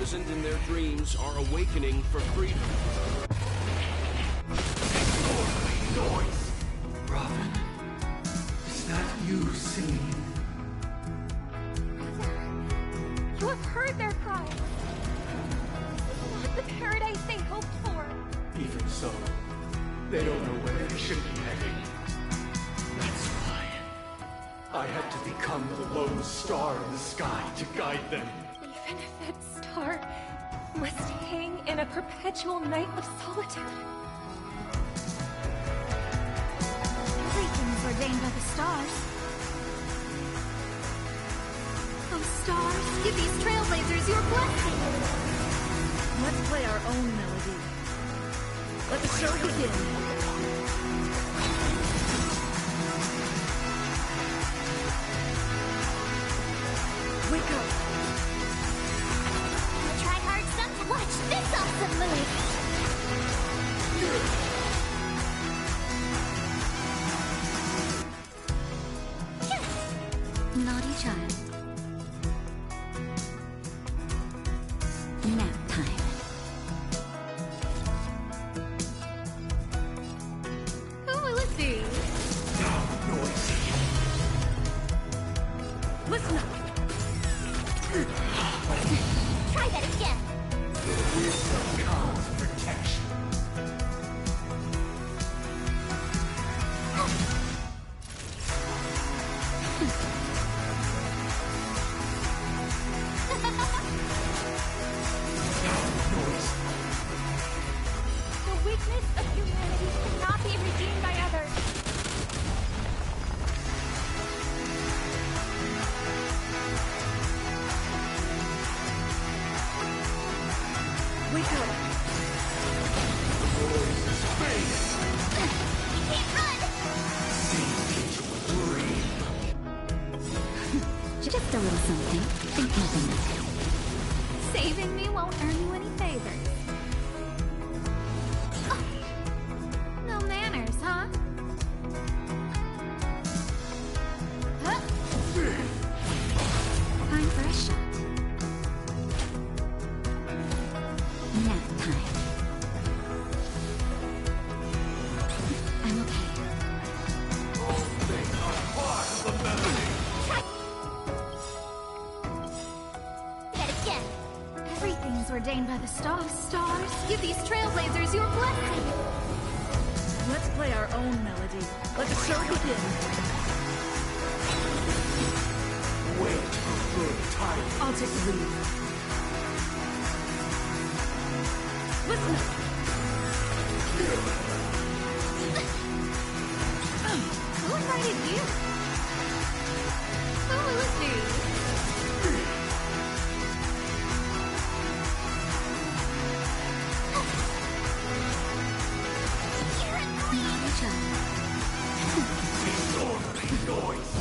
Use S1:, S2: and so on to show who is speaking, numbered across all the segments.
S1: imprisoned in their dreams are awakening for freedom.
S2: Noise! Robin, is that you singing?
S3: You have heard their cries. This is not the paradise they hoped for.
S2: Even so, they don't know where they should be heading. That's why I had to become the lone star in the sky to guide them.
S3: Even if that star must hang in a perpetual night of solitude. Everything's ordained by the stars. Those stars, give these trailblazers your blessing.
S4: Let's play our own melody. Let the show begin. Wake up!
S3: Try hard some to watch this awesome move.
S5: Naughty child. Nap time.
S3: Who will it be?
S2: Noisy.
S4: Listen up!
S3: Try that again.
S2: Wisdom comes protection.
S3: The weakness of humanity cannot be redeemed by others.
S4: Wake up!
S2: Space!
S3: You can't run!
S2: Sink into a dream.
S5: Just a little something. Think nothing of it.
S3: Saving me won't earn you any favors. Oh, no manners, huh? Huh?
S5: Time for a shot. Nap time. I'm okay.
S2: They are part of the melody.
S3: Yet again. Everything's ordained by the stars. Stars, give these trailblazers your blessing.
S4: Let's play our own melody. Let the show begin.
S2: Wait for good timing.
S4: I'll take the lead. Listen up!
S3: Who invited you? Who will it be?
S5: Naughty child.
S2: Disorderly noise.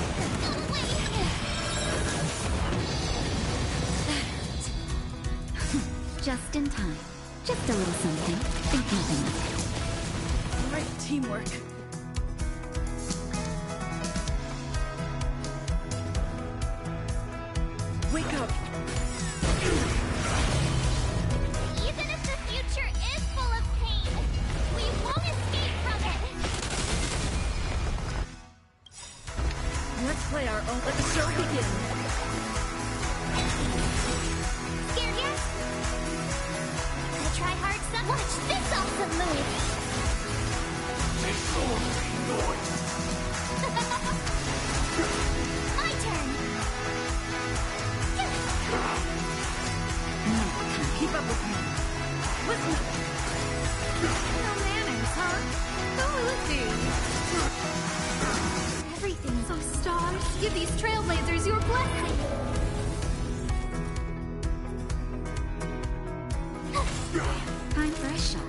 S5: Just in time. Just a little something. Think nothing of it.
S4: Great teamwork. Wake up!
S3: Even if the future is full of pain, we won't escape from it.
S4: Let's play our own. Let the show begin.
S3: Scared yet? Gonna try hard some. Watch this awesome move.
S2: Disorderly noise.
S3: My turn.
S4: Keep up with me. Listen up!
S3: No manners, huh? Who will it be? Everything's so stars. Give these trailblazers your blessing.
S5: Time for a shot.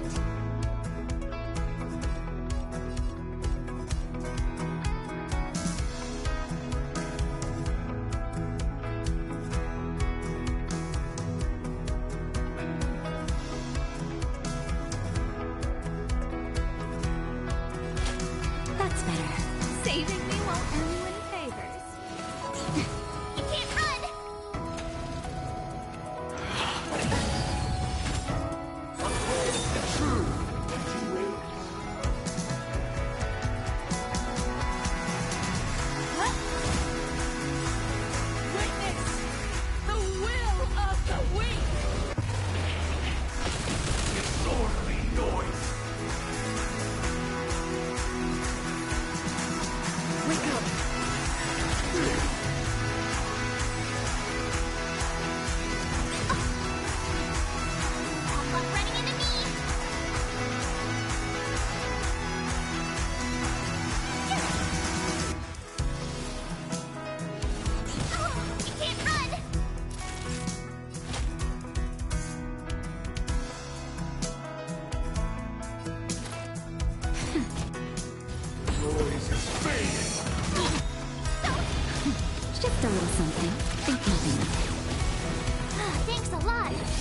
S5: That's better.
S3: Saving me won't earn you any favors. You can't run!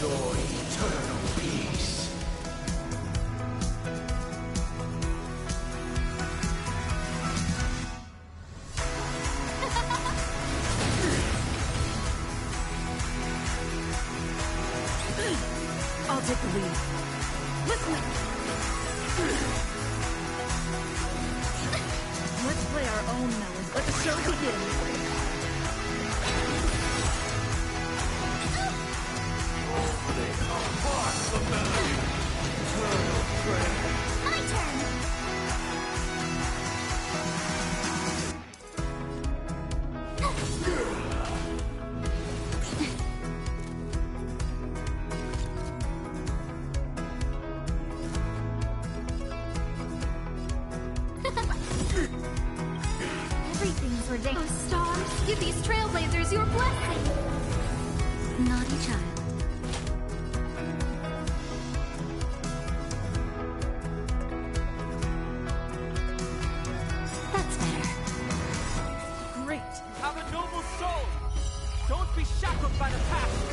S2: Enjoy eternal peace.
S4: I'll take the lead. Listen! Let's play our own melody. Let the show begin.
S3: My turn! Everything's ordained. Oh, stars, give these trailblazers your blessing!
S5: Naughty child. That's better.
S4: Great.
S6: Have a noble soul. Don't be shackled by the past.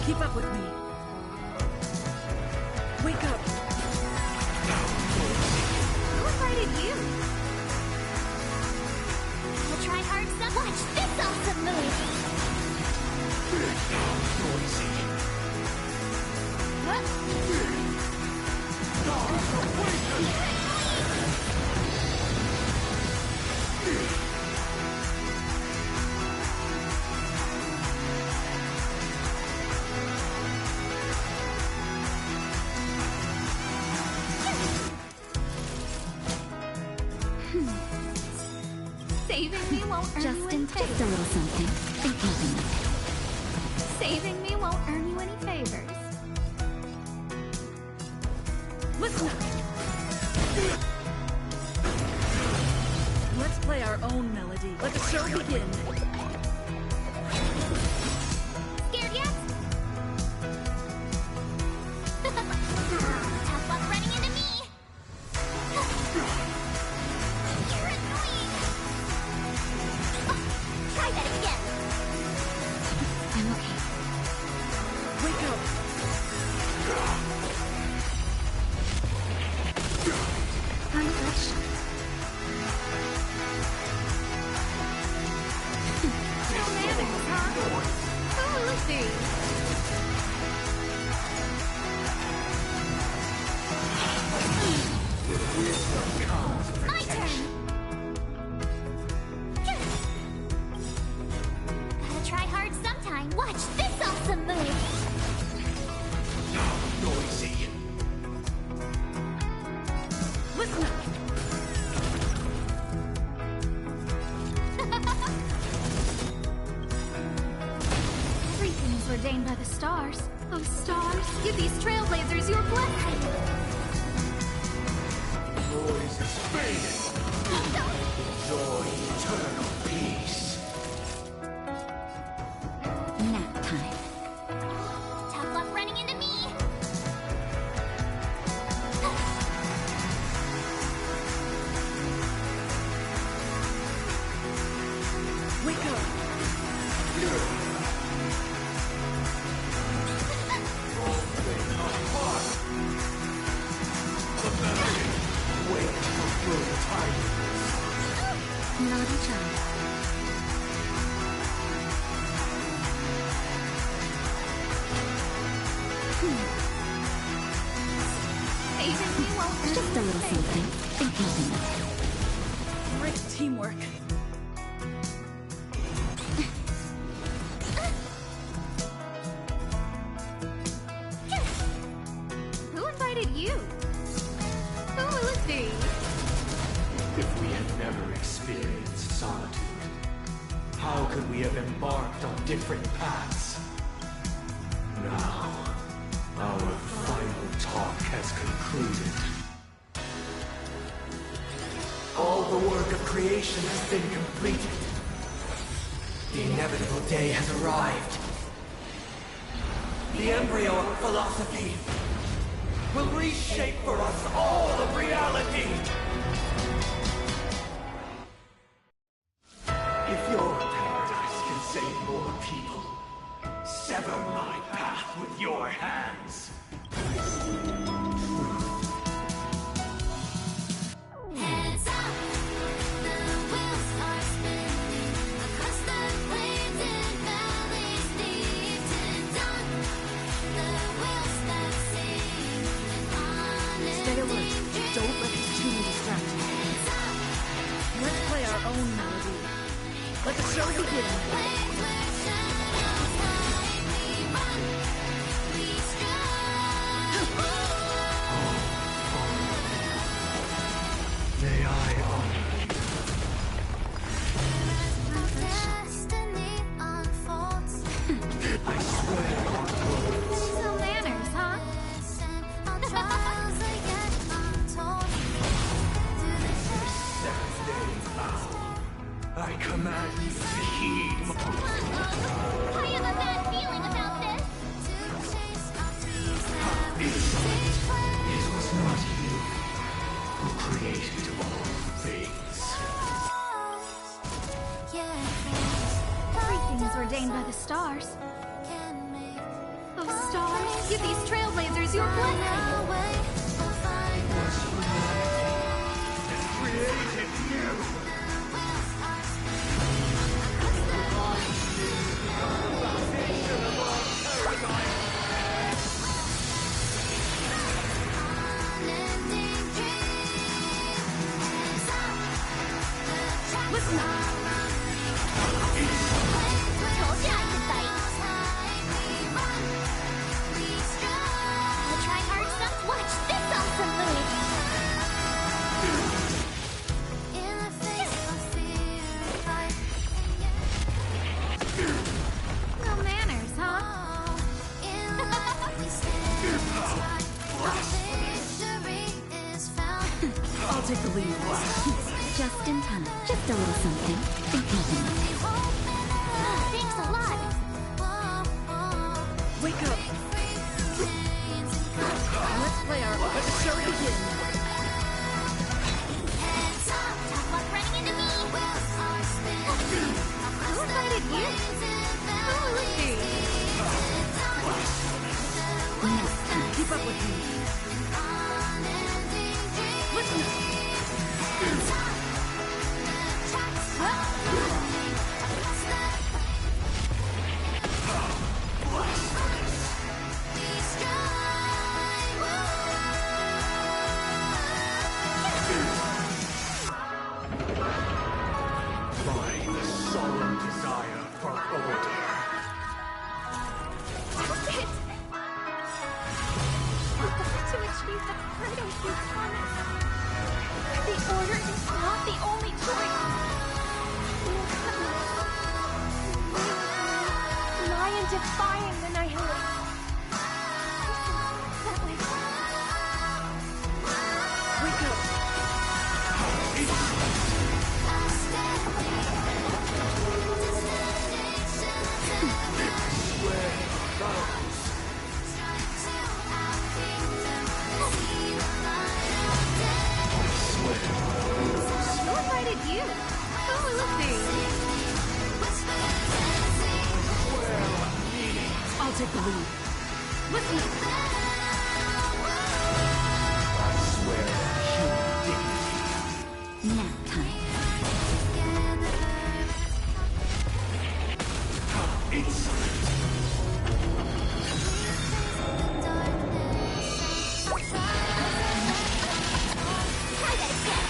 S4: Keep up with me. Wake up.
S3: Who invited you? I'll try hard stuff. Watch this awesome move! What? Saving me won't earn you
S5: Just
S3: any
S5: a
S3: favors.
S5: little something. Think nothing of it.
S3: Saving me won't earn you any favors.
S4: Listen up. Let's play our own melody. Let the show begin.
S3: Scared yet? Tough luck running into me. You're annoying. Oh, try that again.
S5: I'm okay.
S4: Wake up.
S5: I'm good shot.
S3: No manners, huh? Who is these? My turn. Gotta try hard sometime. Watch this awesome move.
S2: Noisy.
S4: Listen up.
S3: Everything's ordained by the stars. Oh, stars, give these trailblazers your blessing.
S2: Noise is fading. Enjoy eternal peace.
S5: Nap time.
S3: Tough luck running into me.
S4: Wake up.
S2: Wait for good tidings.
S5: Naughty child.
S3: Saving me won't earn
S5: Just a
S3: you
S5: little
S3: favors.
S5: something. Think nothing of it.
S4: Great teamwork.
S3: Who invited you? Who is these?
S2: If we had never experienced solitude, how could we have embarked on different paths? Now, our final talk has concluded. All the work of creation has been completed. The inevitable day has arrived. The embryo of philosophy will reshape for us all of reality. If your paradise can Sever my path with your hands.
S3: Heads up, the wheels are spinning across the plains and valleys deep to dawn. The wheels that sing on and
S4: Stay alert. Don't let this tune distract you. Let's play our own melody. Let the show begin.
S3: plains where shadows hide, we run, we strive.
S2: May I honor you.
S3: Our destiny unfolds.
S2: I swear on words.
S3: No manners, huh? Our trials are yet untold.
S2: Seventh day vow. I command you to heed my...
S3: I have a bad feeling about this.
S2: It was not you who created all things.
S3: Everything's ordained by the stars. Those stars give these trailblazers your blessing.
S2: Created you.
S3: Listen up. Told you I could bite. I'll try hard enough. Watch this awesome move. In the face of fear, no manners, huh?
S4: I'll take the lead.
S5: Just in time. Just a little something. Think nothing of it.
S3: Thanks a lot.
S4: Wake up. Let's play our... Let the show begin.
S3: Tough luck running into me. Who invited you? Who would it be?
S5: Next time.
S4: Keep up with me. Listen up.
S2: By the solemn desire for order.
S3: To achieve the freedom you promised. The order is not the only choice. Lie in defying the nihilists.
S4: Wake up.
S3: Who invited you? Who will it be?
S4: I'll take the lead. Listen up.
S2: I swear on human dignity.
S5: Nap time.
S2: Insolent.
S3: Try that again.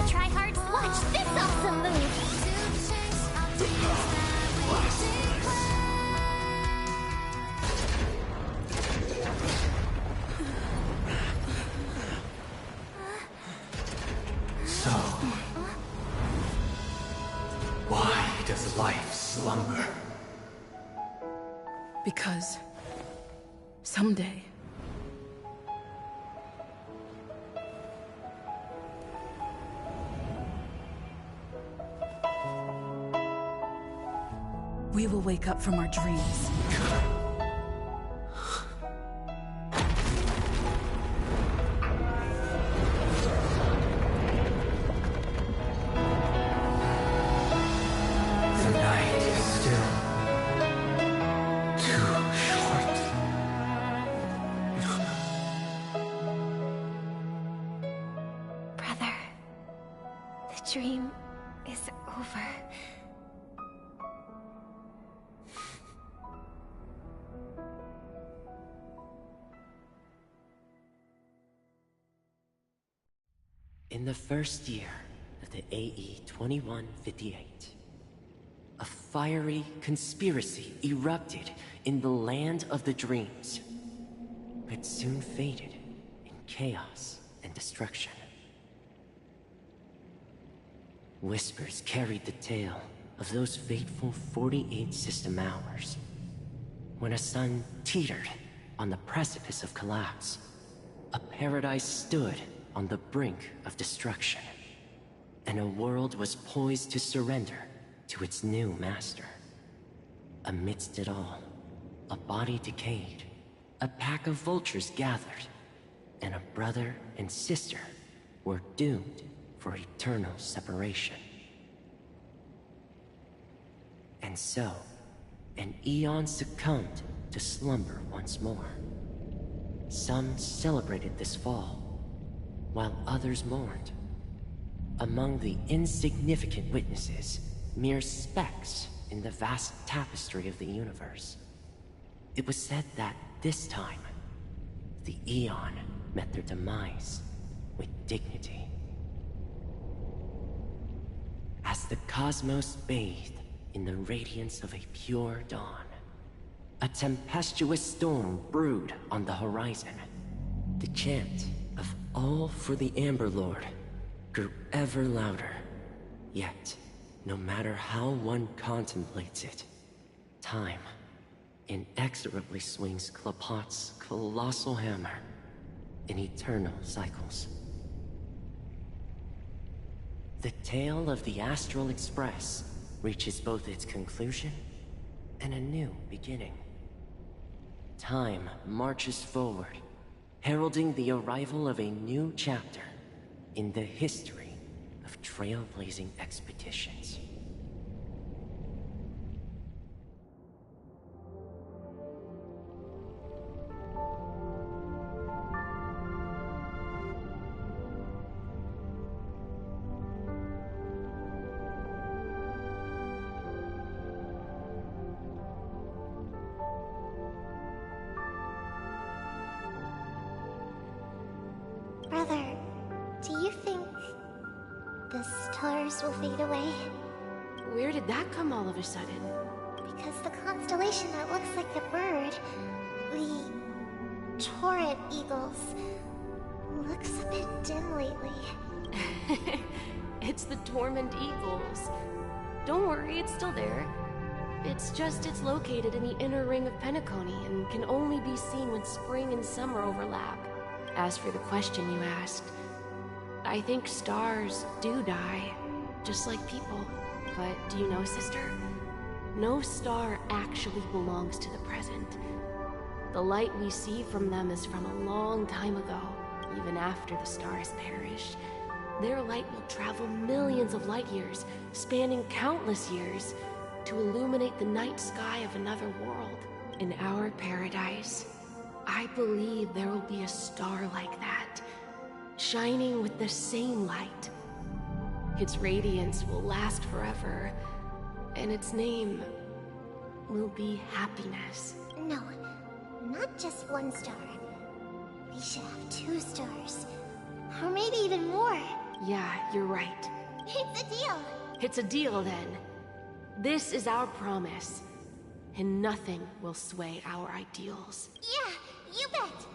S3: Try hard. Watch this awesome move.
S2: So, why does life slumber?
S4: Because someday we will wake up from our dreams.
S3: dream is over.
S7: In the first year of the AE 2158, a fiery conspiracy erupted in the land of the dreams, but soon faded in chaos and destruction. Whispers carried the tale of those fateful 48 system hours, when a sun teetered on the precipice of collapse. A paradise stood on the brink of destruction, and a world was poised to surrender to its new master. Amidst it all, a body decayed, a pack of vultures gathered, and a brother and sister were doomed for eternal separation. And so, an Eon succumbed to slumber once more. Some celebrated this fall, while others mourned. Among the insignificant witnesses, mere specks in the vast tapestry of the universe, it was said that this time, the Eon met their demise with dignity. As the cosmos bathed in the radiance of a pure dawn, a tempestuous storm brewed on the horizon. The chant of "All for the Amber Lord" grew ever louder. Yet, no matter how one contemplates it, time inexorably swings Klapot's colossal hammer in eternal cycles. The tale of the Astral Express reaches both its conclusion and a new beginning. Time marches forward, heralding the arrival of a new chapter in the history of trailblazing expeditions.
S3: Brother, do you think the stars will fade away?
S8: Where did that come all of a sudden?
S3: Because the constellation that looks like a bird, the Torrent Eagles, looks a bit dim lately.
S8: It's the Torment Eagles. Don't worry, it's still there. It's located in the inner ring of Penacony and can only be seen when spring and summer overlap. As for the question you asked, I think stars do die, just like people. But do you know, sister? No star actually belongs to the present. The light we see from them is from a long time ago, even after the stars perished. Their light will travel millions of light years, spanning countless years, to illuminate the night sky of another world. In our paradise, I believe there will be a star like that, shining with the same light. Its radiance will last forever, and its name will be Happiness.
S3: No, not just one star. We should have 2 stars. Or maybe even more.
S8: Yeah, you're right.
S3: It's a deal.
S8: It's a deal, then. This is our promise, and nothing will sway our ideals.
S3: Yeah, you bet.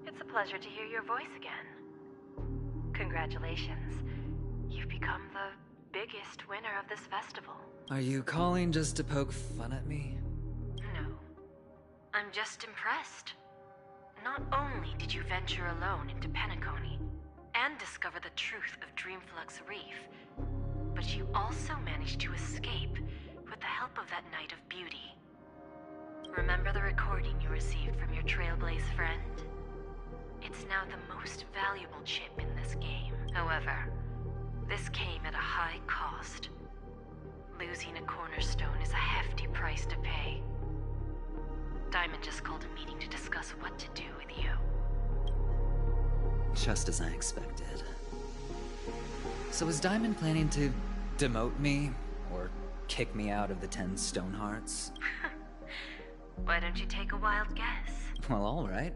S9: It's a pleasure to hear your voice again. Congratulations. You've become the biggest winner of this festival.
S10: Are you calling just to poke fun at me?
S9: No. I'm just impressed. Not only did you venture alone into Penacony and discover the truth of Dreamflux Reef, but you also managed to escape with the help of that Knight of Beauty. Remember the recording you received from your Trailblaze friend? It's now the most valuable chip in this game. However, this came at a high cost. Losing a cornerstone is a hefty price to pay. Diamond just called a meeting to discuss what to do with you.
S10: Just as I expected. So is Diamond planning to demote me? Or kick me out of the 10 Stonehearts?
S9: Why don't you take a wild guess?
S10: Well, alright.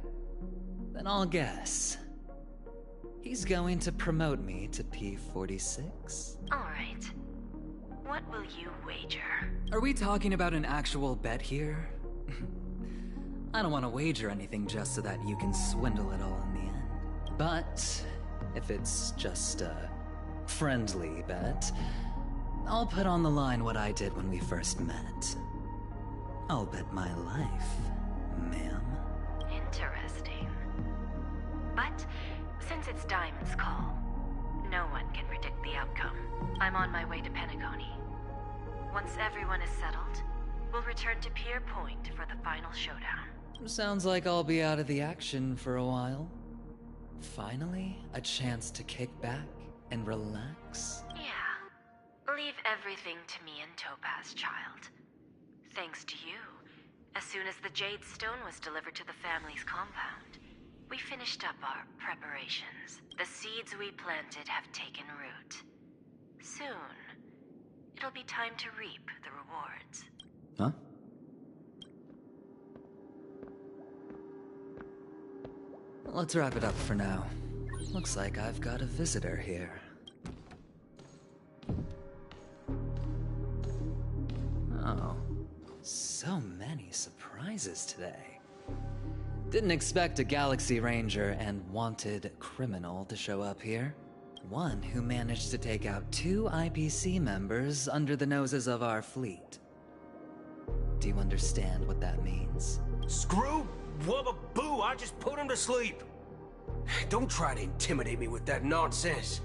S10: Then I'll guess. He's going to promote me to P46?
S9: Alright. What will you wager?
S10: Are we talking about an actual bet here? I don't want to wager anything just so that you can swindle it all in the end. But if it's just a friendly bet, I'll put on the line what I did when we first met. I'll bet my life, ma'am.
S9: Interesting. But since it's Diamond's call, no one can predict the outcome. I'm on my way to Penacony. Once everyone is settled, we'll return to Pier Point for the final showdown.
S10: Sounds like I'll be out of the action for a while. Finally, a chance to kick back and relax.
S9: Yeah. Leave everything to me and Topaz, child. Thanks to you, as soon as the Jade Stone was delivered to the family's compound, we finished up our preparations. The seeds we planted have taken root. Soon, it'll be time to reap the rewards.
S10: Huh? Let's wrap it up for now. Looks like I've got a visitor here. Oh, so many surprises today. Didn't expect a Galaxy Ranger and wanted criminal to show up here. One who managed to take out 2 IPC members under the noses of our fleet. Do you understand what that means?
S1: Screw Wubba Boo, I just put him to sleep. Don't try to intimidate me with that nonsense.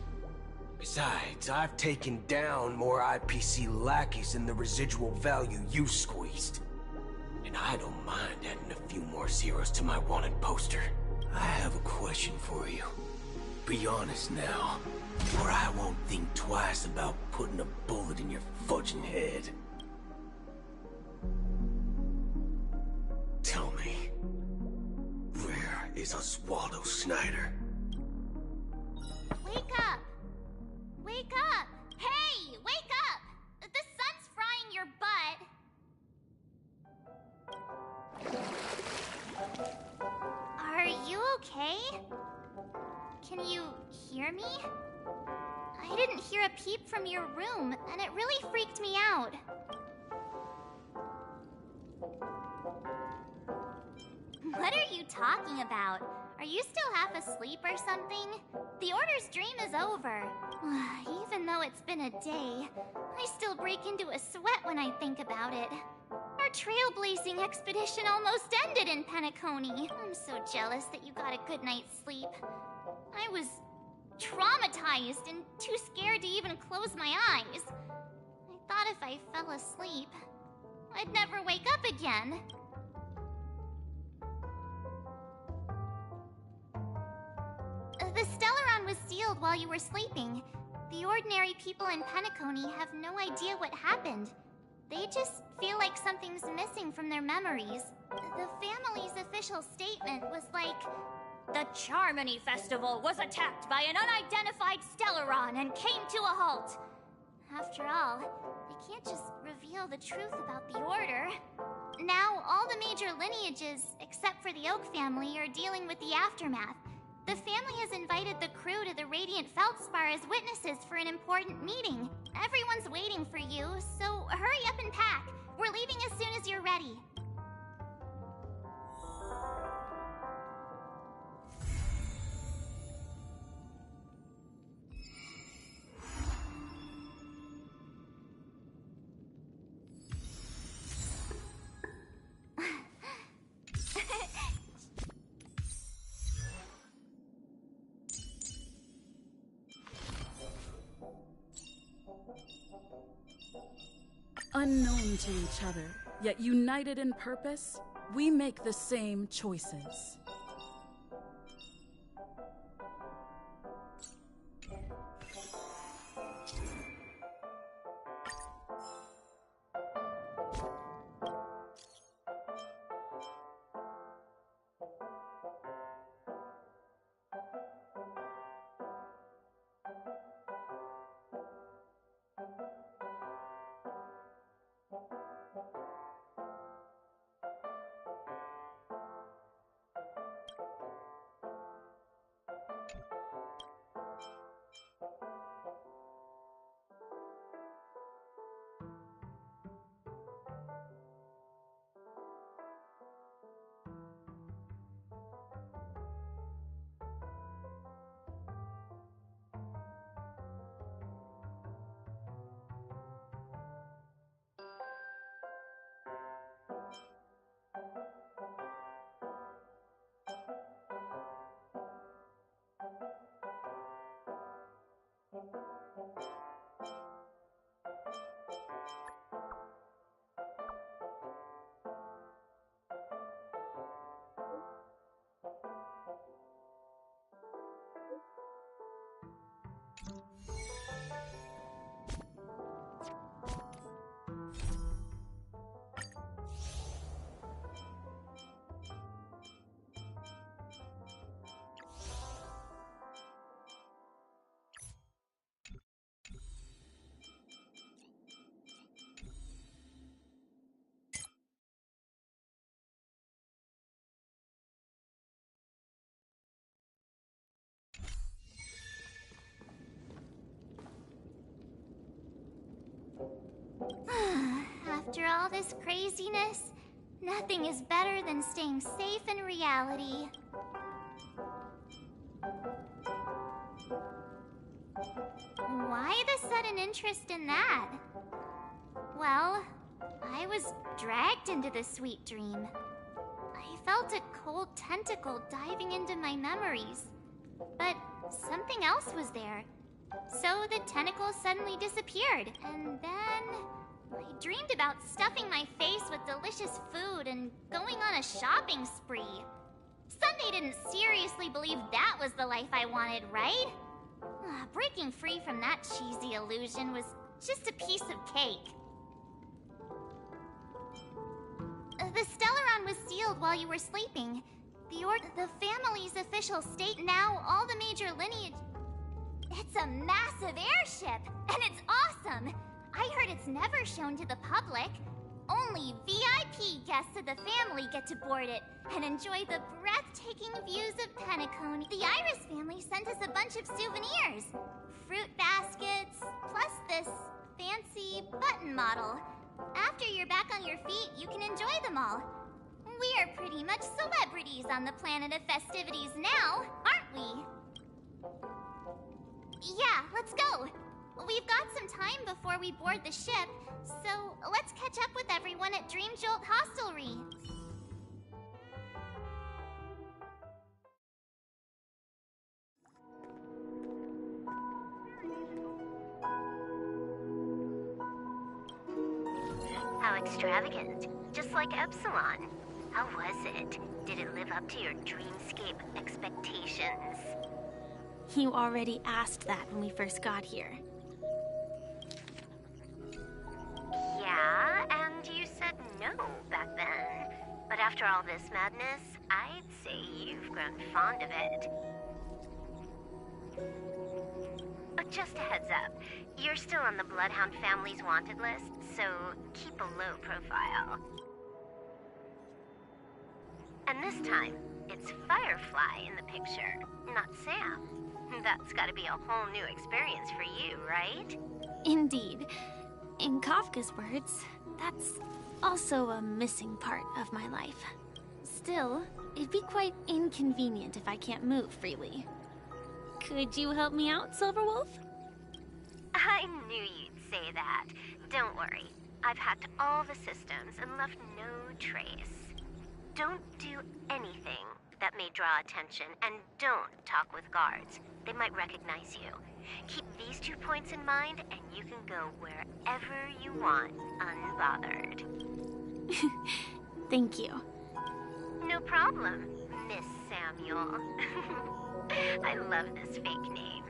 S1: Besides, I've taken down more IPC lackeys than the residual value you squeezed. And I don't mind adding a few more zeros to my wanted poster. I have a question for you. Be honest now, or I won't think twice about putting a bullet in your fudging head. Tell me, where is Oswaldo Snyder?
S3: Wake up! Wake up! Hey! Wake up! The sun's frying your butt. Are you okay? Can you hear me? I didn't hear a peep from your room, and it really freaked me out. What are you talking about? Are you still half asleep or something? The Order's dream is over. Even though it's been a day, I still break into a sweat when I think about it. Our trailblazing expedition almost ended in Penacony. I'm so jealous that you got a good night's sleep. I was traumatized and too scared to even close my eyes. I thought if I fell asleep, I'd never wake up again. The Stellaron was sealed while you were sleeping. The ordinary people in Penacony have no idea what happened. They just feel like something's missing from their memories. The family's official statement was like, "The Charmony Festival was attacked by an unidentified Stellaron and came to a halt." After all, they can't just reveal the truth about the Order. Now, all the major lineages, except for the Oak family, are dealing with the aftermath. The family has invited the crew to the Radiant Feldspar as witnesses for an important meeting. Everyone's waiting for you, so hurry up and pack. We're leaving as soon as you're ready.
S4: Unknown to each other, yet united in purpose, we make the same choices.
S3: After all this craziness, nothing is better than staying safe in reality. Why the sudden interest in that? Well, I was dragged into the sweet dream. I felt a cold tentacle diving into my memories, but something else was there. So the tentacle suddenly disappeared, and then I dreamed about stuffing my face with delicious food and going on a shopping spree. Sunday didn't seriously believe that was the life I wanted, right? Breaking free from that cheesy illusion was just a piece of cake. The Stellaron was sealed while you were sleeping. The family's official state now, all the major lineage... It's a massive airship, and it's awesome! I heard it's never shown to the public. Only VIP guests of the family get to board it and enjoy the breathtaking views of Penacony. The Iris family sent us a bunch of souvenirs. Fruit baskets, plus this fancy button model. After you're back on your feet, you can enjoy them all. We are pretty much celebrities on the planet of festivities now, aren't we? Yeah, let's go. We've got some time before we board the ship, so let's catch up with everyone at Dream Jolt Hostelry.
S11: How extravagant. Just like Epsilon. How was it? Did it live up to your dreamscape expectations?
S12: You already asked that when we first got here.
S11: Yeah? After all this madness, I'd say you've grown fond of it. Just a heads up, you're still on the Bloodhound family's wanted list, so keep a low profile. And this time, it's Firefly in the picture, not Sam. That's gotta be a whole new experience for you, right?
S12: Indeed. In Kafka's words, that's also a missing part of my life. Still, it'd be quite inconvenient if I can't move freely. Could you help me out, Silverwolf?
S11: I knew you'd say that. Don't worry. I've hacked all the systems and left no trace. Don't do anything that may draw attention, and don't talk with guards. They might recognize you. Keep these 2 points in mind, and you can go wherever you want, unbothered.
S12: Thank you.
S11: No problem, Miss Samuel. I love this fake name.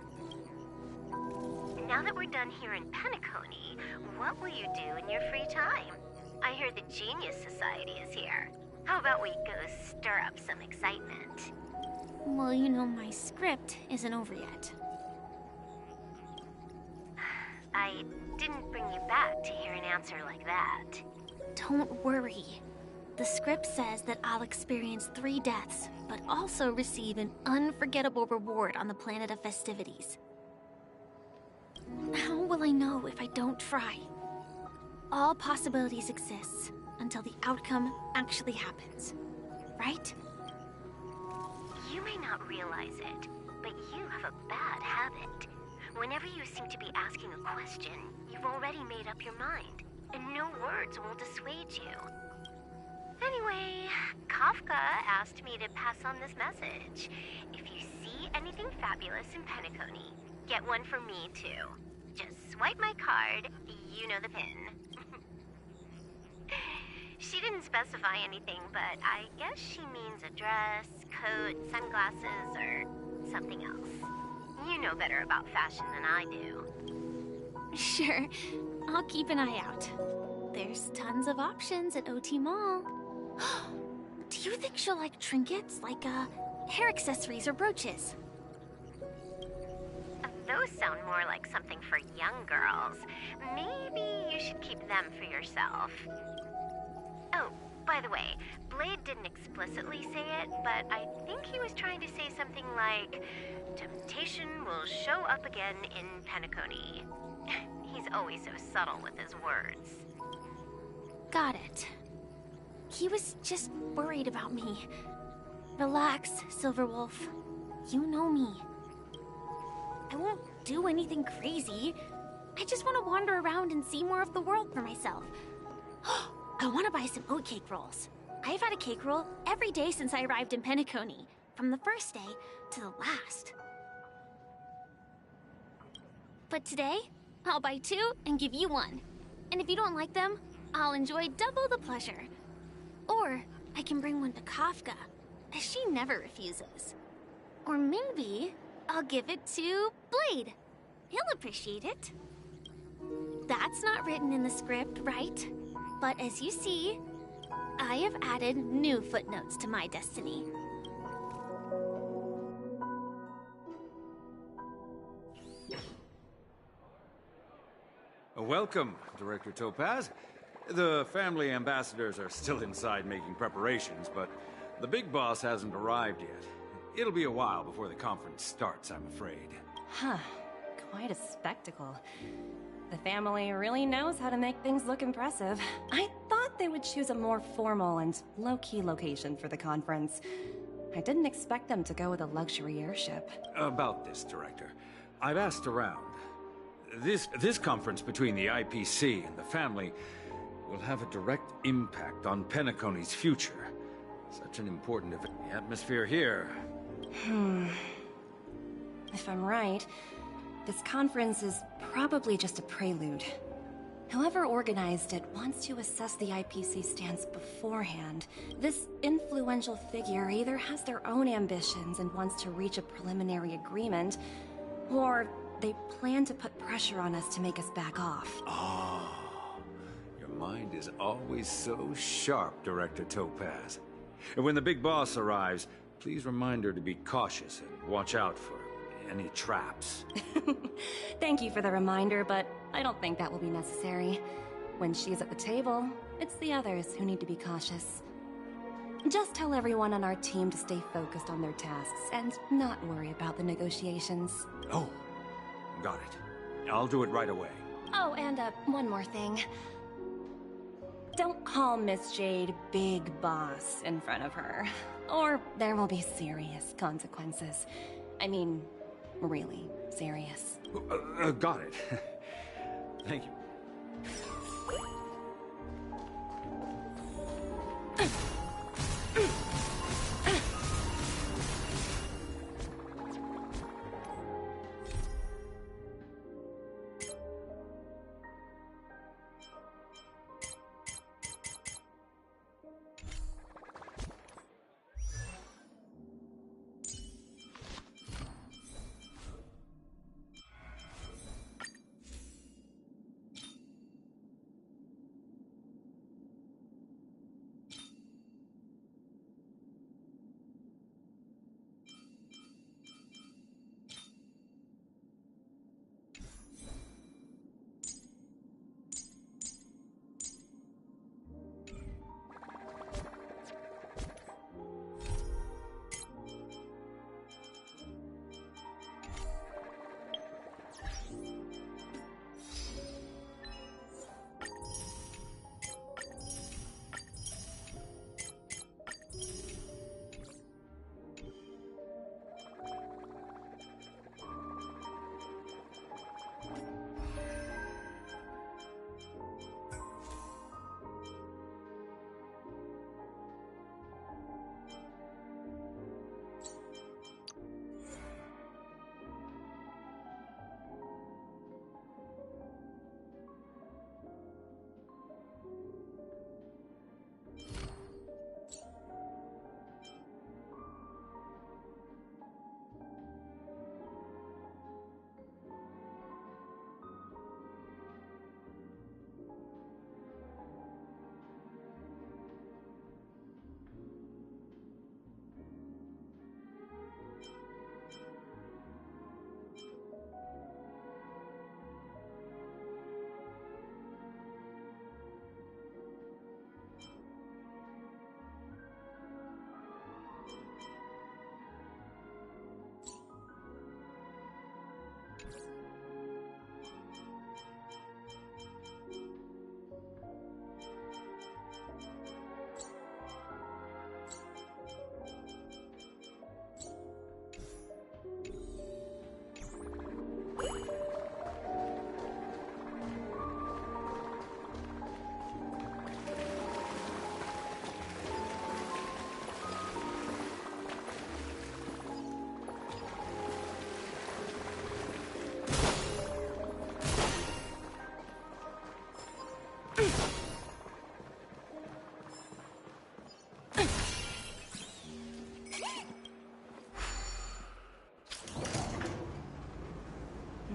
S11: Now that we're done here in Penacony, what will you do in your free time? I hear the Genius Society is here. How about we go stir up some excitement?
S12: Well, you know my script isn't over yet.
S11: I didn't bring you back to hear an answer like that.
S12: Don't worry. The script says that I'll experience 3 deaths, but also receive an unforgettable reward on the planet of festivities. How will I know if I don't try? All possibilities exist until the outcome actually happens, right?
S11: You may not realize it, but you have a bad habit. Whenever you seem to be asking a question, you've already made up your mind, and no words will dissuade you. Anyway, Kafka asked me to pass on this message. If you see anything fabulous in Penacony, get one for me too. Just swipe my card, you know the pin. She didn't specify anything, but I guess she means a dress, coat, sunglasses, or something else. You know better about fashion than I do.
S12: Sure, I'll keep an eye out. There's tons of options at OT Mall. Do you think she'll like trinkets, like hair accessories or brooches?
S11: Those sound more like something for young girls. Maybe you should keep them for yourself. Oh, by the way, Blade didn't explicitly say it, but I think he was trying to say something like, temptation will show up again in Penacony. He's always so subtle with his words.
S12: Got it. He was just worried about me. Relax, Silverwolf. You know me. I won't do anything crazy. I just want to wander around and see more of the world for myself. I want to buy some oatcake rolls. I've had a cake roll every day since I arrived in Penacony, from the first day to the last. But today, I'll buy 2 and give you 1. And if you don't like them, I'll enjoy double the pleasure. Or I can bring one to Kafka, as she never refuses. Or maybe I'll give it to Blade. He'll appreciate it. That's not written in the script, right? But as you see, I have added new footnotes to my destiny.
S13: Welcome, Director Topaz. The family ambassadors are still inside making preparations, but the big boss hasn't arrived yet. It'll be a while before the conference starts, I'm afraid.
S14: Huh. Quite a spectacle. The family really knows how to make things look impressive. I thought they would choose a more formal and low-key location for the conference. I didn't expect them to go with a luxury airship.
S13: About this, Director. I've asked around. This conference between the IPC and the family will have a direct impact on Penacony's future. Such an important event. The atmosphere here.
S14: If I'm right, this conference is probably just a prelude. Whoever organized it wants to assess the IPC stance beforehand. This influential figure either has their own ambitions and wants to reach a preliminary agreement, or they plan to put pressure on us to make us back off.
S13: Oh, your mind is always so sharp, Director Topaz. And when the big boss arrives, please remind her to be cautious and watch out for any traps.
S14: Thank you for the reminder, but I don't think that will be necessary. When she's at the table, it's the others who need to be cautious. Just tell everyone on our team to stay focused on their tasks and not worry about the negotiations.
S13: Oh, got it. I'll do it right away.
S14: Oh, and one more thing. Don't call Miss Jade Big Boss in front of her, or there will be serious consequences. I mean, really serious.
S13: Got it. Thank you.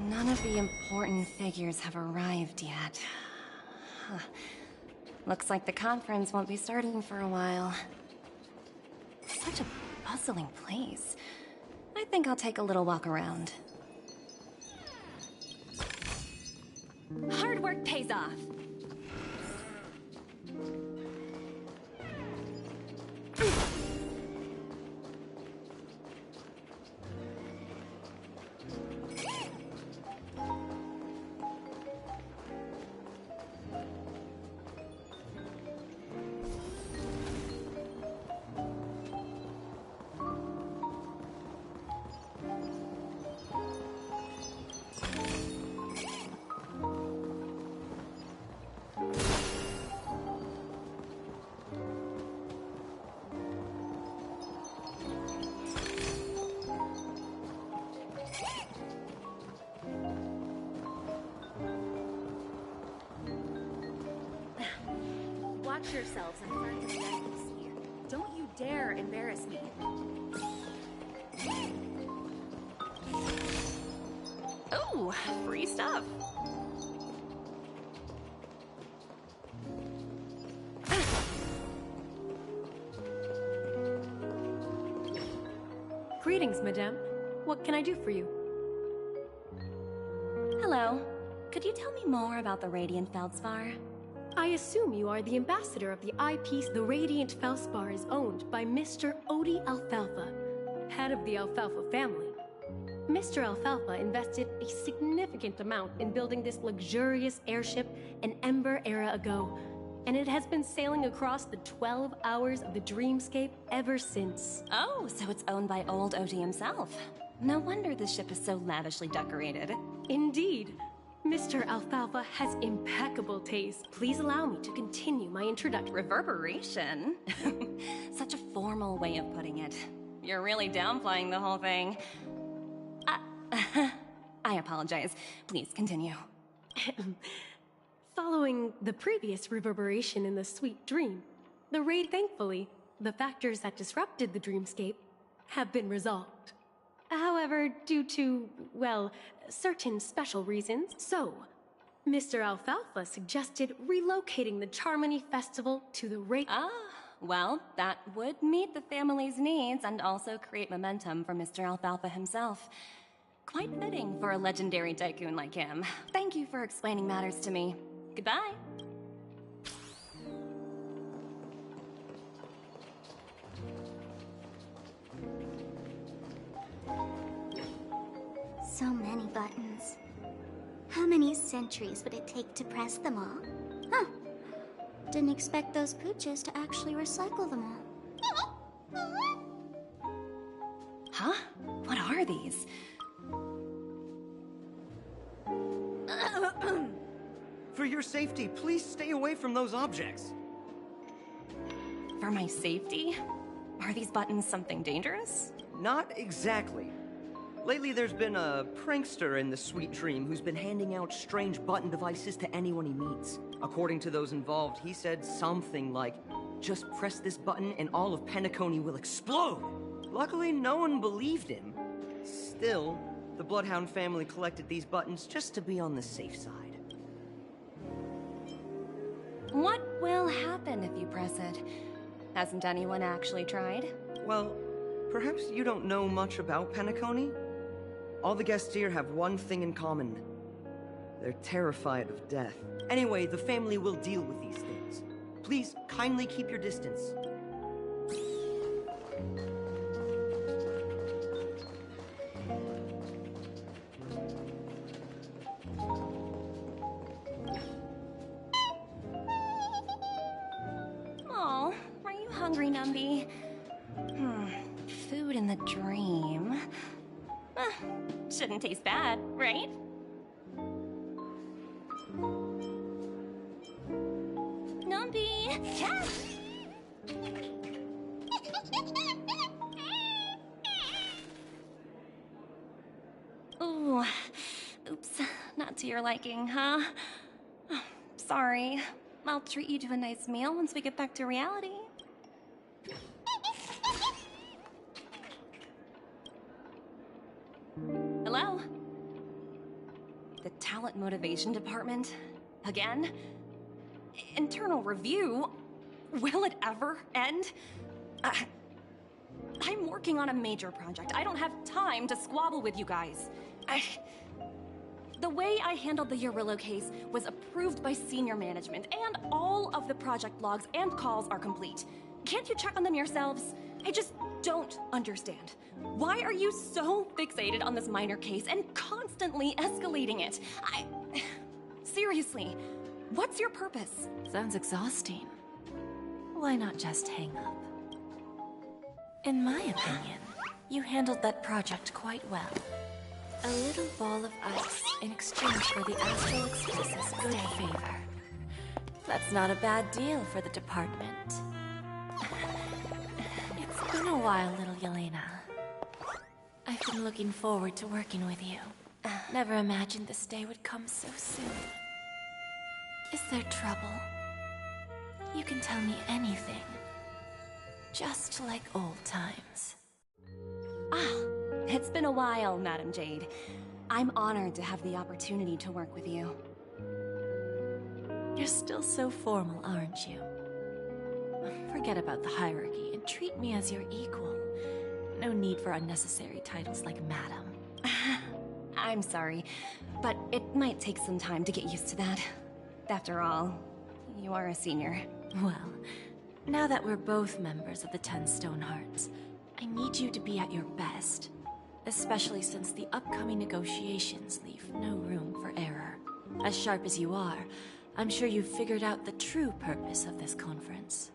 S14: None of the important figures have arrived yet. Huh. Looks like the conference won't be starting for a while. Such a bustling place. I think I'll take a little walk around. Hard work pays off.
S4: Watch yourselves in front of the IPC. Don't you dare embarrass me.
S14: Oh, free stuff.
S8: Greetings, madame. What can I do for you?
S14: Hello. Could you tell me more about the Radiant Feldspar?
S8: I assume you are the ambassador of the eyepiece. The Radiant Feldspar is owned by Mr. Odie Alfalfa, head of the Alfalfa family. Mr. Alfalfa invested a significant amount in building this luxurious airship an Ember era ago, and it has been sailing across the 12 hours of the dreamscape ever since.
S14: Oh, so it's owned by old Odie himself. No wonder the ship is so lavishly decorated.
S8: Indeed. Mr. Alfalfa has impeccable taste. Please allow me to continue my introduction.
S14: Reverberation? Such a formal way of putting it. You're really downplaying the whole thing. I apologize. Please continue.
S8: Following the previous reverberation in the sweet dream, thankfully, the factors that disrupted the dreamscape have been resolved. However, due to, well, certain special reasons, Mr. Alfalfa suggested relocating the Charmony Festival to the
S14: Well, that would meet the family's needs and also create momentum for Mr. Alfalfa himself. Quite fitting for a legendary tycoon like him. Thank you for explaining matters to me. Goodbye.
S3: So many buttons. How many centuries would it take to press them all? Huh. Didn't expect those pooches to actually recycle them all.
S14: Huh? What are these?
S15: For your safety, please stay away from those objects.
S14: For my safety? Are these buttons something dangerous?
S15: Not exactly. Lately, there's been a prankster in the Sweet Dream who's been handing out strange button devices to anyone he meets. According to those involved, he said something like, "Just press this button and all of Penacony will explode." Luckily, no one believed him. Still, the Bloodhound family collected these buttons just to be on the safe side.
S14: What will happen if you press it? Hasn't anyone actually tried?
S15: Well, perhaps you don't know much about Penacony? All the guests here have one thing in common. They're terrified of death. Anyway, the family will deal with these things. Please, kindly keep your distance.
S14: Oh, are you hungry, Numby? Food in the dream. Shouldn't taste bad, right? Numby! Cat! Ooh, oops, not to your liking, huh? Sorry. I'll treat you to a nice meal once we get back to reality. Hello? The Talent Motivation Department? Again? Internal review? Will it ever end? I'm working on a major project. I don't have time to squabble with you guys. The way I handled the Eurillo case was approved by senior management, and all of the project logs and calls are complete. Can't you check on them yourselves? I just don't understand. Why are you so fixated on this minor case and constantly escalating it? Seriously, what's your purpose?
S5: Sounds exhausting. Why not just hang up? In my opinion, you handled that project quite well. A little ball of ice in exchange for the Astral Express's good favor. That's not a bad deal for the department. It's been a while, little Yelena. I've been looking forward to working with you. Never imagined this day would come so soon. Is there trouble? You can tell me anything. Just like old times.
S14: It's been a while, Madam Jade. I'm honored to have the opportunity to work with you.
S5: You're still so formal, aren't you? Forget about the hierarchy and treat me as your equal. No need for unnecessary titles like Madam.
S14: I'm sorry, but it might take some time to get used to that. After all, you are a senior.
S5: Well, now that we're both members of the 10 Stonehearts, I need you to be at your best. Especially since the upcoming negotiations leave no room for error. As sharp as you are, I'm sure you've figured out the true purpose of this conference,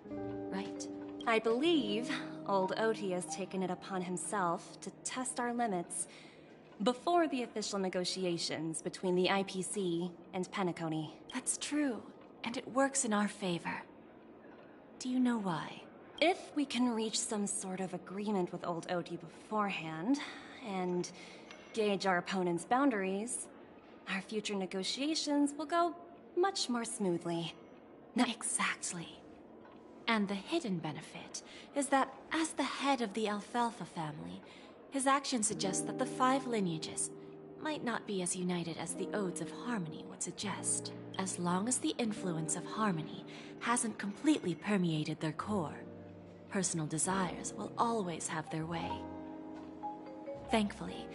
S5: right?
S14: I believe old Oti has taken it upon himself to test our limits before the official negotiations between the IPC and Penacony.
S5: That's true, and it works in our favor. Do you know why?
S14: If we can reach some sort of agreement with old Oti beforehand, and gauge our opponent's boundaries, our future negotiations will go much more smoothly.
S5: Exactly. And the hidden benefit is that as the head of the Alfalfa family, his actions suggest that the 5 lineages might not be as united as the Odes of Harmony would suggest, as long as the influence of Harmony hasn't completely permeated their core. Personal desires will always have their way. Thankfully,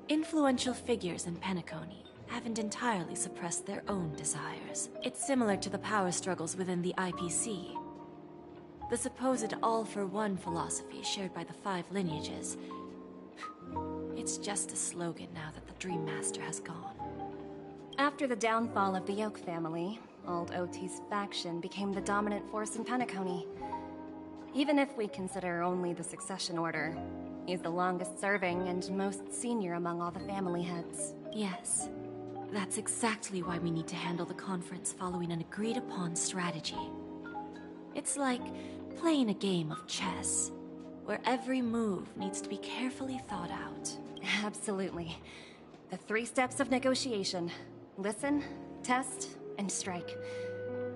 S5: influential figures in Penacony haven't entirely suppressed their own desires. It's similar to the power struggles within the IPC. The supposed all-for-one philosophy shared by the 5 lineages. It's just a slogan now that the Dream Master has gone.
S14: After the downfall of the Yoke family, old Oti's faction became the dominant force in Penacony. Even if we consider only the succession order, he's the longest serving and most senior among all the family heads.
S5: Yes. That's exactly why we need to handle the conference following an agreed-upon strategy. It's like playing a game of chess, where every move needs to be carefully thought out.
S14: Absolutely. The 3 steps of negotiation. Listen, test, and strike.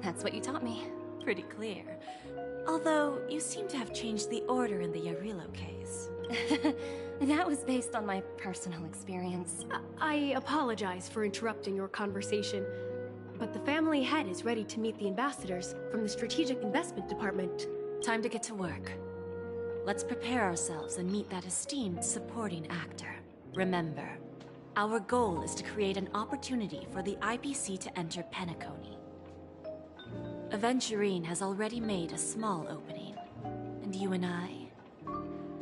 S14: That's what you taught me.
S5: Pretty clear. Although, you seem to have changed the order in the Yarilo case.
S14: That was based on my personal experience.
S8: I apologize for interrupting your conversation, but the family head is ready to meet the ambassadors from the Strategic Investment Department.
S5: Time to get to work. Let's prepare ourselves and meet that esteemed supporting actor. Remember, our goal is to create an opportunity for the IPC to enter Penacony. Aventurine has already made a small opening, and you and I,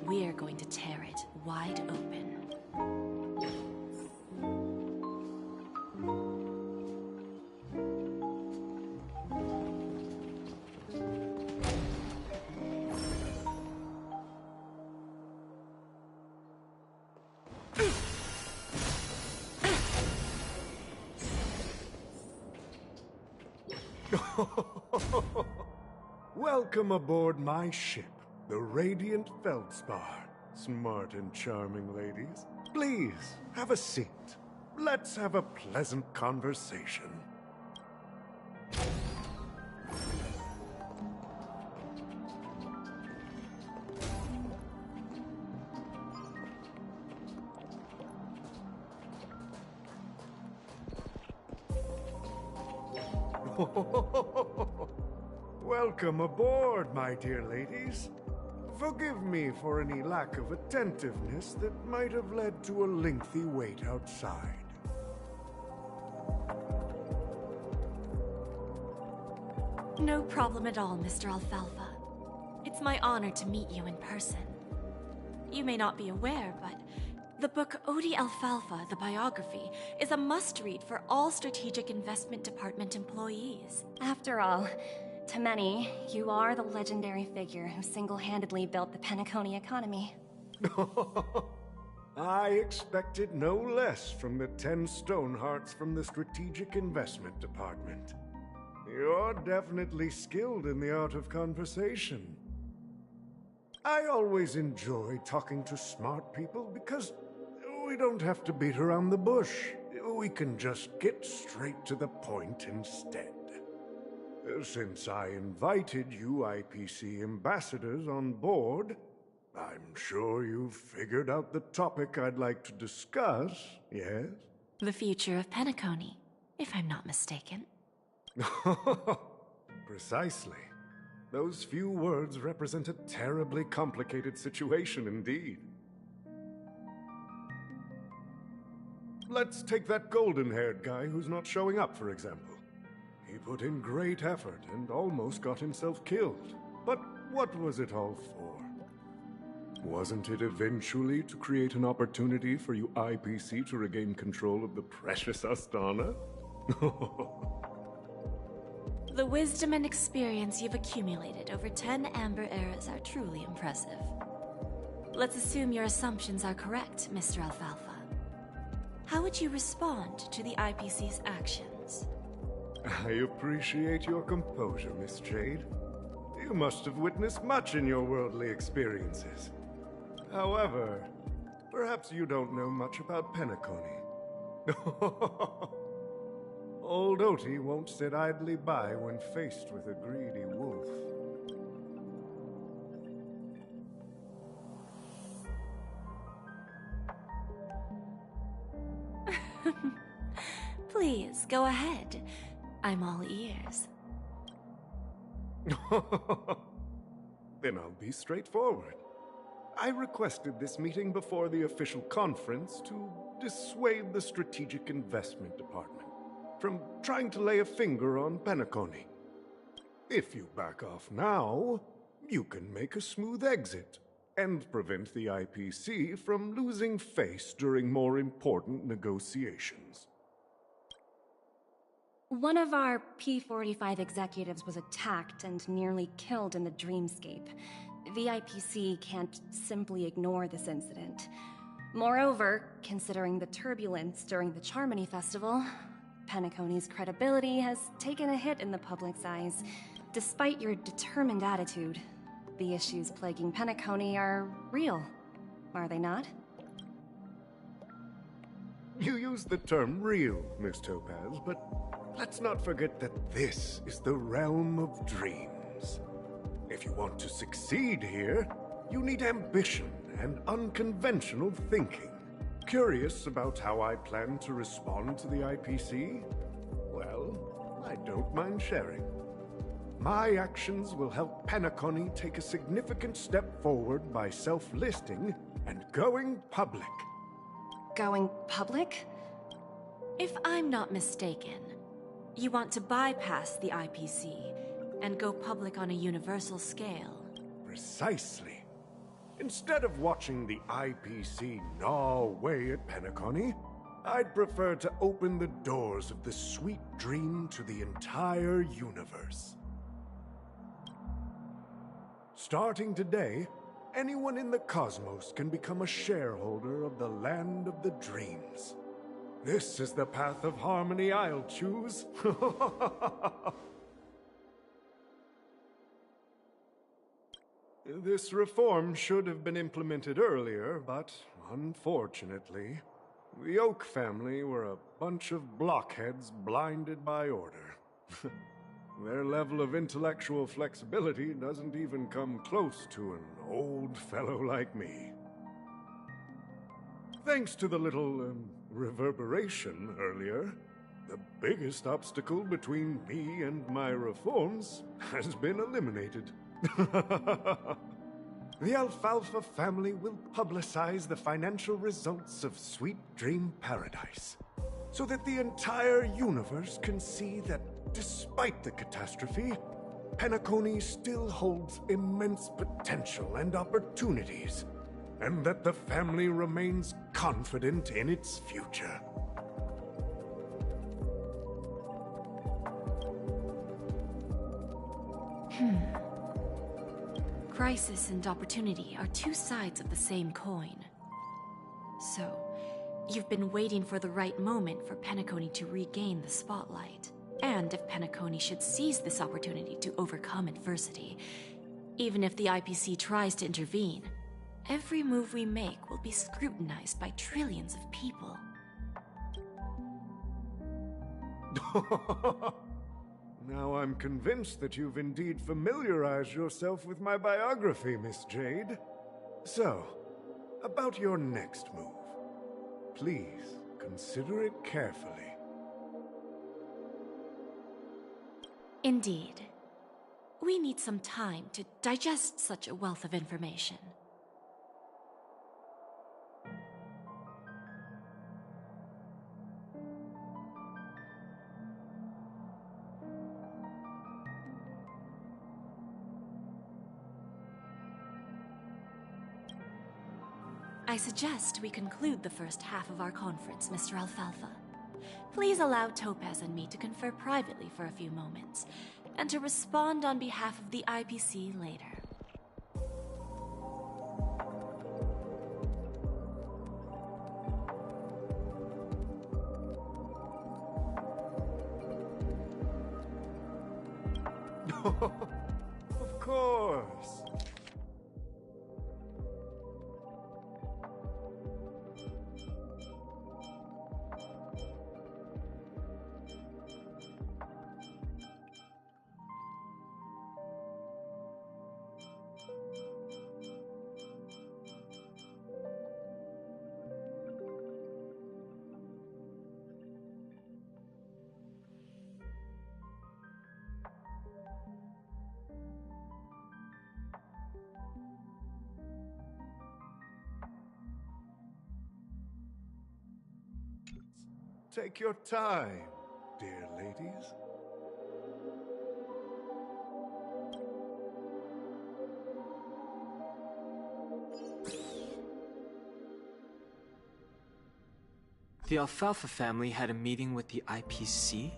S5: we're going to tear it wide open.
S16: Welcome aboard my ship, the Radiant Feldspar. Smart and charming ladies. Please, have a seat. Let's have a pleasant conversation. Welcome aboard, my dear ladies. Forgive me for any lack of attentiveness that might have led to a lengthy wait outside.
S5: No problem at all, Mr. Alfalfa. It's my honor to meet you in person. You may not be aware, but the book Odi Alfalfa, the biography, is a must-read for all Strategic Investment Department employees.
S14: After all, to many, you are the legendary figure who single-handedly built the Penacony economy.
S16: I expected no less from the 10 Stonehearts from the Strategic Investment Department. You're definitely skilled in the art of conversation. I always enjoy talking to smart people because we don't have to beat around the bush. We can just get straight to the point instead. Since I invited you IPC ambassadors on board, I'm sure you've figured out the topic I'd like to discuss, yes?
S5: The future of Penacony, if I'm not mistaken.
S16: Precisely. Those few words represent a terribly complicated situation indeed. Let's take that golden-haired guy who's not showing up, for example. He put in great effort and almost got himself killed. But what was it all for? Wasn't it eventually to create an opportunity for you IPC to regain control of the precious Astana?
S5: The wisdom and experience you've accumulated over 10 Amber Eras are truly impressive. Let's assume your assumptions are correct, Mr. Alfalfa. How would you respond to the IPC's actions?
S16: I appreciate your composure, Miss Jade. You must have witnessed much in your worldly experiences. However, perhaps you don't know much about Penacony. Old Oti won't sit idly by when faced with a greedy wolf.
S5: Please, go ahead. I'm all ears.
S16: Then I'll be straightforward. I requested this meeting before the official conference to dissuade the Strategic Investment Department from trying to lay a finger on Penacony. If you back off now, you can make a smooth exit and prevent the IPC from losing face during more important negotiations.
S14: One of our P-45 executives was attacked and nearly killed in the Dreamscape. The IPC can't simply ignore this incident. Moreover, considering the turbulence during the Charmony Festival, Penacony's credibility has taken a hit in the public's eyes. Despite your determined attitude, the issues plaguing Penacony are real, are they not?
S16: You use the term real, Miss Topaz, but let's not forget that this is the realm of dreams. If you want to succeed here, you need ambition and unconventional thinking. Curious about how I plan to respond to the IPC? Well, I don't mind sharing. My actions will help Penacony take a significant step forward by self-listing and going public.
S14: Going public?
S5: If I'm not mistaken, you want to bypass the IPC and go public on a universal scale.
S16: Precisely. Instead of watching the IPC gnaw away at Penacony, I'd prefer to open the doors of the sweet dream to the entire universe. Starting today, anyone in the cosmos can become a shareholder of the Land of the Dreams. This is the path of harmony I'll choose. This reform should have been implemented earlier, but unfortunately, the Oak family were a bunch of blockheads blinded by order. Their level of intellectual flexibility doesn't even come close to an old fellow like me. Thanks to the little reverberation earlier, the biggest obstacle between me and my reforms has been eliminated. The Alfalfa family will publicize the financial results of Sweet Dream Paradise, so that the entire universe can see that despite the catastrophe, Penacony still holds immense potential and opportunities, and that the family remains confident in its future.
S5: Crisis and opportunity are two sides of the same coin. So, you've been waiting for the right moment for Penacony to regain the spotlight. And if Penacony should seize this opportunity to overcome adversity, even if the IPC tries to intervene, every move we make will be scrutinized by trillions of people.
S16: Now I'm convinced that you've indeed familiarized yourself with my biography, Miss Jade. So, about your next move. Please, consider it carefully.
S5: Indeed. We need some time to digest such a wealth of information. I suggest we conclude the first half of our conference, Mr. Alfalfa. Please allow Topaz and me to confer privately for a few moments, and to respond on behalf of the IPC later.
S16: Of course. Take your time, dear ladies.
S6: The Alfalfa family had a meeting with the IPC?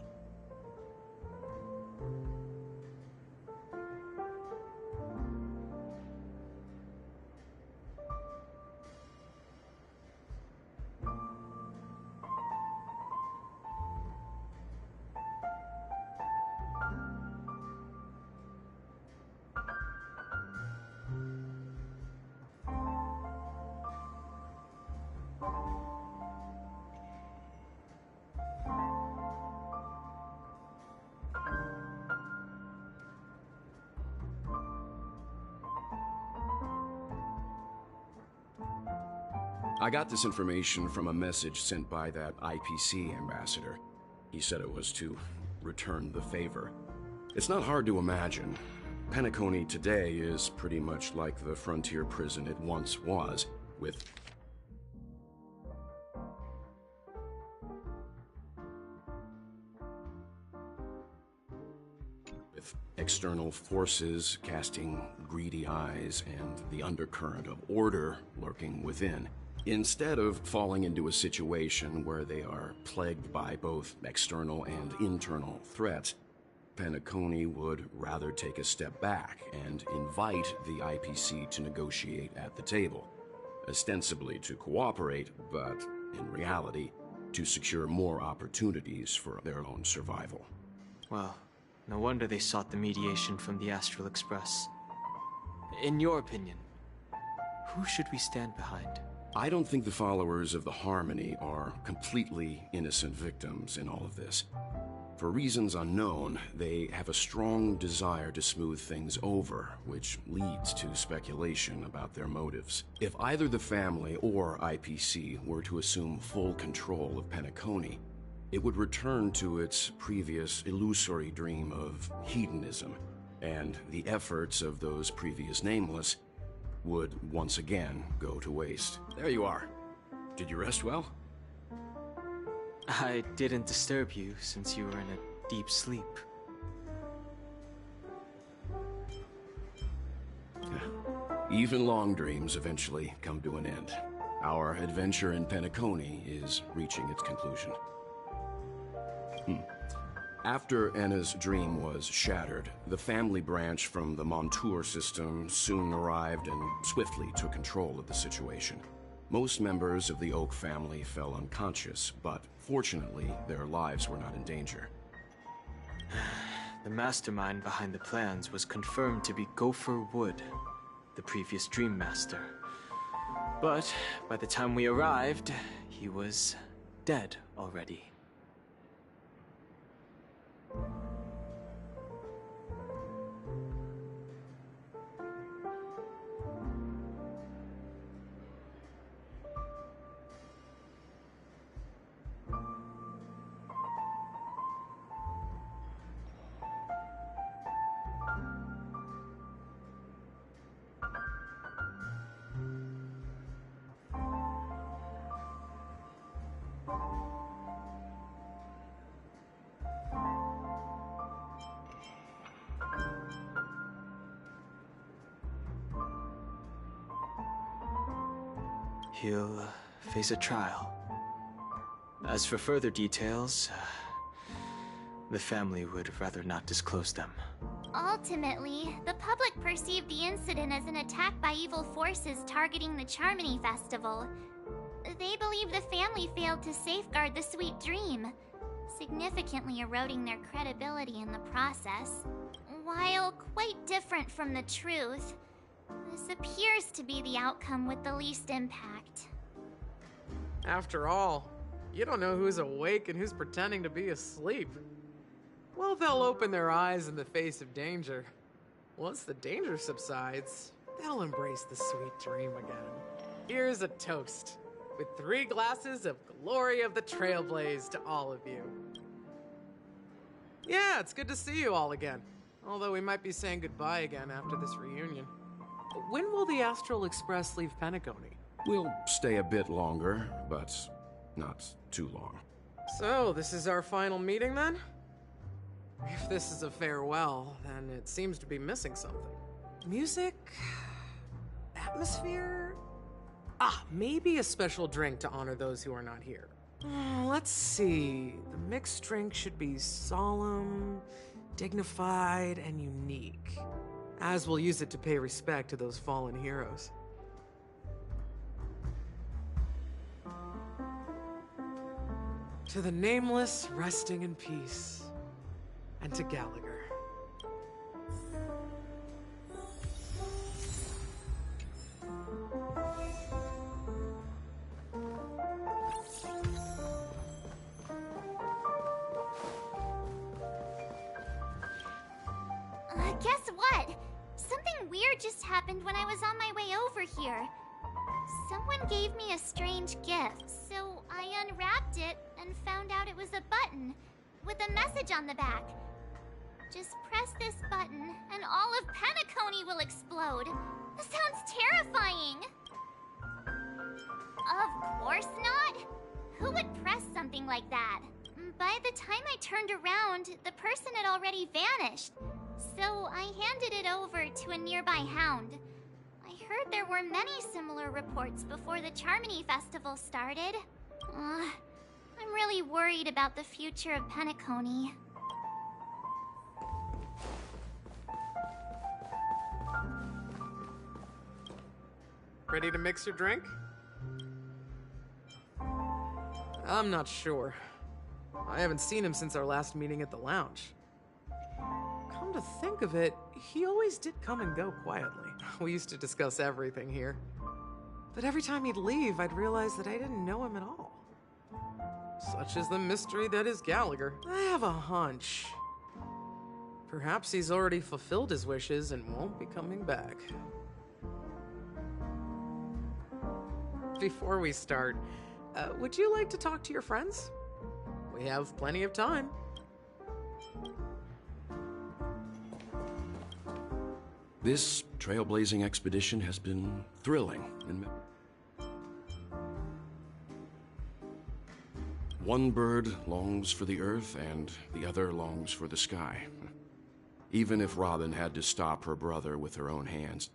S17: I got this information from a message sent by that IPC ambassador. He said it was to return the favor. It's not hard to imagine. Penacony today is pretty much like the frontier prison it once was, with external forces casting greedy eyes and the undercurrent of order lurking within. Instead of falling into a situation where they are plagued by both external and internal threats, Penacony would rather take a step back and invite the IPC to negotiate at the table, ostensibly to cooperate, but in reality, to secure more opportunities for their own survival.
S6: Well, no wonder they sought the mediation from the Astral Express. In your opinion, who should we stand behind?
S17: I don't think the followers of the Harmony are completely innocent victims in all of this. For reasons unknown, they have a strong desire to smooth things over, which leads to speculation about their motives. If either the family or IPC were to assume full control of Penacony, it would return to its previous illusory dream of hedonism, and the efforts of those previous nameless would once again go to waste. There you are. Did you rest well?
S6: I didn't disturb you since you were in a deep sleep.
S17: Even long dreams eventually come to an end. Our adventure in Penacony is reaching its conclusion. After Enna's dream was shattered, the family branch from the Montour system soon arrived and swiftly took control of the situation. Most members of the Oak family fell unconscious, but fortunately, their lives were not in danger.
S6: The mastermind behind the plans was confirmed to be Gopher Wood, the previous Dream Master. But by the time we arrived, he was dead already. he'll face a trial. As for further details, the family would rather not disclose them.
S3: Ultimately, the public perceived the incident as an attack by evil forces targeting the Charmony Festival. They believe the family failed to safeguard the Sweet Dream, significantly eroding their credibility in the process. While quite different from the truth, this appears to be the outcome with the least impact.
S18: After all, you don't know who's awake and who's pretending to be asleep. Well, they'll open their eyes in the face of danger. Once the danger subsides, they'll embrace the Sweet Dream again. Here's a toast, with 3 glasses of Glory of the Trailblaze to all of you. Yeah, it's good to see you all again. Although we might be saying goodbye again after this reunion. When will the Astral Express leave Penacony?
S17: We'll stay a bit longer, but not too long.
S18: So, this is our final meeting then? If this is a farewell, then it seems to be missing something. Music? Atmosphere? Maybe a special drink to honor those who are not here. Let's see. The mixed drink should be solemn, dignified, and unique, as we'll use it to pay respect to those fallen heroes. To the Nameless, resting in peace, and to Gallagher.
S3: Guess what? Something weird just happened when I was on my way over here. Someone gave me a strange gift, so I unwrapped it and found out it was a button with a message on the back. Just press this button and all of Penacony will explode. That sounds terrifying. Of course not. Who would press something like that? By the time I turned around, the person had already vanished. So I handed it over to a nearby hound. I heard there were many similar reports before the Charmony Festival started. I'm really worried about the future of Penacony.
S18: Ready to mix your drink? I'm not sure. I haven't seen him since our last meeting at the lounge. Come to think of it, he always did come and go quietly. We used to discuss everything here. But every time he'd leave, I'd realize that I didn't know him at all. Such is the mystery that is Gallagher. I have a hunch. Perhaps he's already fulfilled his wishes and won't be coming back. Before we start, would you like to talk to your friends? We have plenty of time.
S17: This trailblazing expedition has been thrilling. One bird longs for the earth and the other longs for the sky. Even if Robin had to stop her brother with her own hands,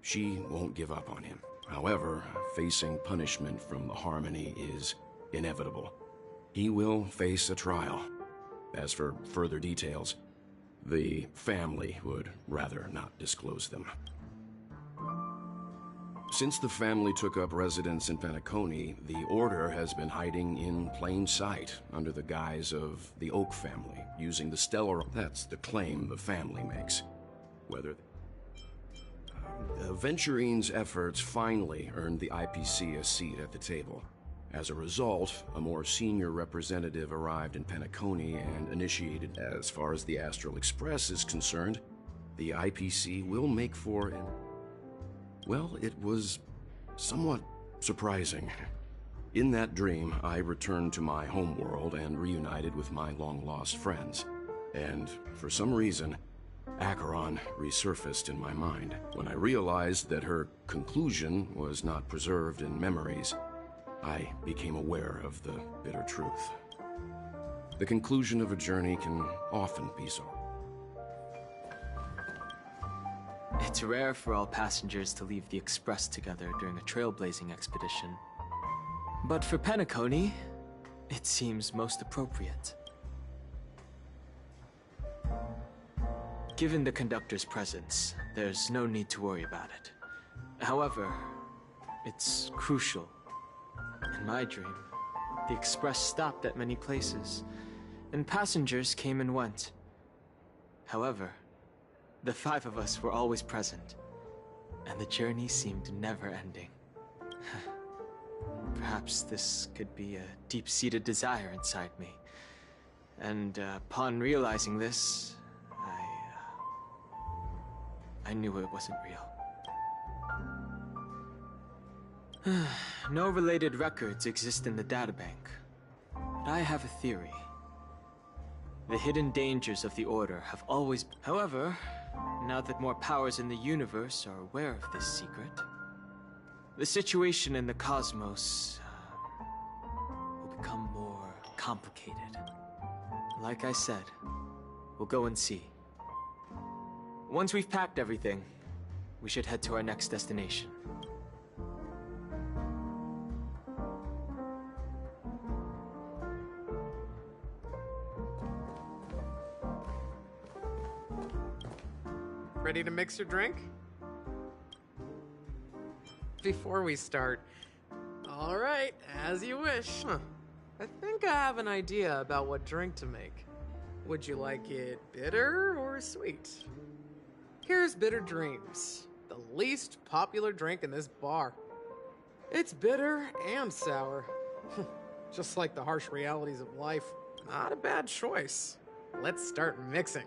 S17: she won't give up on him. However, facing punishment from the Harmony is inevitable. He will face a trial. As for further details, the family would rather not disclose them. Since the family took up residence in Penacony, the Order has been hiding in plain sight under the guise of the Oak family, using the stellar... That's the claim the family makes. Whether... Venturine's efforts finally earned the IPC a seat at the table. As a result, a more senior representative arrived in Penacony and initiated. As far as the Astral Express is concerned, the IPC will make for an... Well, it was somewhat surprising. In that dream, I returned to my homeworld and reunited with my long-lost friends. And for some reason, Acheron resurfaced in my mind. When I realized that her conclusion was not preserved in memories, I became aware of the bitter truth. The conclusion of a journey can often be so.
S6: It's rare for all passengers to leave the Express together during a trailblazing expedition. But for Penacony, it seems most appropriate. Given the conductor's presence, there's no need to worry about it. However, it's crucial. In my dream, the Express stopped at many places, and passengers came and went. However, the 5 of us were always present, and the journey seemed never ending. Perhaps this could be a deep-seated desire inside me. And upon realizing this, I knew it wasn't real. No related records exist in the databank, but I have a theory. The hidden dangers of the Order have always... However, now that more powers in the universe are aware of this secret, the situation in the cosmos will become more complicated. Like I said, we'll go and see. Once we've packed everything, we should head to our next destination.
S18: Ready to mix your drink? Before we start, all right, as you wish. I think I have an idea about what drink to make. Would you like it bitter or sweet? Here's Bitter Dreams, the least popular drink in this bar. It's bitter and sour. Just like the harsh realities of life. Not a bad choice. Let's start mixing.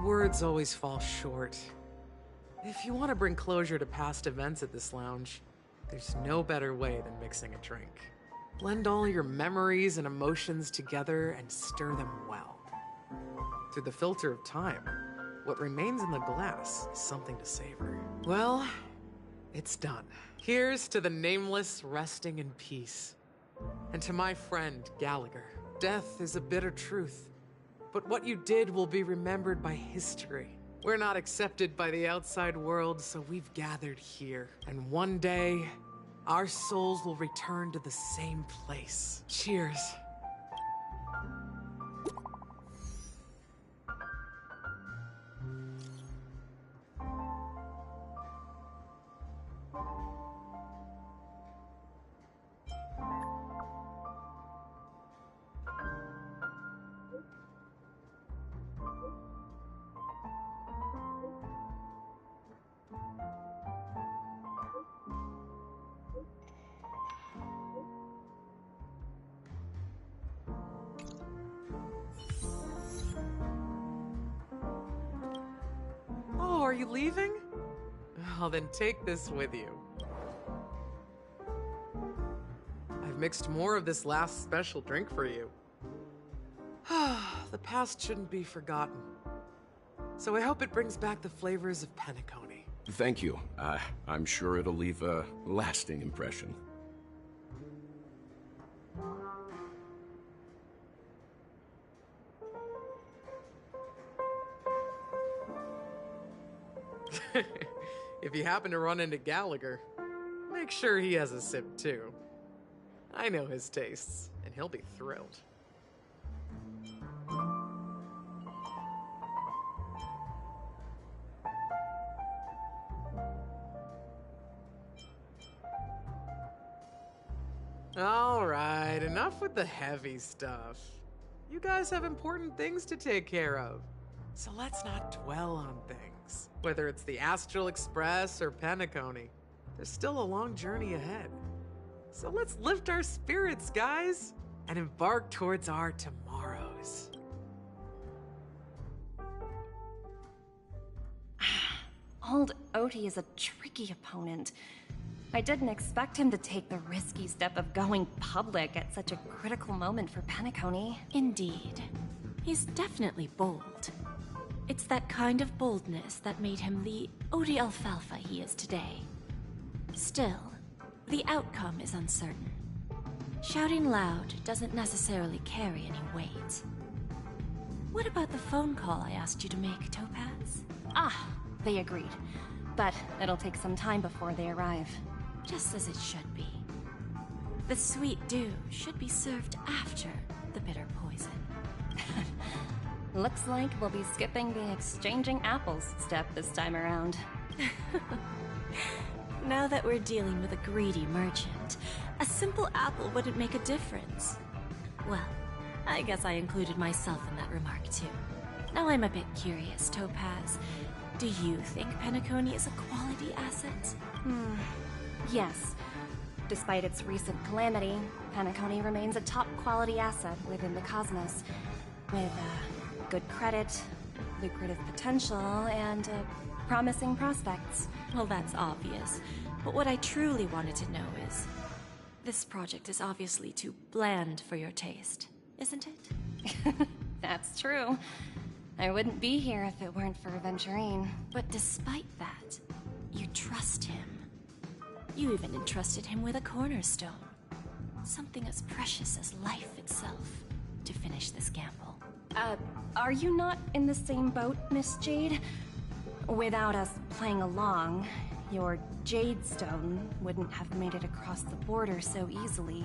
S18: Words always fall short. If you want to bring closure to past events at this lounge, there's no better way than mixing a drink. Blend all your memories and emotions together and stir them well. Through the filter of time, what remains in the glass is something to savor. Well, it's done. Here's to the Nameless resting in peace. And to my friend, Gallagher. Death is a bitter truth. But what you did will be remembered by history. We're not accepted by the outside world, so we've gathered here. And one day, our souls will return to the same place. Cheers. Oh, are you leaving? Well, then take this with you. I've mixed more of this last special drink for you. The past shouldn't be forgotten. So I hope it brings back the flavors of Penacony.
S17: Thank you. I'm sure it'll leave a lasting impression.
S18: If you happen to run into Gallagher, make sure he has a sip too. I know his tastes, and he'll be thrilled. Alright, enough with the heavy stuff. You guys have important things to take care of. So let's not dwell on things. Whether it's the Astral Express or Penacony, there's still a long journey ahead. So let's lift our spirits, guys, and embark towards our tomorrows.
S14: Old Oti is a tricky opponent. I didn't expect him to take the risky step of going public at such a critical moment for Penacony.
S5: Indeed. He's definitely bold. It's that kind of boldness that made him the Odi Alfalfa he is today. Still, the outcome is uncertain. Shouting loud doesn't necessarily carry any weight. What about the phone call I asked you to make, Topaz?
S14: Ah, they agreed. But it'll take some time before they arrive.
S5: Just as it should be. The sweet dew should be served after the bitter poison.
S14: Looks like we'll be skipping the exchanging apples step this time around.
S5: Now that we're dealing with a greedy merchant, a simple apple wouldn't make a difference. Well, I guess I included myself in that remark too. Now I'm a bit curious, Topaz. Do you think Penacony is a quality asset?
S14: Yes. Despite its recent calamity, Penacony remains a top-quality asset within the cosmos, with good credit, lucrative potential, and promising prospects.
S5: Well, that's obvious. But what I truly wanted to know is, this project is obviously too bland for your taste, isn't it?
S14: That's true. I wouldn't be here if it weren't for Aventurine.
S5: But despite that, you trust him. You even entrusted him with a cornerstone. Something as precious as life itself, to finish this gamble.
S14: Are you not in the same boat, Miss Jade? Without us playing along, your Jade Stone wouldn't have made it across the border so easily,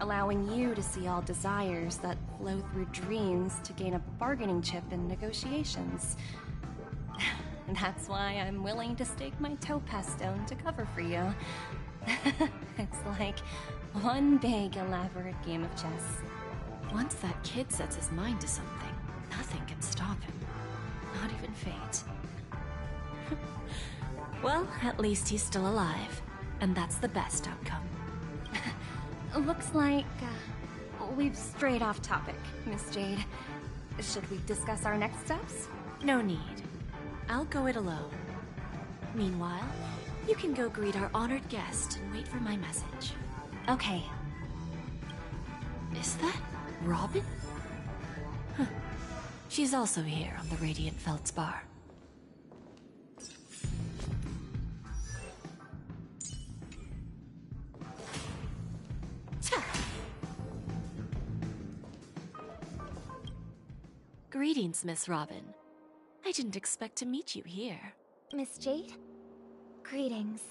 S14: allowing you to see all desires that flow through dreams to gain a bargaining chip in negotiations. That's why I'm willing to stake my Topaz Stone to cover for you. It's like one big, elaborate game of chess.
S5: Once that kid sets his mind to something, nothing can stop him. Not even fate. Well, at least he's still alive, and that's the best outcome.
S14: Looks like we've strayed off topic, Miss Jade. Should we discuss our next steps?
S5: No need. I'll go it alone. Meanwhile, you can go greet our honored guest and wait for my message.
S14: Okay.
S5: Is that Robin? Huh. She's also here on the Radiant Feldspar. Greetings, Miss Robin. I didn't expect to meet you here.
S3: Miss Jade? Greetings.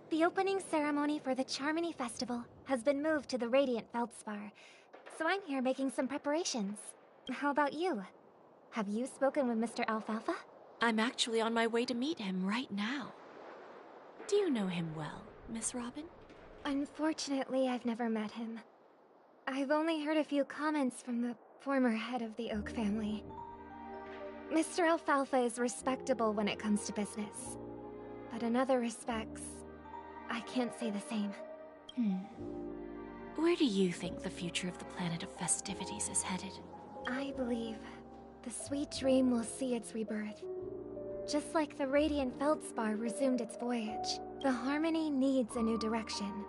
S3: The opening ceremony for the Charmony Festival has been moved to the Radiant Feldspar, so I'm here making some preparations. How about you? Have you spoken with Mr. Alfalfa?
S5: I'm actually on my way to meet him right now. Do you know him well, Miss Robin?
S3: Unfortunately, I've never met him. I've only heard a few comments from the former head of the Oak family. Mr. Alfalfa is respectable when it comes to business, but in other respects, I can't say the same.
S5: Where do you think the future of the planet of festivities is headed?
S3: I believe the sweet dream will see its rebirth. Just like the Radiant Feldspar resumed its voyage, the Harmony needs a new direction.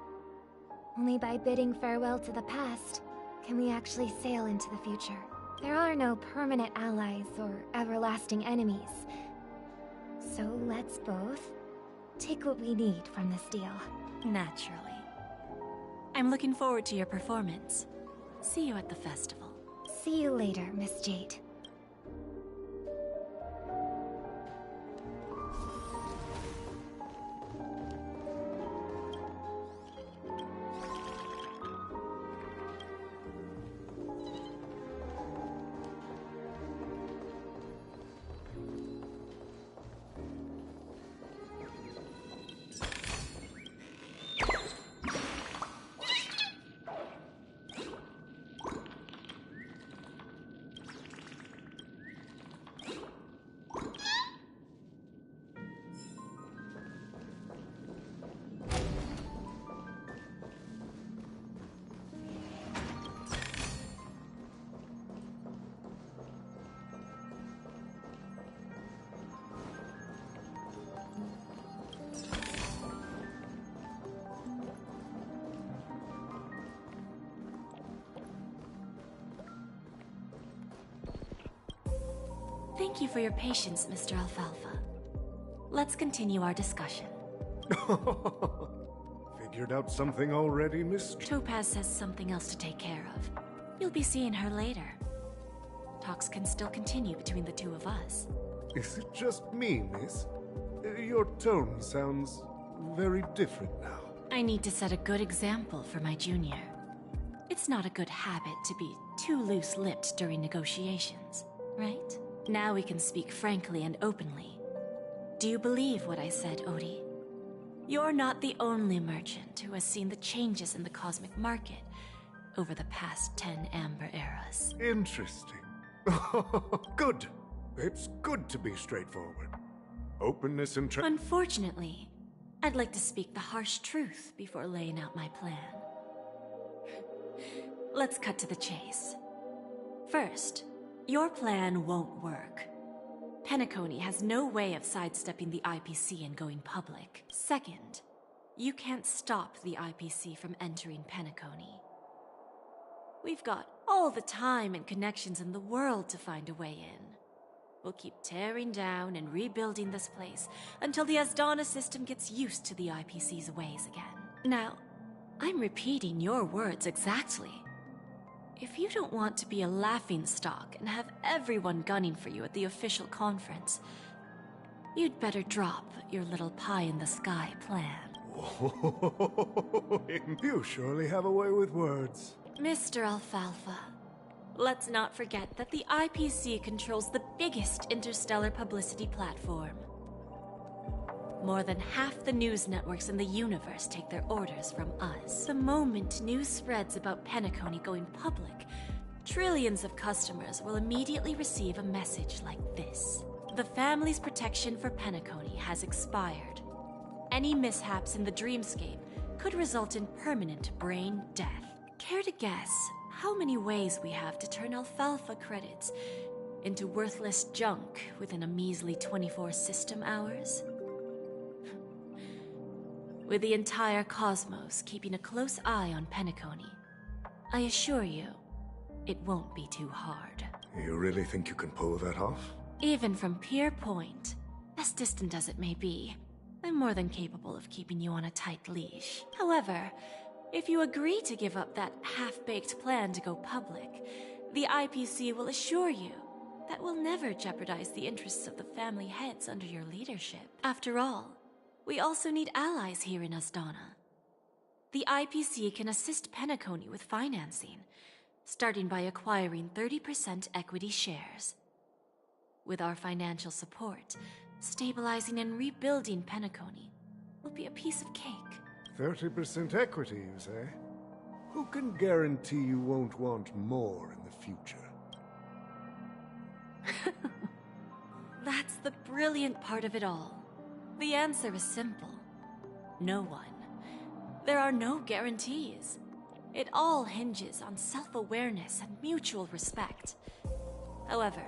S3: Only by bidding farewell to the past can we actually sail into the future. There are no permanent allies or everlasting enemies. So let's both take what we need from this deal.
S5: Naturally. I'm looking forward to your performance. See you at the festival.
S3: See you later, Miss Jade.
S5: Thank you for your patience, Mr. Alfalfa. Let's continue our discussion.
S16: Figured out something already, Miss?
S5: Topaz has something else to take care of. You'll be seeing her later. Talks can still continue between the two of us.
S16: Is it just me, miss? Your tone sounds very different now.
S5: I need to set a good example for my junior. It's not a good habit to be too loose-lipped during negotiations, right? Now we can speak frankly and openly. Do you believe what I said, Odie? You're not the only merchant who has seen the changes in the cosmic market over the past 10 Amber Eras.
S16: Interesting. Good. It's good to be straightforward. Openness and
S5: Unfortunately, I'd like to speak the harsh truth before laying out my plan. Let's cut to the chase. First, your plan won't work. Penacony has no way of sidestepping the IPC and going public. Second, you can't stop the IPC from entering Penacony. We've got all the time and connections in the world to find a way in. We'll keep tearing down and rebuilding this place until the Asdana system gets used to the IPC's ways again. Now, I'm repeating your words exactly. If you don't want to be a laughingstock and have everyone gunning for you at the official conference, you'd better drop your little pie-in-the-sky plan.
S16: You surely have a way with words.
S5: Mr. Alfalfa, let's not forget that the IPC controls the biggest interstellar publicity platform. More than half the news networks in the universe take their orders from us. The moment news spreads about Penacony going public, trillions of customers will immediately receive a message like this. The family's protection for Penacony has expired. Any mishaps in the dreamscape could result in permanent brain death. Care to guess how many ways we have to turn Alfalfa credits into worthless junk within a measly 24 system hours? With the entire cosmos keeping a close eye on Penacony, I assure you, it won't be too hard.
S16: You really think you can pull that off?
S5: Even from Pier Point, as distant as it may be, I'm more than capable of keeping you on a tight leash. However, if you agree to give up that half-baked plan to go public, the IPC will assure you that we'll never jeopardize the interests of the family heads under your leadership. After all, we also need allies here in Asdana. The IPC can assist Penacony with financing, starting by acquiring 30% equity shares. With our financial support, stabilizing and rebuilding Penacony will be a piece of cake.
S16: 30% equity, you say? Who can guarantee you won't want more in the future?
S5: That's the brilliant part of it all. The answer is simple. No one. There are no guarantees. It all hinges on self-awareness and mutual respect. However,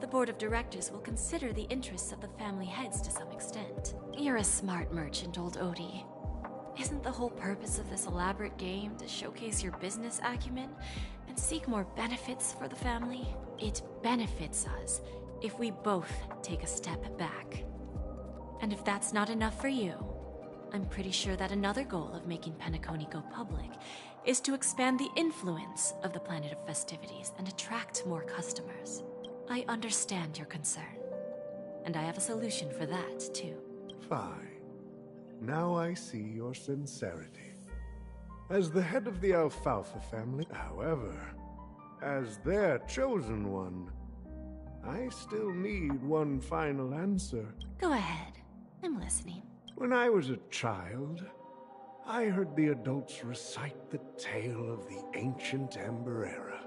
S5: the board of directors will consider the interests of the family heads to some extent. You're a smart merchant, old Odie. Isn't the whole purpose of this elaborate game to showcase your business acumen and seek more benefits for the family? It benefits us if we both take a step back. And if that's not enough for you, I'm pretty sure that another goal of making Penacony go public is to expand the influence of the Planet of Festivities and attract more customers. I understand your concern, and I have a solution for that, too.
S16: Fine. Now I see your sincerity. As the head of the Alfalfa family, however, as their chosen one, I still need one final answer.
S5: Go ahead. I'm listening.
S16: When I was a child, I heard the adults recite the tale of the ancient Amber Era,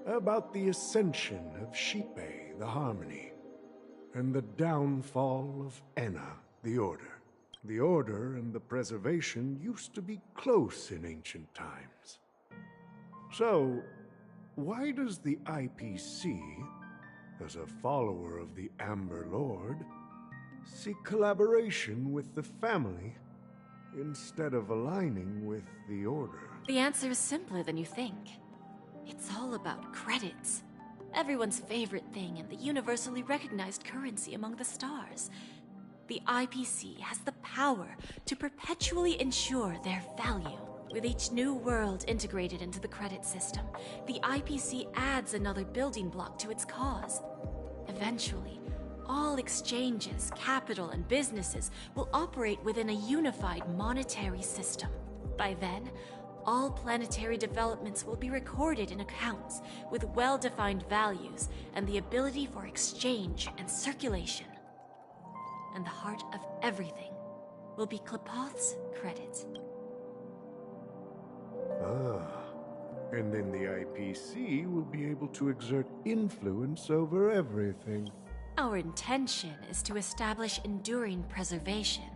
S16: about the ascension of Xipe, the Harmony, and the downfall of Enna, the Order. The Order and the Preservation used to be close in ancient times. So, why does the IPC, as a follower of the Amber Lord, seek collaboration with the family instead of aligning with the Order?
S5: The answer is simpler than you think. It's all about credits. Everyone's favorite thing and the universally recognized currency among the stars. The IPC has the power to perpetually ensure their value. With each new world integrated into the credit system, the IPC adds another building block to its cause. Eventually, all exchanges, capital, and businesses will operate within a unified monetary system. By then, all planetary developments will be recorded in accounts with well-defined values and the ability for exchange and circulation. And the heart of everything will be Qlipoth's credit.
S16: And then the IPC will be able to exert influence over everything.
S5: Our intention is to establish enduring preservation,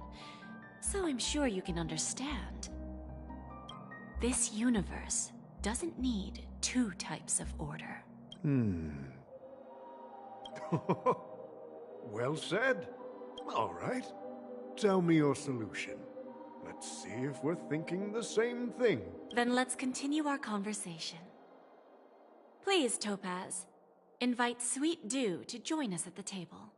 S5: so I'm sure you can understand. This universe doesn't need two types of order.
S16: Well said. All right. Tell me your solution. Let's see if we're thinking the same thing.
S5: Then let's continue our conversation. Please, Topaz, invite Sweet Dew to join us at the table.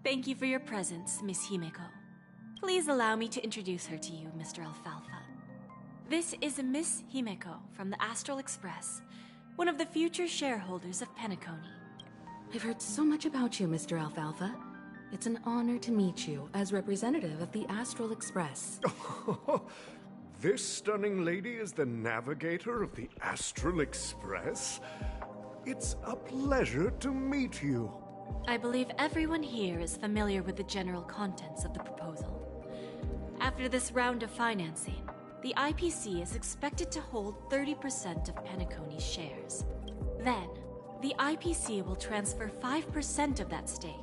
S5: Thank you for your presence, Miss Himeko. Please allow me to introduce her to you, Mr. Alfalfa. This is Miss Himeko from the Astral Express, one of the future shareholders of Penacony.
S19: I've heard so much about you, Mr. Alfalfa. It's an honor to meet you as representative of the Astral Express.
S16: This stunning lady is the navigator of the Astral Express? It's a pleasure to meet you.
S5: I believe everyone here is familiar with the general contents of the proposal. After this round of financing, the IPC is expected to hold 30% of Penacony's shares. Then, the IPC will transfer 5% of that stake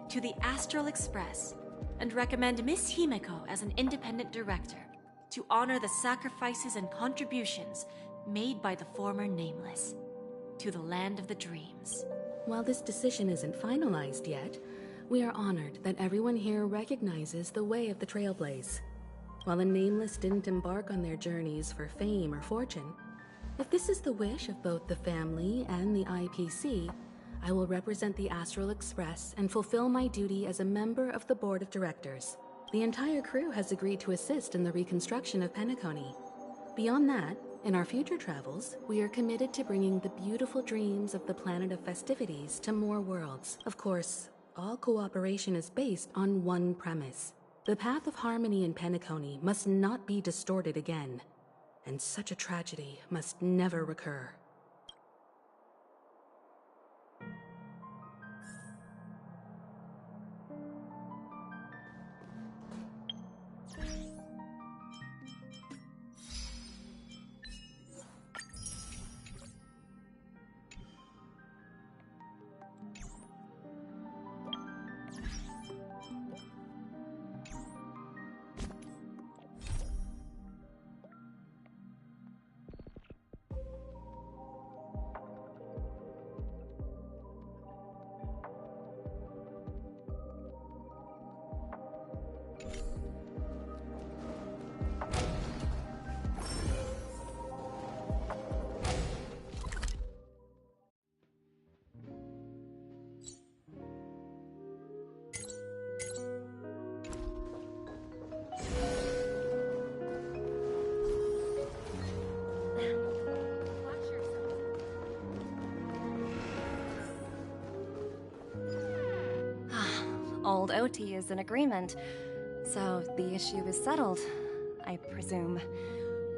S5: to the Astral Express and recommend Miss Himeko as an independent director to honor the sacrifices and contributions made by the former Nameless to the Land of the Dreams.
S19: While this decision isn't finalized yet, we are honored that everyone here recognizes the way of the Trailblaze. While the Nameless didn't embark on their journeys for fame or fortune, if this is the wish of both the family and the IPC, I will represent the Astral Express and fulfill my duty as a member of the board of directors. The entire crew has agreed to assist in the reconstruction of Penacony. Beyond that, in our future travels, we are committed to bringing the beautiful dreams of the Planet of Festivities to more worlds. Of course, all cooperation is based on one premise. The path of harmony in Penacony must not be distorted again, and such a tragedy must never recur.
S14: Old OT is in agreement, so the issue is settled, I presume.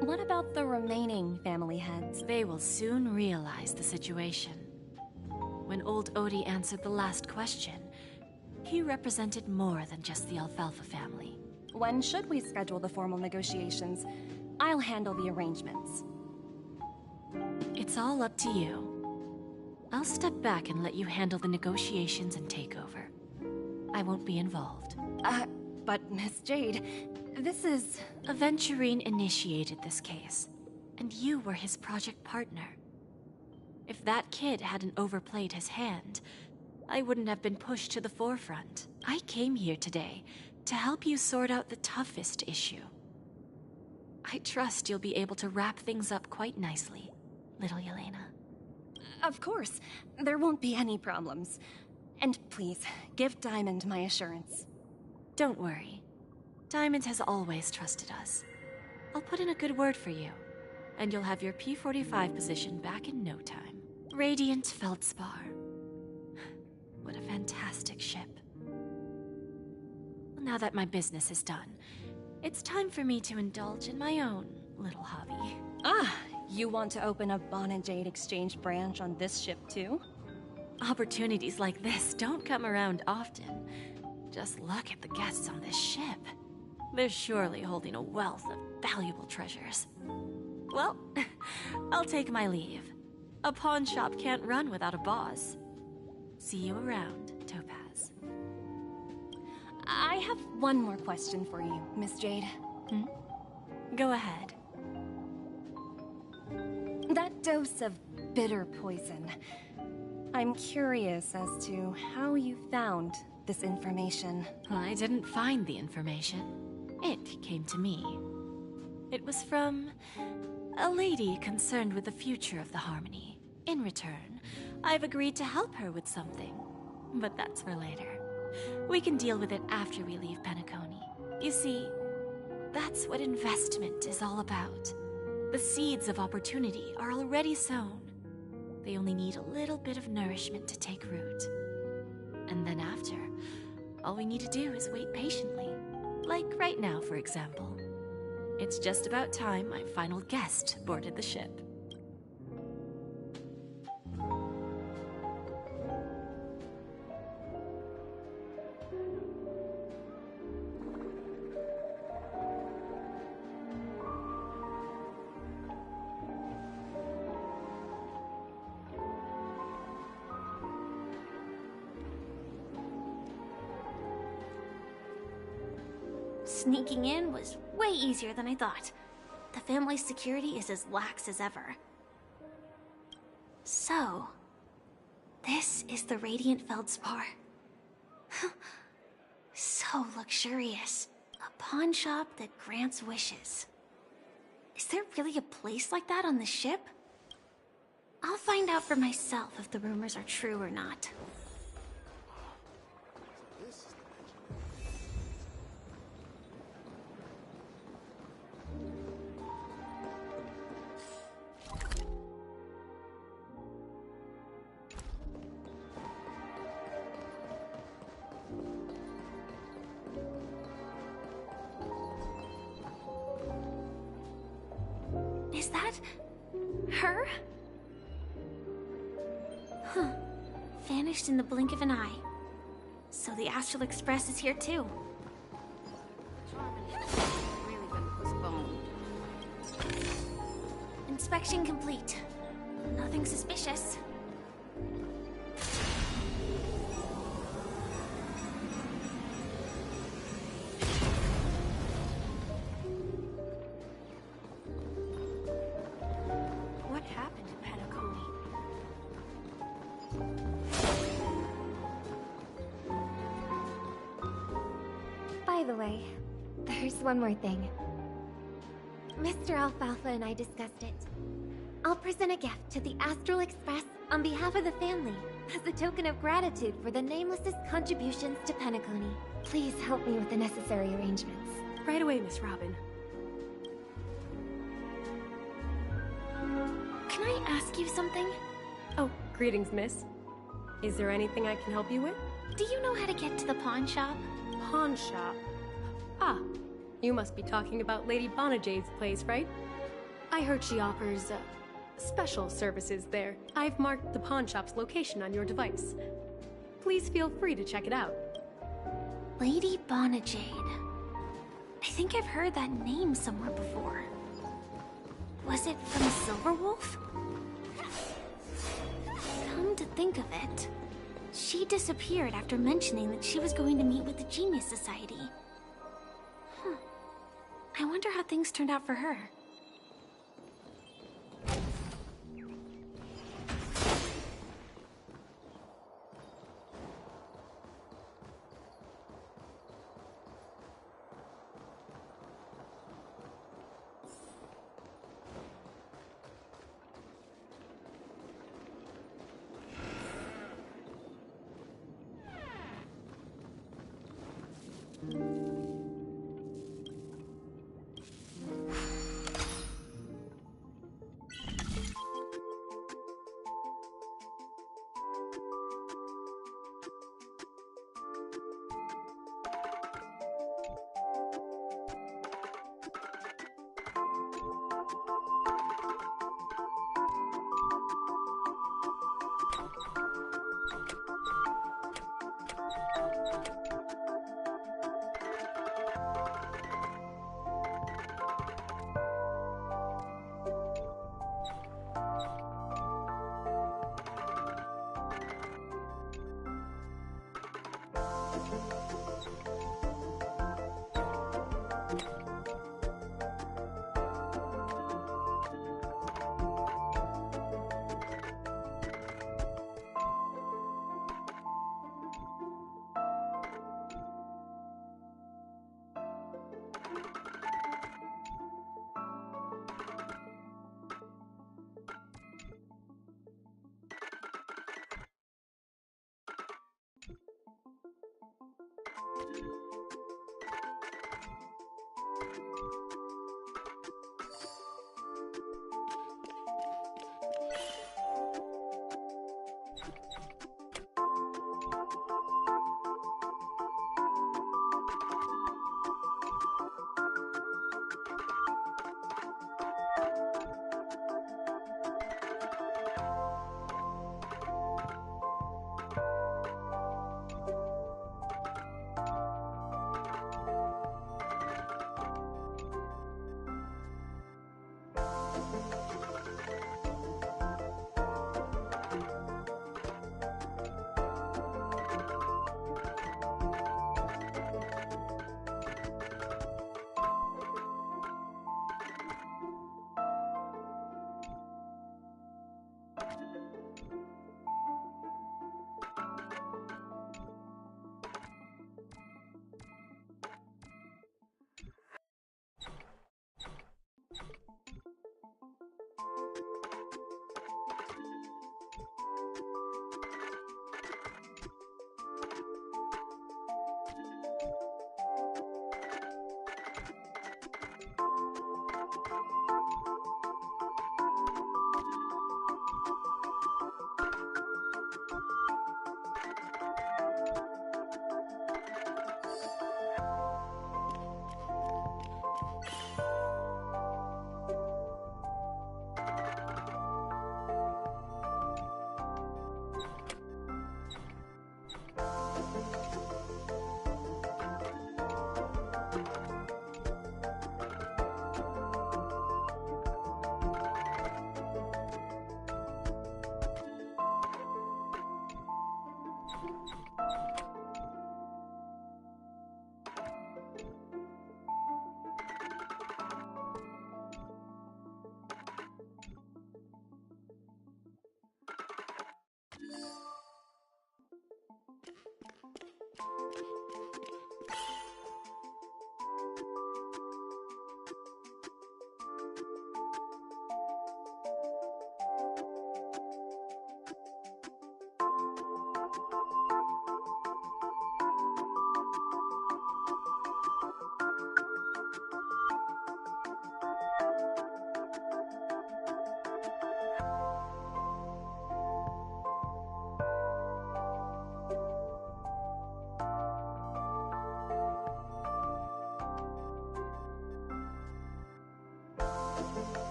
S14: What about the remaining family heads?
S5: They will soon realize the situation. When old Odie answered the last question, he represented more than just the Alfalfa family.
S14: When should we schedule the formal negotiations? I'll handle the arrangements.
S5: It's all up to you. I'll step back and let you handle the negotiations and takeover. I won't be involved.
S14: But Miss Jade, this is...
S5: Aventurine initiated this case, and you were his project partner. If that kid hadn't overplayed his hand, I wouldn't have been pushed to the forefront. I came here today to help you sort out the toughest issue. I trust you'll be able to wrap things up quite nicely, little Yelena.
S14: Of course. There won't be any problems. And please, give Diamond my assurance.
S5: Don't worry. Diamond has always trusted us. I'll put in a good word for you, and you'll have your P-45 position back in no time. Radiant Feldspar. What a fantastic ship. Well, now that my business is done, it's time for me to indulge in my own little hobby.
S14: Ah, you want to open a Bon and Jade exchange branch on this ship too?
S5: Opportunities like this don't come around often. Just look at the guests on this ship. They're surely holding a wealth of valuable treasures. Well, I'll take my leave. A pawn shop can't run without a boss. See you around, Topaz.
S14: I have one more question for you, Miss Jade.
S5: Go ahead.
S14: That dose of bitter poison. I'm curious as to how you found this information.
S5: I didn't find the information. It came to me. It was from a lady concerned with the future of the Harmony. In return, I've agreed to help her with something. But that's for later. We can deal with it after we leave Penacony. You see, that's what investment is all about. The seeds of opportunity are already sown. They only need a little bit of nourishment to take root. And then after, all we need to do is wait patiently. Like right now, for example. It's just about time my final guest boarded the ship.
S12: Sneaking in was way easier than I thought. The family's security is as lax as ever. So, this is the Radiant Feldspar. So luxurious. A pawn shop that grants wishes. Is there really a place like that on the ship? I'll find out for myself if the rumors are true or not. Is that her? Huh. Vanished in the blink of an eye. So the Astral Express is here too.
S8: Really been postponed.
S12: Inspection complete. Nothing suspicious.
S8: What happened to Penacony?
S11: By the way, there's one more thing. Mr. Alfalfa and I discussed it. I'll present a gift to the Astral Express on behalf of the family, as a token of gratitude for the Nameless's contributions to Penacony. Please help me with the necessary arrangements.
S4: Right away, Miss Robin.
S12: Can I ask you something?
S20: Oh, greetings, miss. Is there anything I can help you with?
S12: Do you know how to get to the pawn shop?
S20: Pawn shop? Ah, you must be talking about Lady Bonajade's place, right? I heard she offers, special services there. I've marked the pawn shop's location on your device. Please feel free to check it out.
S12: Lady Bonajade. I think I've heard that name somewhere before. Was it from Silverwolf? Come to think of it, she disappeared after mentioning that she was going to meet with the Genius Society. I wonder how things turned out for her.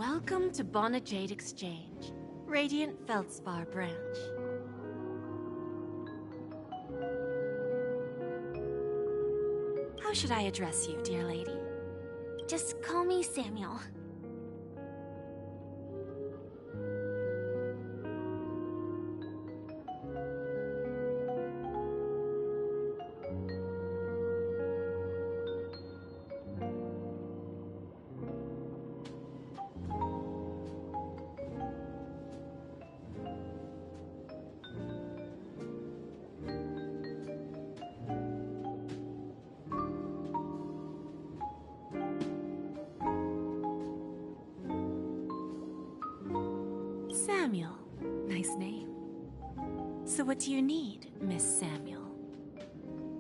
S5: Welcome to Bonajade Exchange, Radiant Feldspar branch. How should I address you, dear lady?
S12: Just call me Samuel.
S5: Samuel. Nice name. So what do you need, Miss Samuel?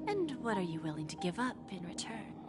S5: And what are you willing to give up in return?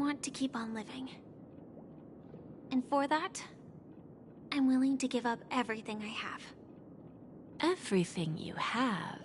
S12: want to keep on living. And for that, I'm willing to give up everything I have.
S5: Everything you have?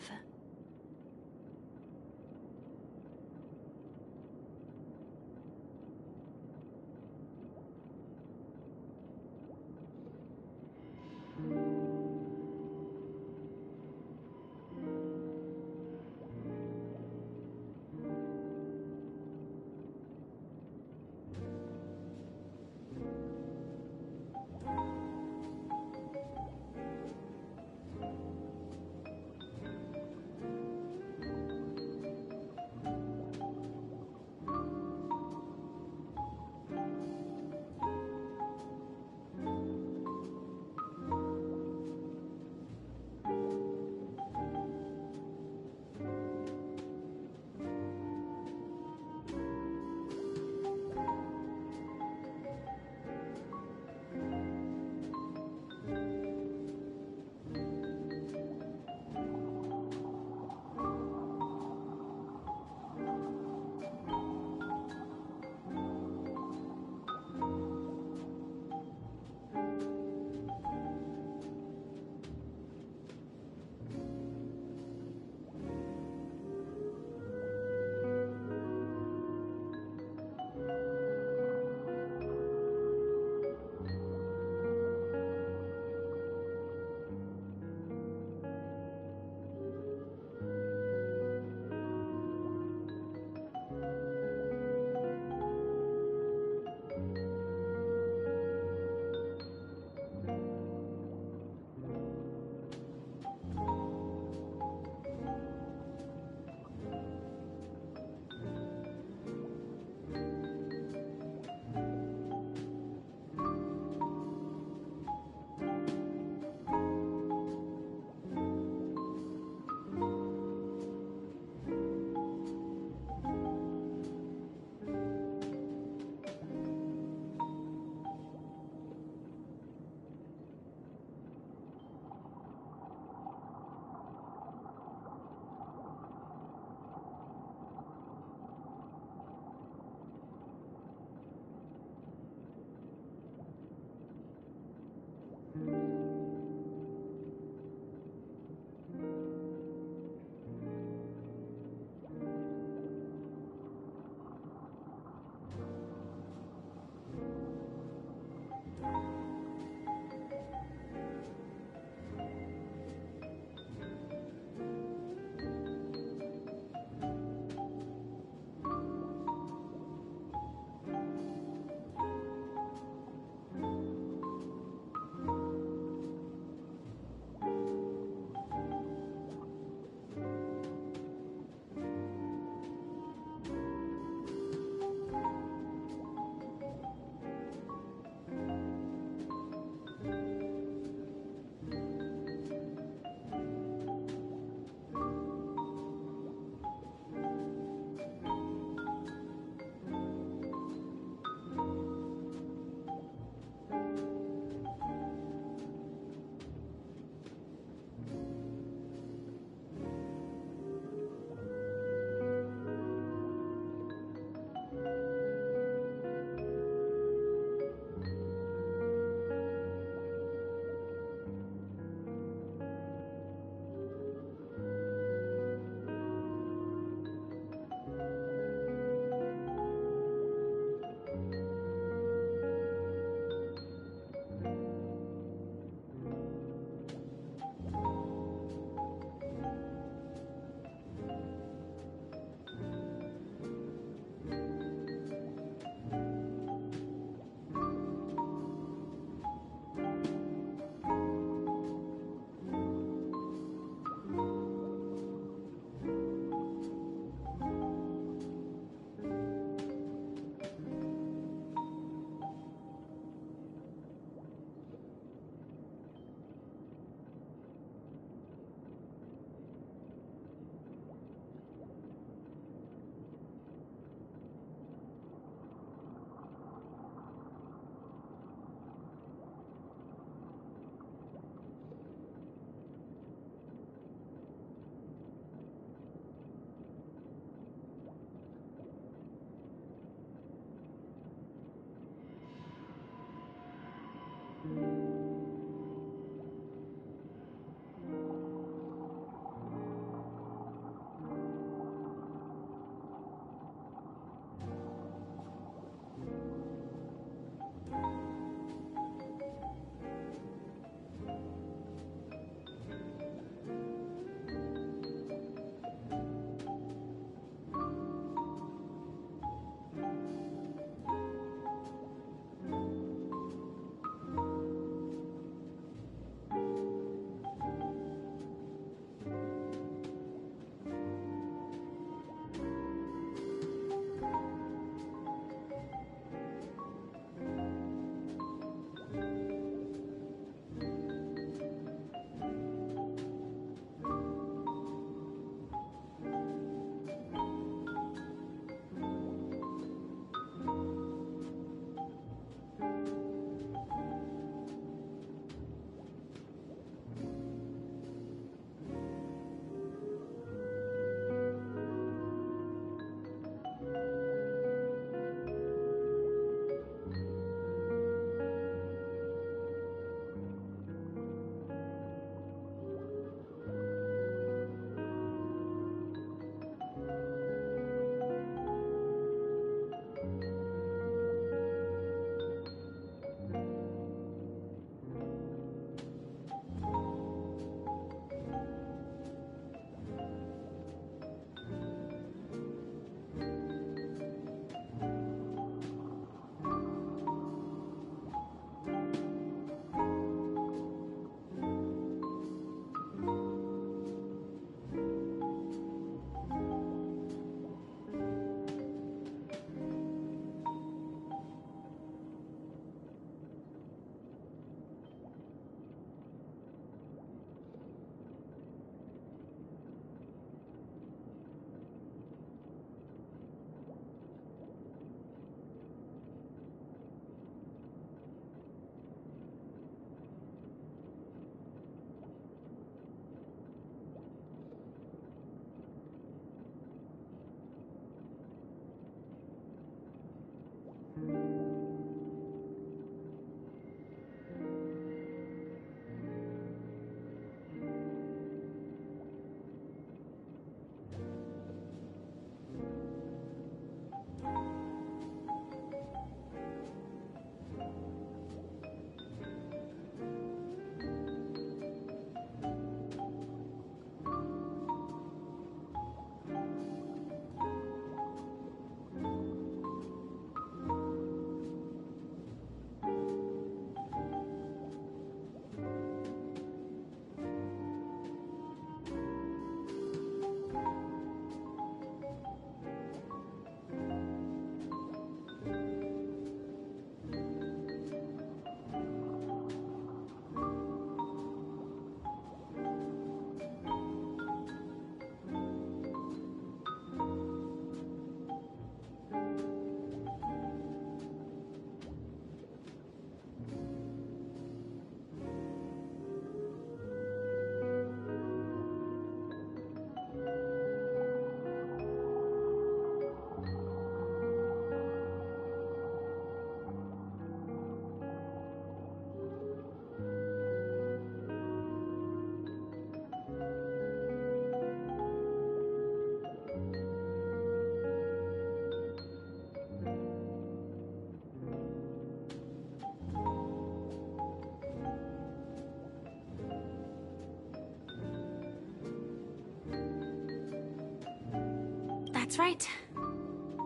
S5: That's right.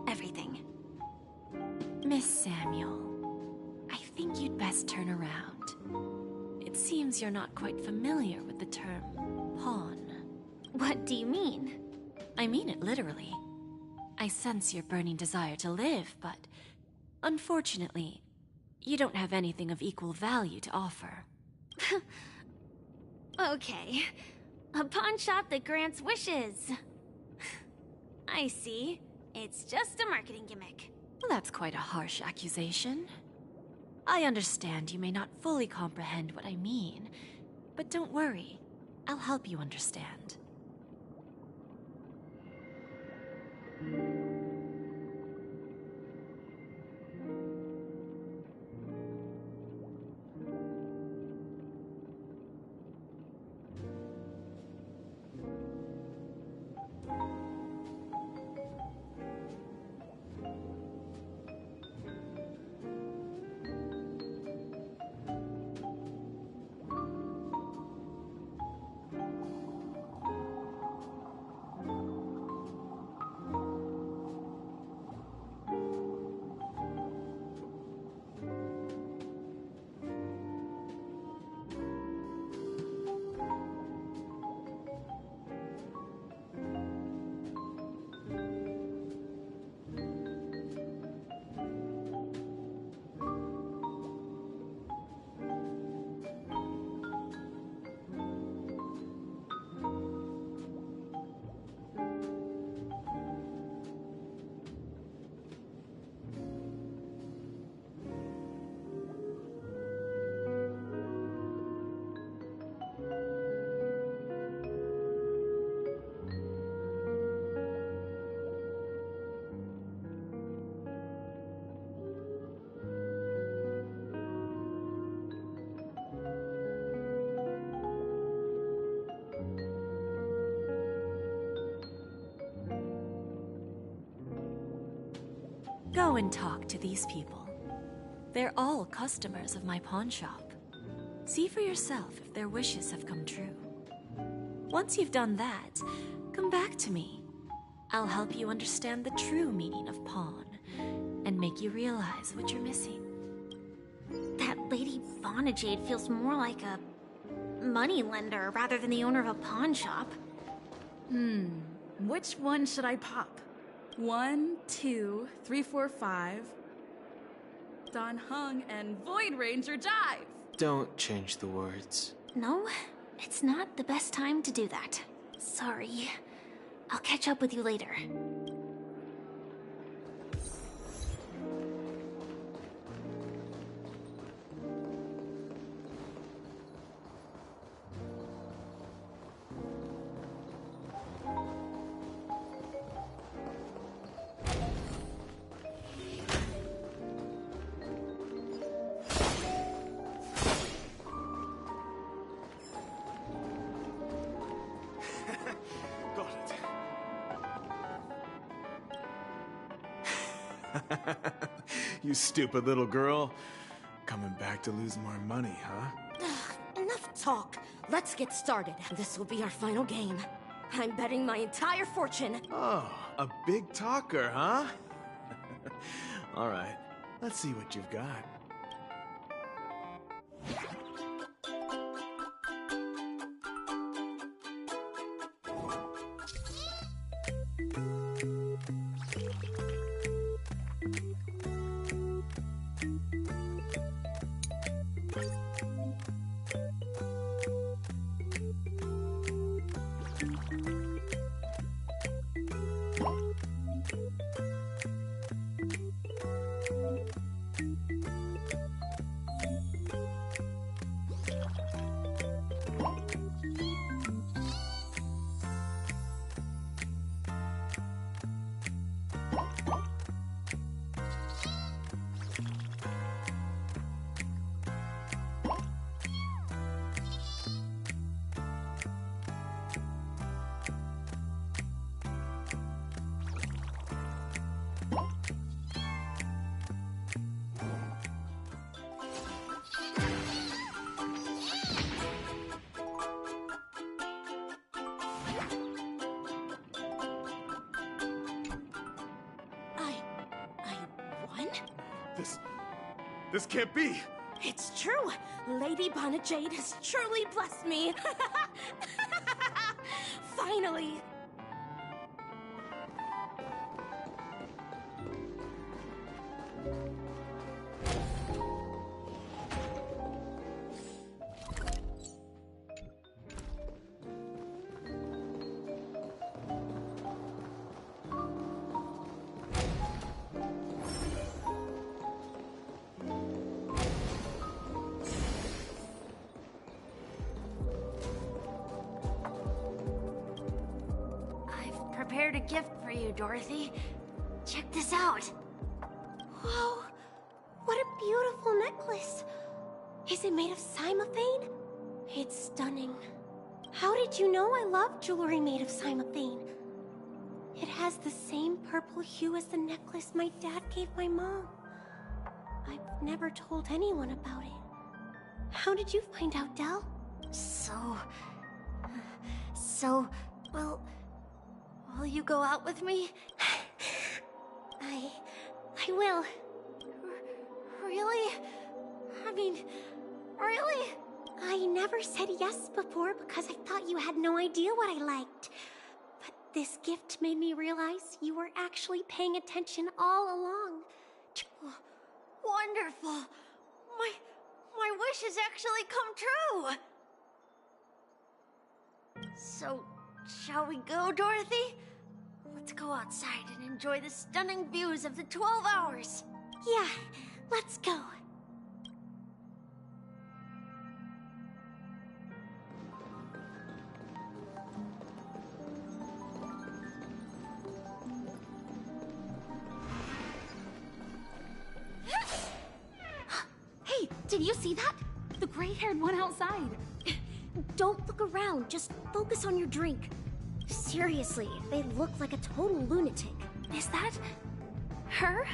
S5: Everything. Miss Samuel, I think you'd best turn around. It seems you're not quite familiar with the term pawn.
S12: What do you mean?
S5: I mean it literally. I sense your burning desire to live, but unfortunately, you don't have anything of equal value to offer.
S12: Okay. A pawn shop that grants wishes. I see. It's just a marketing gimmick.
S5: Well, that's quite a harsh accusation. I understand you may not fully comprehend what I mean, but don't worry. I'll help you understand. Go and talk to these people. They're all customers of my pawn shop. See for yourself if their wishes have come true. Once you've done that, come back to me. I'll help you understand the true meaning of pawn and make you realize what you're missing.
S12: That Lady Bonajade feels more like a moneylender rather than the owner of a pawn shop.
S4: Which one should I pop? 1, 2, 3, 4, 5. Dan Heng and Void Ranger jive!
S6: Don't change the words.
S12: No, it's not the best time to do that. Sorry. I'll catch up with you later.
S21: You stupid little girl. Coming back to lose more money, huh?
S22: Enough talk. Let's get started. This will be our final game. I'm betting my entire fortune.
S21: Oh, a big talker, huh? All right, let's see what you've got. This can't be!
S22: It's true! Lady Bonajade has truly blessed me! Finally!
S11: Prepared a gift for you, Dorothy. Check this out.
S22: Whoa! What a beautiful necklace! Is it made of cymophane? It's stunning. How did you know I love jewelry made of cymophane? It has the same purple hue as the necklace my dad gave my mom. I've never told anyone about it. How did you find out, Del?
S11: Well, will you go out with me?
S22: I will. Really? I mean, really? I never said yes before because I thought you had no idea what I liked. But this gift made me realize you were actually paying attention all along.
S11: Wonderful! My wish has actually come true! So, shall we go, Dorothy? Let's go outside and enjoy the stunning views of the 12 hours.
S22: Yeah, let's go.
S4: Hey, did you see that? The gray-haired one outside.
S22: Don't look around, just focus on your drink. Seriously, they look like a total lunatic.
S4: Is that her?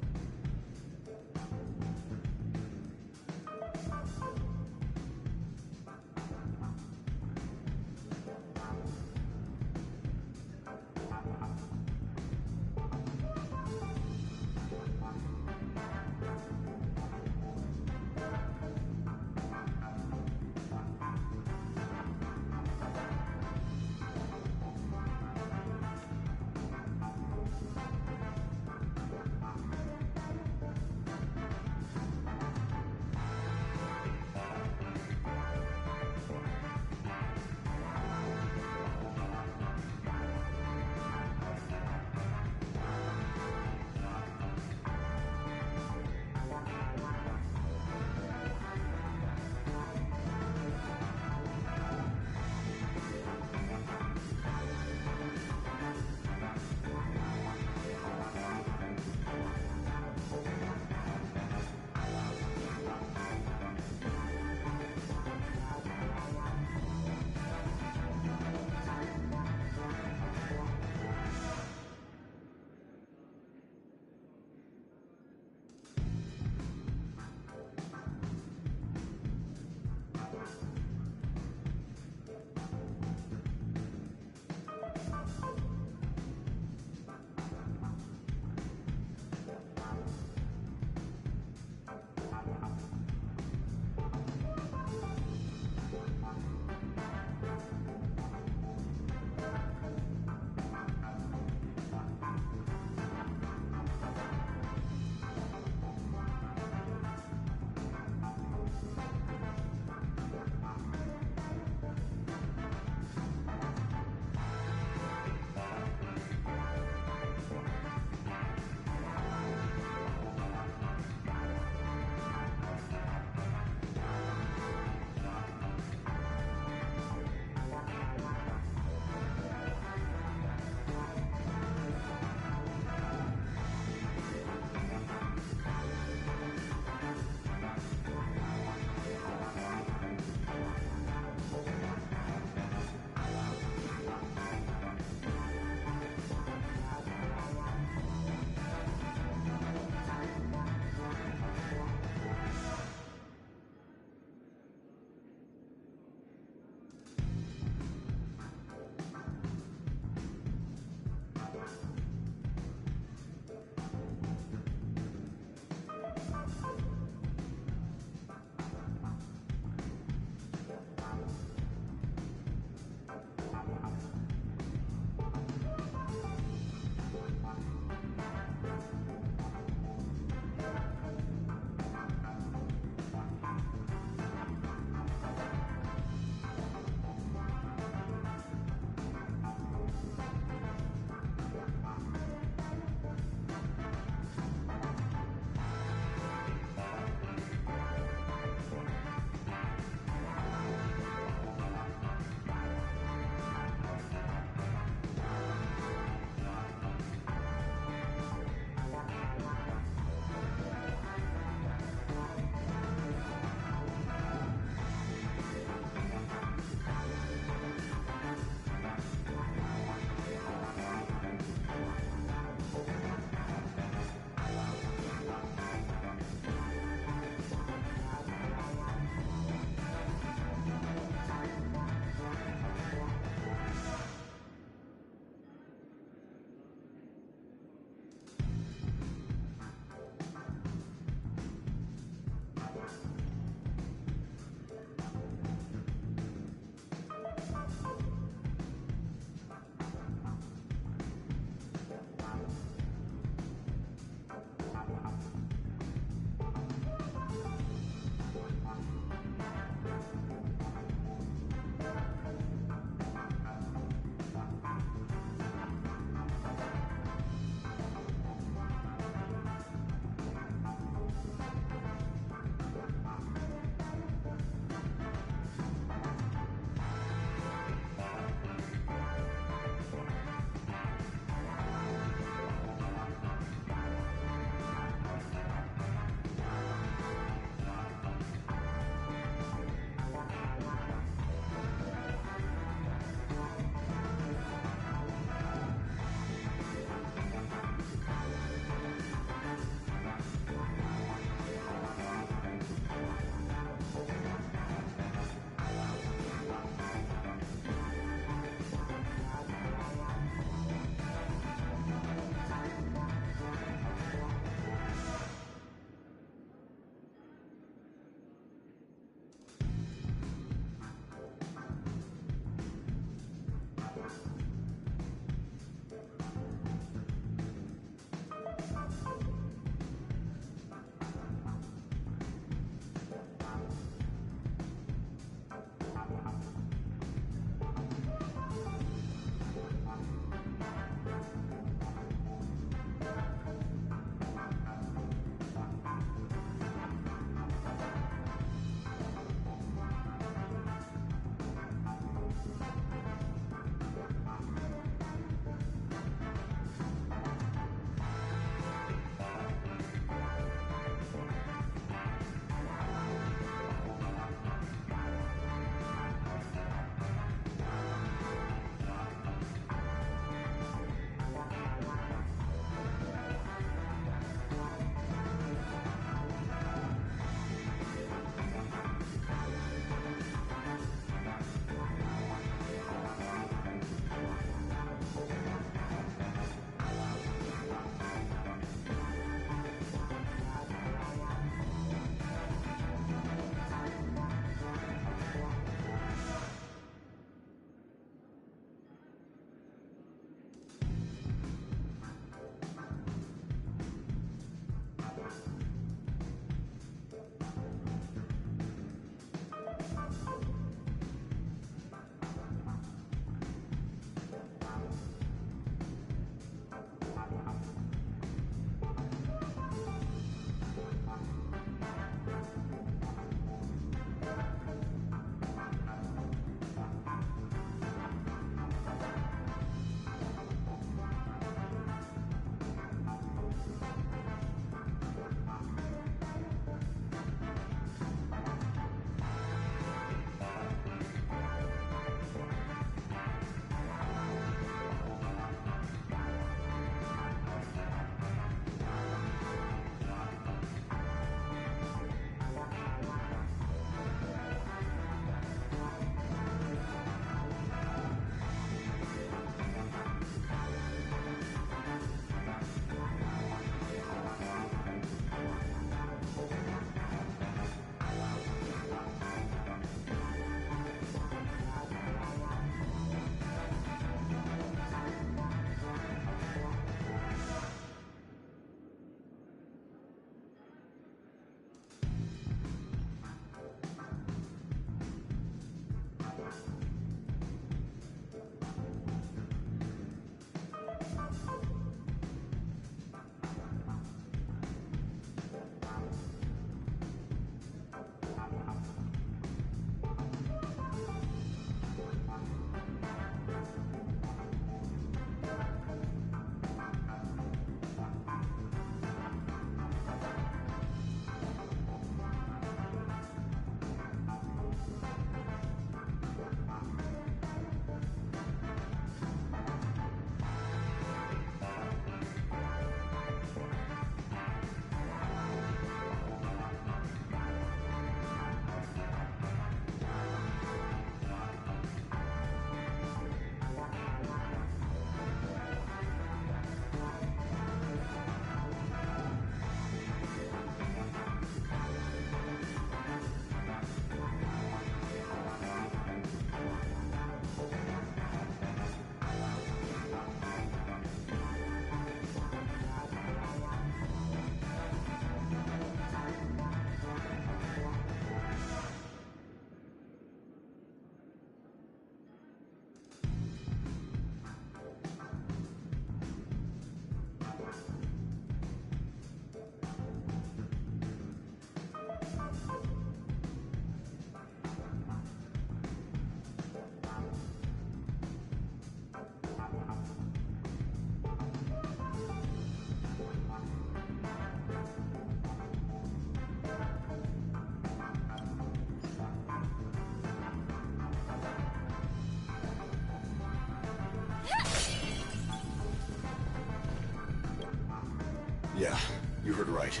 S2: Yeah, you heard right.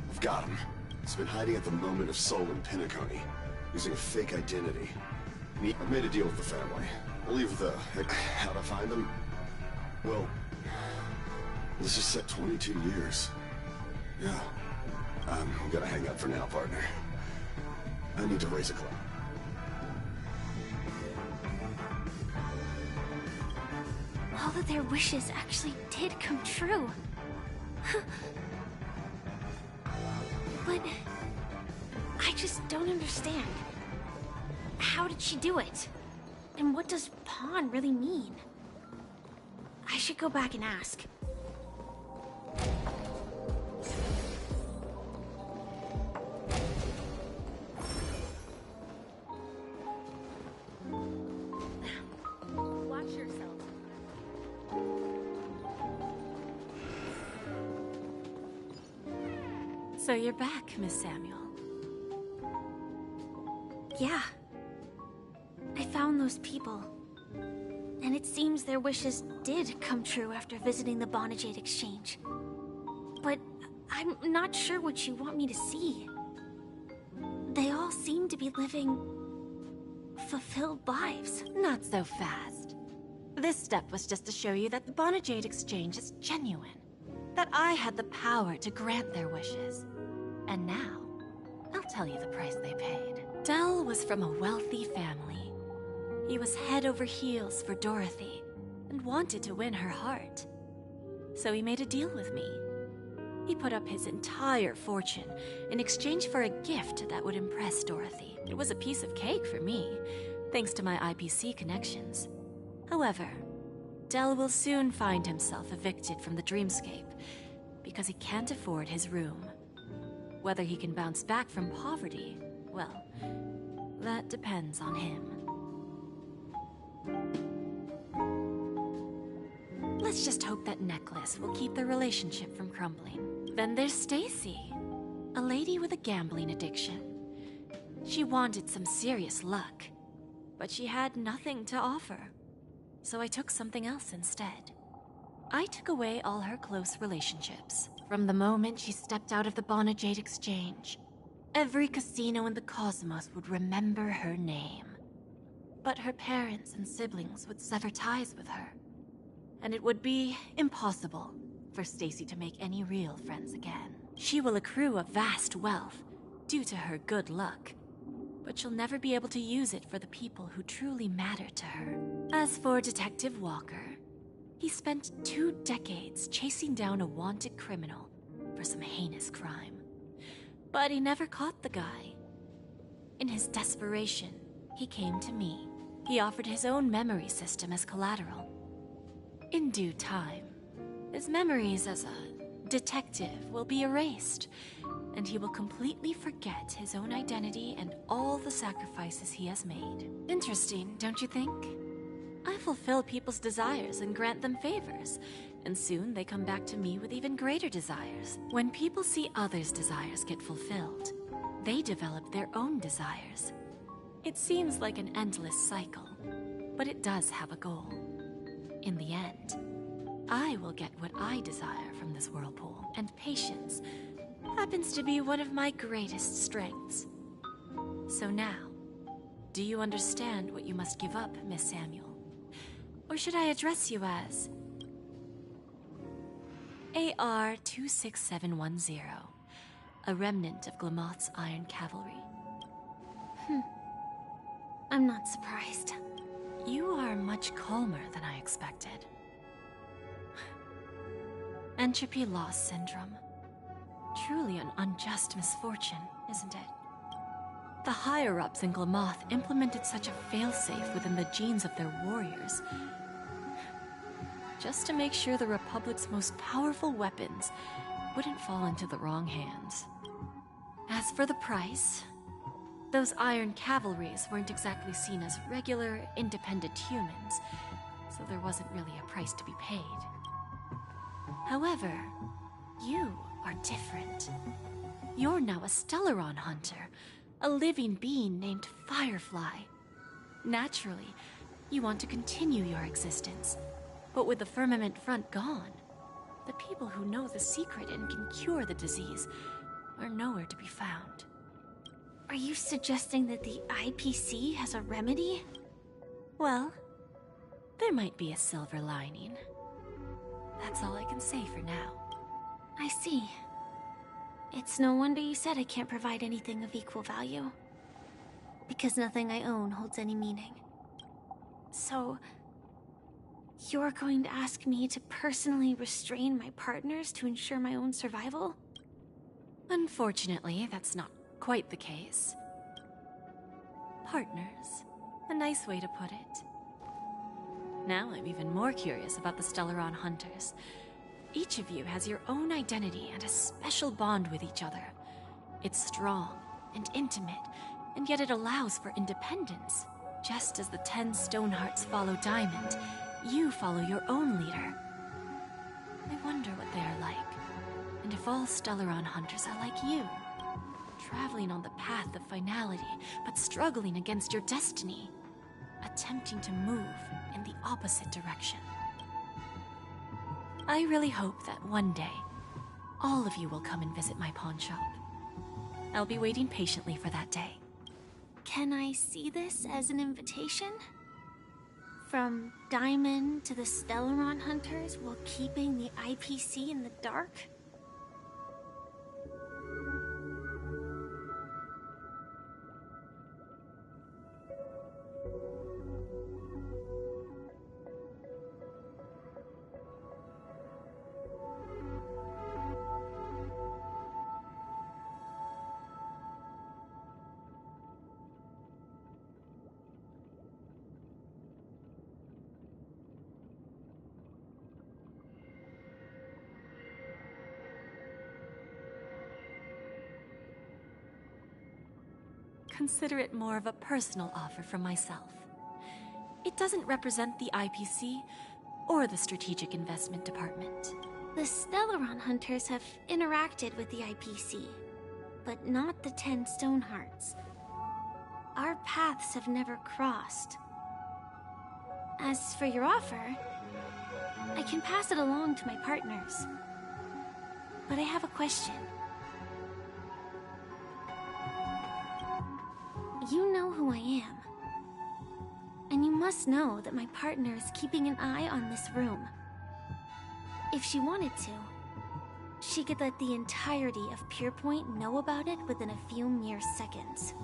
S2: I've got him. He's been hiding at the Moment of Soul in Penacony, using a fake identity. I've made a deal with the family. I'll leave the... how to find him? Well, this is set 22 years. Yeah. I'm gonna hang up for now, partner. I need to raise a club.
S12: All of their wishes actually did come true. But I just don't understand. How did she do it? And what does pawn really mean? I should go back and ask.
S4: Watch yourself.
S5: So you're back, Miss Samuel.
S12: Yeah. I found those people. And it seems their wishes did come true after visiting the Bonajade Exchange. But I'm not sure what you want me to see. They all seem to be living... fulfilled lives.
S5: Not so fast. This step was just to show you that the Bonajade Exchange is genuine. That I had the power to grant their wishes. And now, I'll tell you the price they paid. Del was from a wealthy family. He was head over heels for Dorothy, and wanted to win her heart. So he made a deal with me. He put up his entire fortune in exchange for a gift that would impress Dorothy. It was a piece of cake for me, thanks to my IPC connections. However, Del will soon find himself evicted from the dreamscape because he can't afford his room. Whether he can bounce back from poverty, well, that depends on him. Let's just hope that necklace will keep their relationship from crumbling. Then there's Stacy, a lady with a gambling addiction. She wanted some serious luck, but she had nothing to offer. So I took something else instead. I took away all her close relationships. From the moment she stepped out of the Bonajade Exchange, every casino in the cosmos would remember her name. But her parents and siblings would sever ties with her, and it would be impossible for Stacy to make any real friends again. She will accrue a vast wealth due to her good luck, but she'll never be able to use it for the people who truly matter to her. As for Detective Walker, he spent 2 decades chasing down a wanted criminal for some heinous crime. But he never caught the guy. In his desperation, he came to me. He offered his own memory system as collateral. In due time, his memories as a detective will be erased, and he will completely forget his own identity and all the sacrifices he has made. Interesting, don't you think? I fulfill people's desires and grant them favors, and soon they come back to me with even greater desires. When people see others' desires get fulfilled, they develop their own desires. It seems like an endless cycle, but it does have a goal. In the end, I will get what I desire from this whirlpool, and patience happens to be one of my greatest strengths. So now, do you understand what you must give up, Miss Samuel? Or should I address you as AR-26710, a remnant of Glamoth's Iron Cavalry?
S12: I'm not surprised.
S5: You are much calmer than I expected. Entropy loss syndrome. Truly an unjust misfortune, isn't it? The higher-ups in Glamoth implemented such a failsafe within the genes of their warriors, just to make sure the Republic's most powerful weapons wouldn't fall into the wrong hands. As for the price, those Iron Cavalries weren't exactly seen as regular, independent humans, so there wasn't really a price to be paid. However, you are different. You're now a Stellaron hunter, a living being named Firefly. Naturally, you want to continue your existence, but with the Firmament Front gone, the people who know the secret and can cure the disease are nowhere to be found.
S12: Are you suggesting that the IPC has a remedy?
S5: Well, there might be a silver lining. That's all I can say for now.
S12: I see. It's no wonder you said I can't provide anything of equal value. Because nothing I own holds any meaning. So, you're going to ask me to personally restrain my partners to ensure my own survival?
S5: Unfortunately, that's not quite the case. Partners. A nice way to put it. Now I'm even more curious about the Stellaron Hunters. Each of you has your own identity and a special bond with each other. It's strong and intimate, and yet it allows for independence. Just as the 10 Stonehearts follow Diamond, you follow your own leader. I wonder what they are like, and if all Stellaron Hunters are like you. Traveling on the path of finality, but struggling against your destiny. Attempting to move in the opposite direction. I really hope that one day, all of you will come and visit my pawn shop. I'll be waiting patiently for that day.
S12: Can I see this as an invitation? From Diamond to the Stellaron Hunters while keeping the IPC in the dark?
S5: Consider it more of a personal offer from myself. It doesn't represent the IPC or the Strategic Investment Department.
S12: The Stellaron Hunters have interacted with the IPC, but not the 10 Stonehearts. Our paths have never crossed. As for your offer, I can pass it along to my partners. But I have a question. You know who I am. And you must know that my partner is keeping an eye on this room. If she wanted to, she could let the entirety of Pierpoint know about it within a few mere seconds.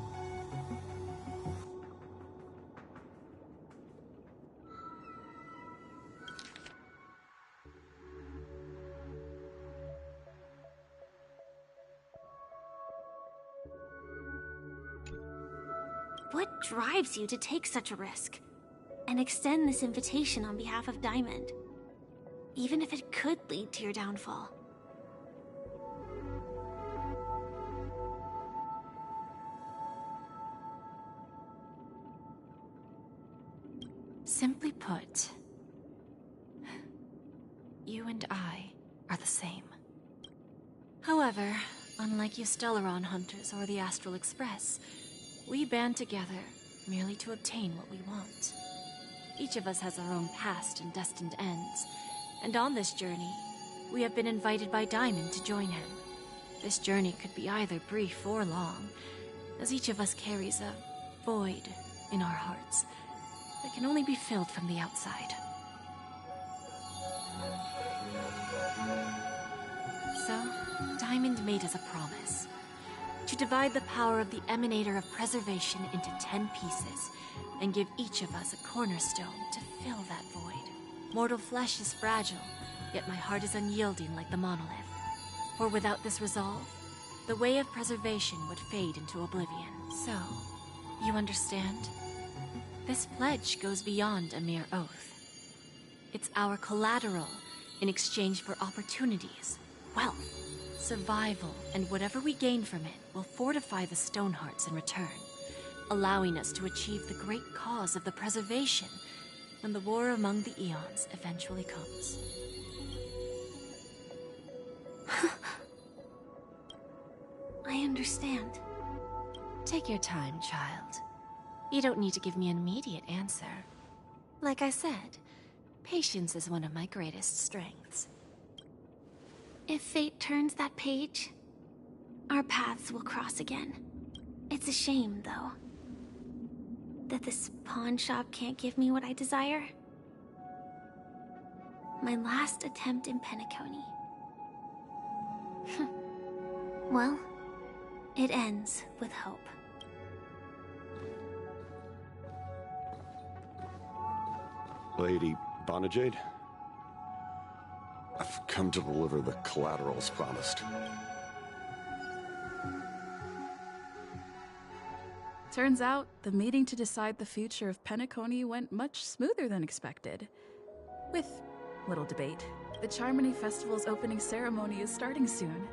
S12: What drives you to take such a risk and extend this invitation on behalf of Diamond, even if it could lead to your downfall?
S5: Simply put, you and I are the same. However, unlike you Stellaron Hunters or the Astral Express, we band together merely to obtain what we want. Each of us has our own past and destined ends, and on this journey, we have been invited by Diamond to join him. This journey could be either brief or long, as each of us carries a void in our hearts that can only be filled from the outside. So, Diamond made us a promise. To divide the power of the Emanator of Preservation into 10 pieces, and give each of us a cornerstone to fill that void. Mortal flesh is fragile, yet my heart is unyielding like the monolith. For without this resolve, the way of preservation would fade into oblivion. So, you understand? This pledge goes beyond a mere oath. It's our collateral in exchange for opportunities, wealth, survival, and whatever we gain from it will fortify the Stonehearts in return, allowing us to achieve the great cause of the preservation when the war among the Eons eventually comes.
S12: I understand.
S5: Take your time, child. You don't need to give me an immediate answer. Like I said, patience is one of my greatest strengths.
S12: If fate turns that page, our paths will cross again. It's a shame, though, that this pawn shop can't give me what I desire. My last attempt in Penacony. Well, it ends with hope.
S2: Lady Bonajade? I've come to deliver the collaterals promised.
S4: Turns out, the meeting to decide the future of Penacony went much smoother than expected. With little debate. The Charmony Festival's opening ceremony is starting soon.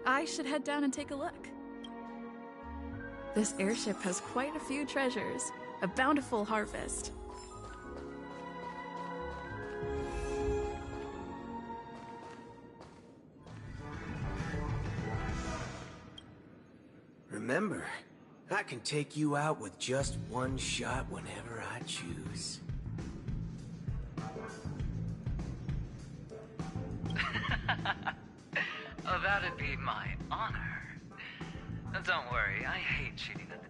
S4: I should head down and take a look. This airship has quite a few treasures. A bountiful harvest.
S1: Remember, I can take you out with just one shot whenever I choose.
S10: Oh, that'd be my honor. Don't worry, I hate cheating at the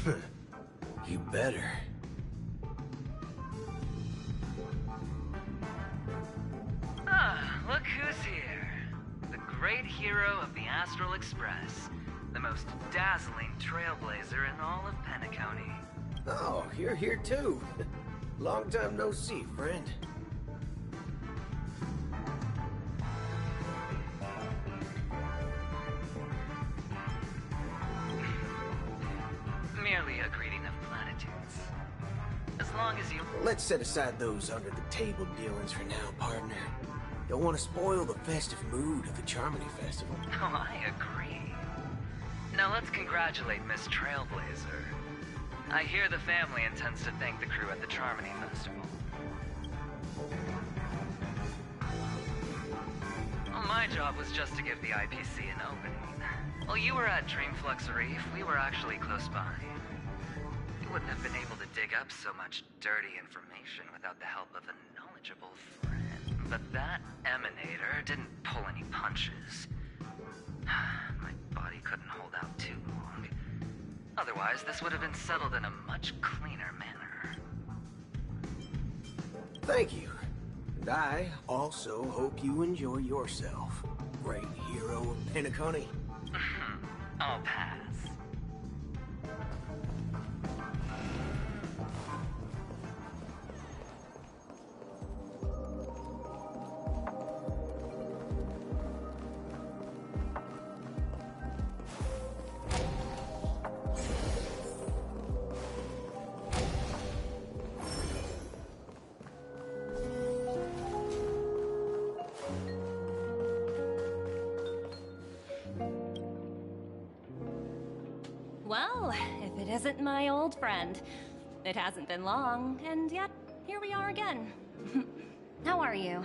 S10: table.
S1: You better.
S10: Ah, look who's here. The great hero of the Astral Express. The most dazzling trailblazer in all of Penacony.
S1: Oh, you're here too. Long time no see, friend.
S10: Merely a greeting of platitudes. As long as you...
S1: Let's set aside those under-the-table dealings for now, partner. Don't want to spoil the festive mood of the Charmony Festival.
S10: Oh, I agree. Now let's congratulate Miss Trailblazer. I hear the family intends to thank the crew at the Charmony Festival. Well, my job was just to give the IPC an opening. While you were at Dreamflux Reef, we were actually close by. You wouldn't have been able to dig up so much dirty information without the help of a knowledgeable friend. But that emanator didn't pull any punches. My body couldn't hold out too long. Otherwise, this would have been settled in a much cleaner manner.
S1: Thank you. And I also hope you enjoy yourself, great hero of Penacony.
S10: I'll pass.
S14: Well, if it isn't my old friend. It hasn't been long, and yet, here we are again. How are you?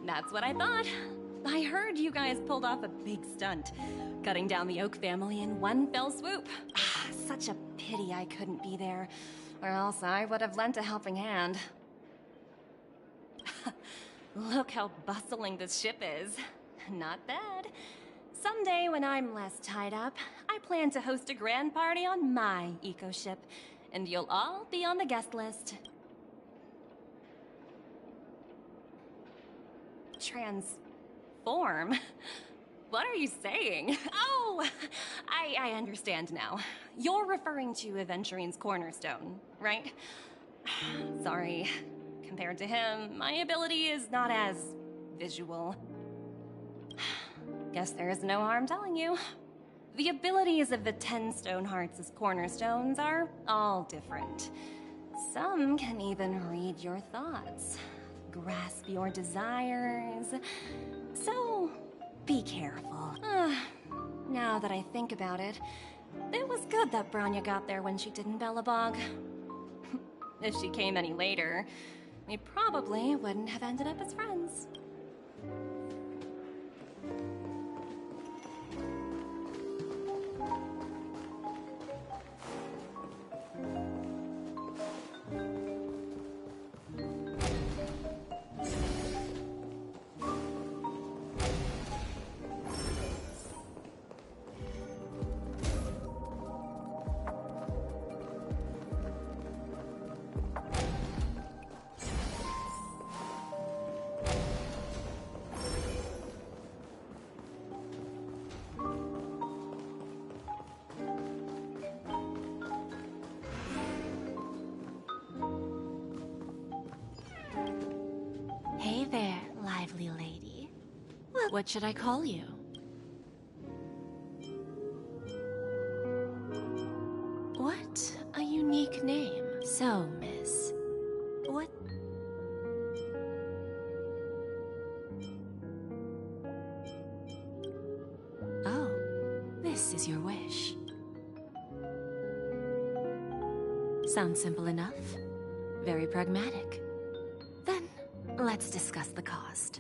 S14: That's what I thought. I heard you guys pulled off a big stunt, cutting down the Oak family in one fell swoop. Such a pity I couldn't be there, or else I would have lent a helping hand. Look how bustling this ship is. Not bad. Someday when I'm less tied up, I plan to host a grand party on my eco-ship, and you'll all be on the guest list. Transform? What are you saying? Oh, I understand now. You're referring to Aventurine's cornerstone, right? Sorry. Compared to him, my ability is not as visual. Guess there is no harm telling you. The abilities of the 10 Stonehearts' cornerstones are all different. Some can even read your thoughts, grasp your desires. So, be careful. Now that I think about it, it was good that Bronya got there when she did in Belobog. If she came any later, we probably wouldn't have ended up as friends.
S5: What should I call you? What a unique name. So, miss, what... Oh, this is your wish. Sounds simple enough. Very pragmatic. Then, let's discuss the cost.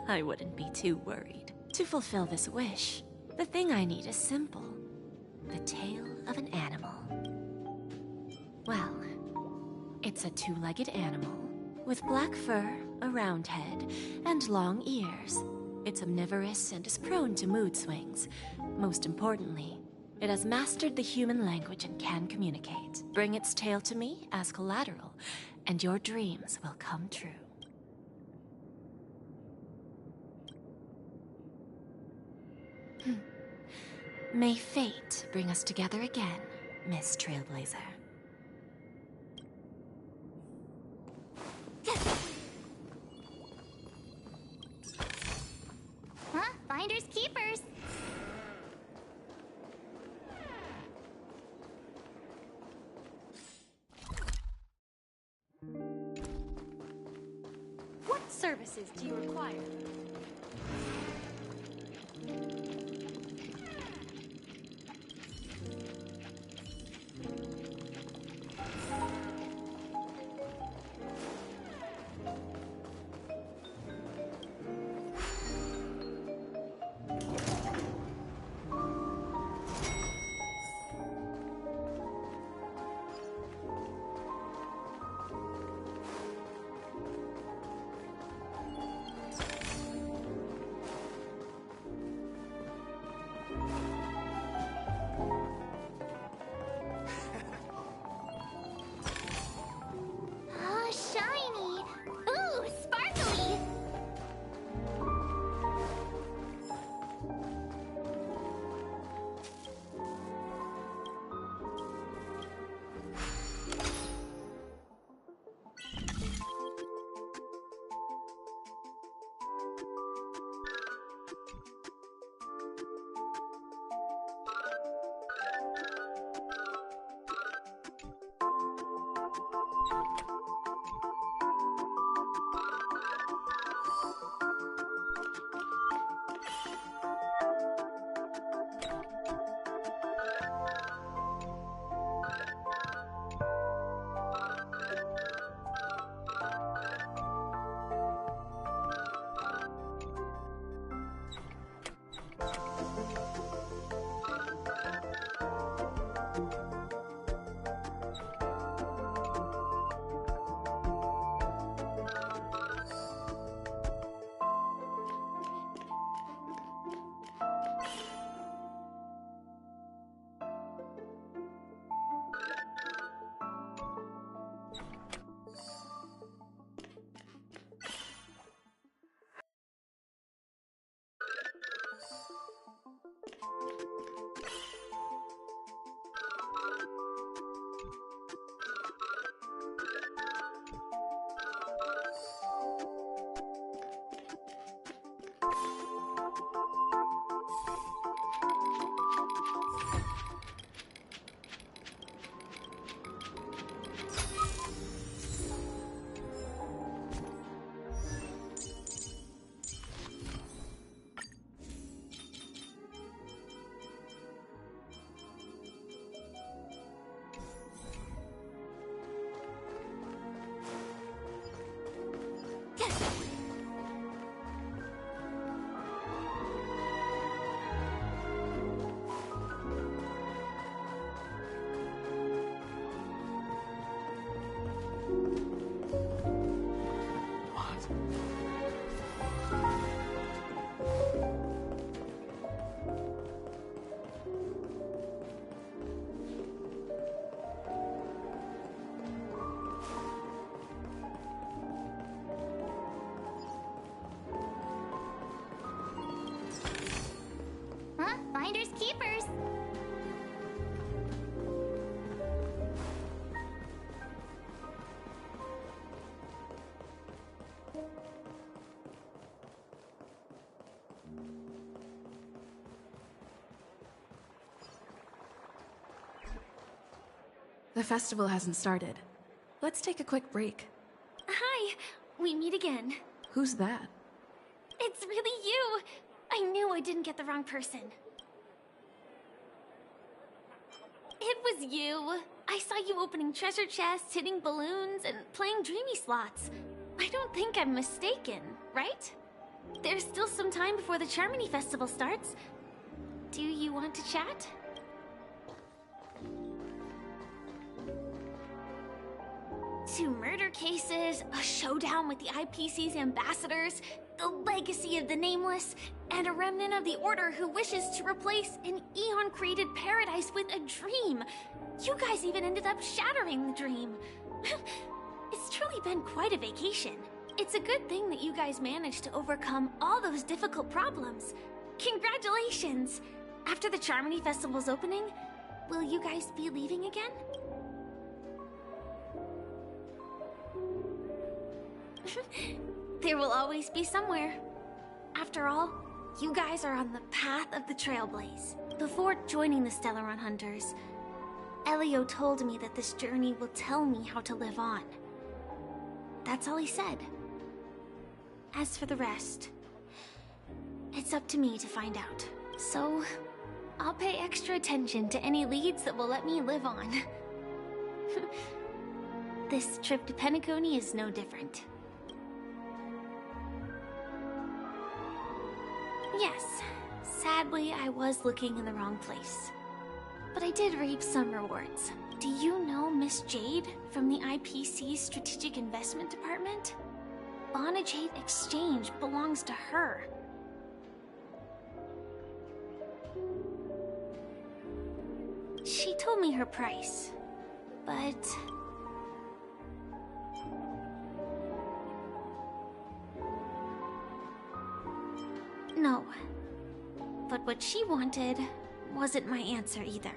S5: I wouldn't be too worried. To fulfill this wish, the thing I need is simple. The tail of an animal. Well, it's a two-legged animal with black fur, a round head, and long ears. It's omnivorous and is prone to mood swings. Most importantly, it has mastered the human language and can communicate. Bring its tail to me as collateral, and your dreams will come true. May fate bring us together again, Miss Trailblazer.
S3: Huh? Finders keepers.
S20: What services do you require?
S3: Oh, shiny. Ooh, sparkly. Huh? Finders keepers.
S4: The festival hasn't started. Let's take a quick break.
S12: Hi, we meet again.
S4: Who's that?
S12: It's really you! I knew I didn't get the wrong person. It was you. I saw you opening treasure chests, hitting balloons, and playing dreamy slots. I don't think I'm mistaken, right? There's still some time before the Charmony Festival starts. Do you want to chat? Two murder cases, a showdown with the IPC's ambassadors, the legacy of the Nameless, and a remnant of the Order who wishes to replace an Eon-created paradise with a dream. You guys even ended up shattering the dream. It's truly been quite a vacation. It's a good thing that you guys managed to overcome all those difficult problems. Congratulations! After the Charmony Festival's opening, will you guys be leaving again? There will always be somewhere. After all, you guys are on the path of the Trailblaze. Before joining the Stellaron Hunters, Elio told me that this journey will tell me how to live on. That's all he said. As for the rest, it's up to me to find out. So, I'll pay extra attention to any leads that will let me live on. This trip to Penacony is no different. Yes, sadly I was looking in the wrong place. But I did reap some rewards. Do you know Miss Jade from the IPC's Strategic Investment Department? Bonajade Exchange belongs to her. She told me her price, but... No. But what she wanted wasn't my answer either.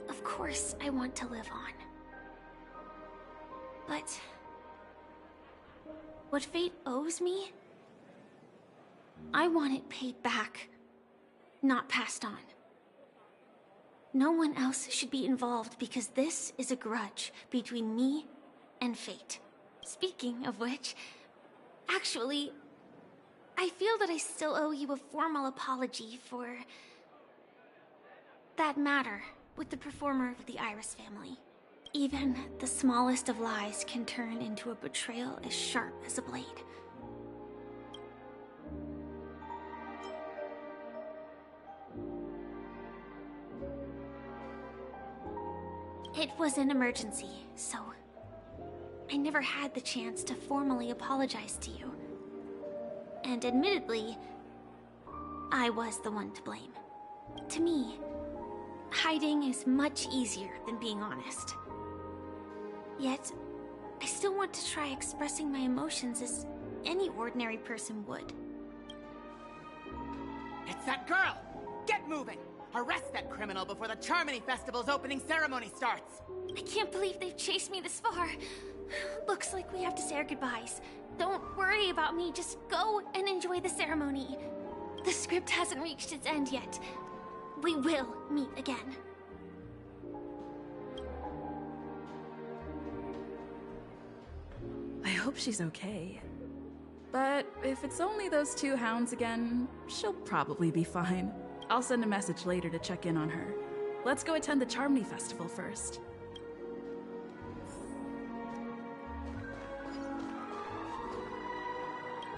S12: Of course, I want to live on. But... what fate owes me? I want it paid back, not passed on. No one else should be involved because this is a grudge between me and fate. Speaking of which, actually, I feel that I still owe you a formal apology for that matter with the performer of the Iris family. Even the smallest of lies can turn into a betrayal as sharp as a blade. It was an emergency, so I never had the chance to formally apologize to you. And admittedly, I was the one to blame. To me, hiding is much easier than being honest. Yet, I still want to try expressing my emotions as any ordinary person would.
S7: It's that girl! Get moving! Arrest that criminal before the Charmony Festival's opening ceremony starts!
S12: I can't believe they've chased me this far. Looks like we have to say our goodbyes. Don't worry about me, just go and enjoy the ceremony. The script hasn't reached its end yet. We will meet again.
S4: I hope she's okay. But if it's only those two hounds again, she'll probably be fine. I'll send a message later to check in on her. Let's go attend the Charmony Festival first.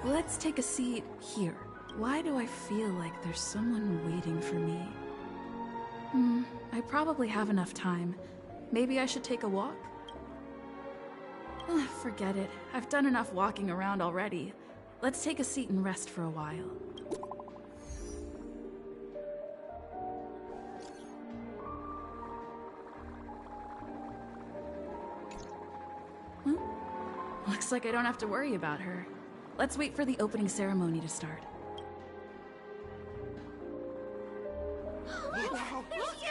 S4: Let's take a seat here. Why do I feel like there's someone waiting for me? I probably have enough time. Maybe I should take a walk? Forget it. I've done enough walking around already. Let's take a seat and rest for a while. Looks like I don't have to worry about her. Let's wait for the opening ceremony to start.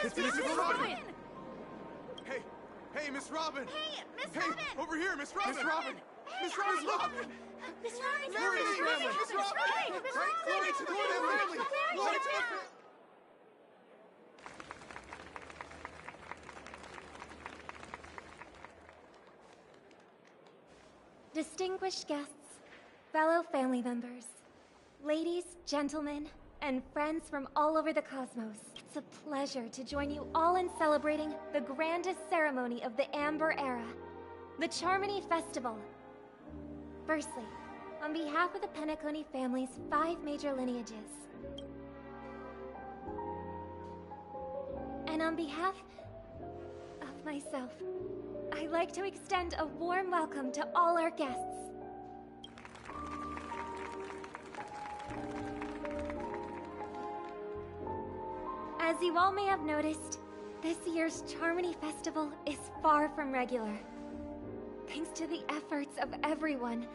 S9: It's Miss Robin! Hey, Miss Robin!
S22: Hey, Miss
S9: Robin! Over here, Miss Robin! Miss Robin! Miss Robin!
S22: Miss Robin!
S9: Glory to the family! Miss Robin! Glory to the family! Glory to the family!
S22: Distinguished guests, fellow family members, ladies, gentlemen, and friends from all over the cosmos, it's a pleasure to join you all in celebrating the grandest ceremony of the Amber Era, the Charmony Festival. Firstly, on behalf of the Penacony family's 5 major lineages, and on behalf of myself, I'd like to extend a warm welcome to all our guests. As you all may have noticed, this year's Charmony Festival is far from regular. Thanks to the efforts of everyone,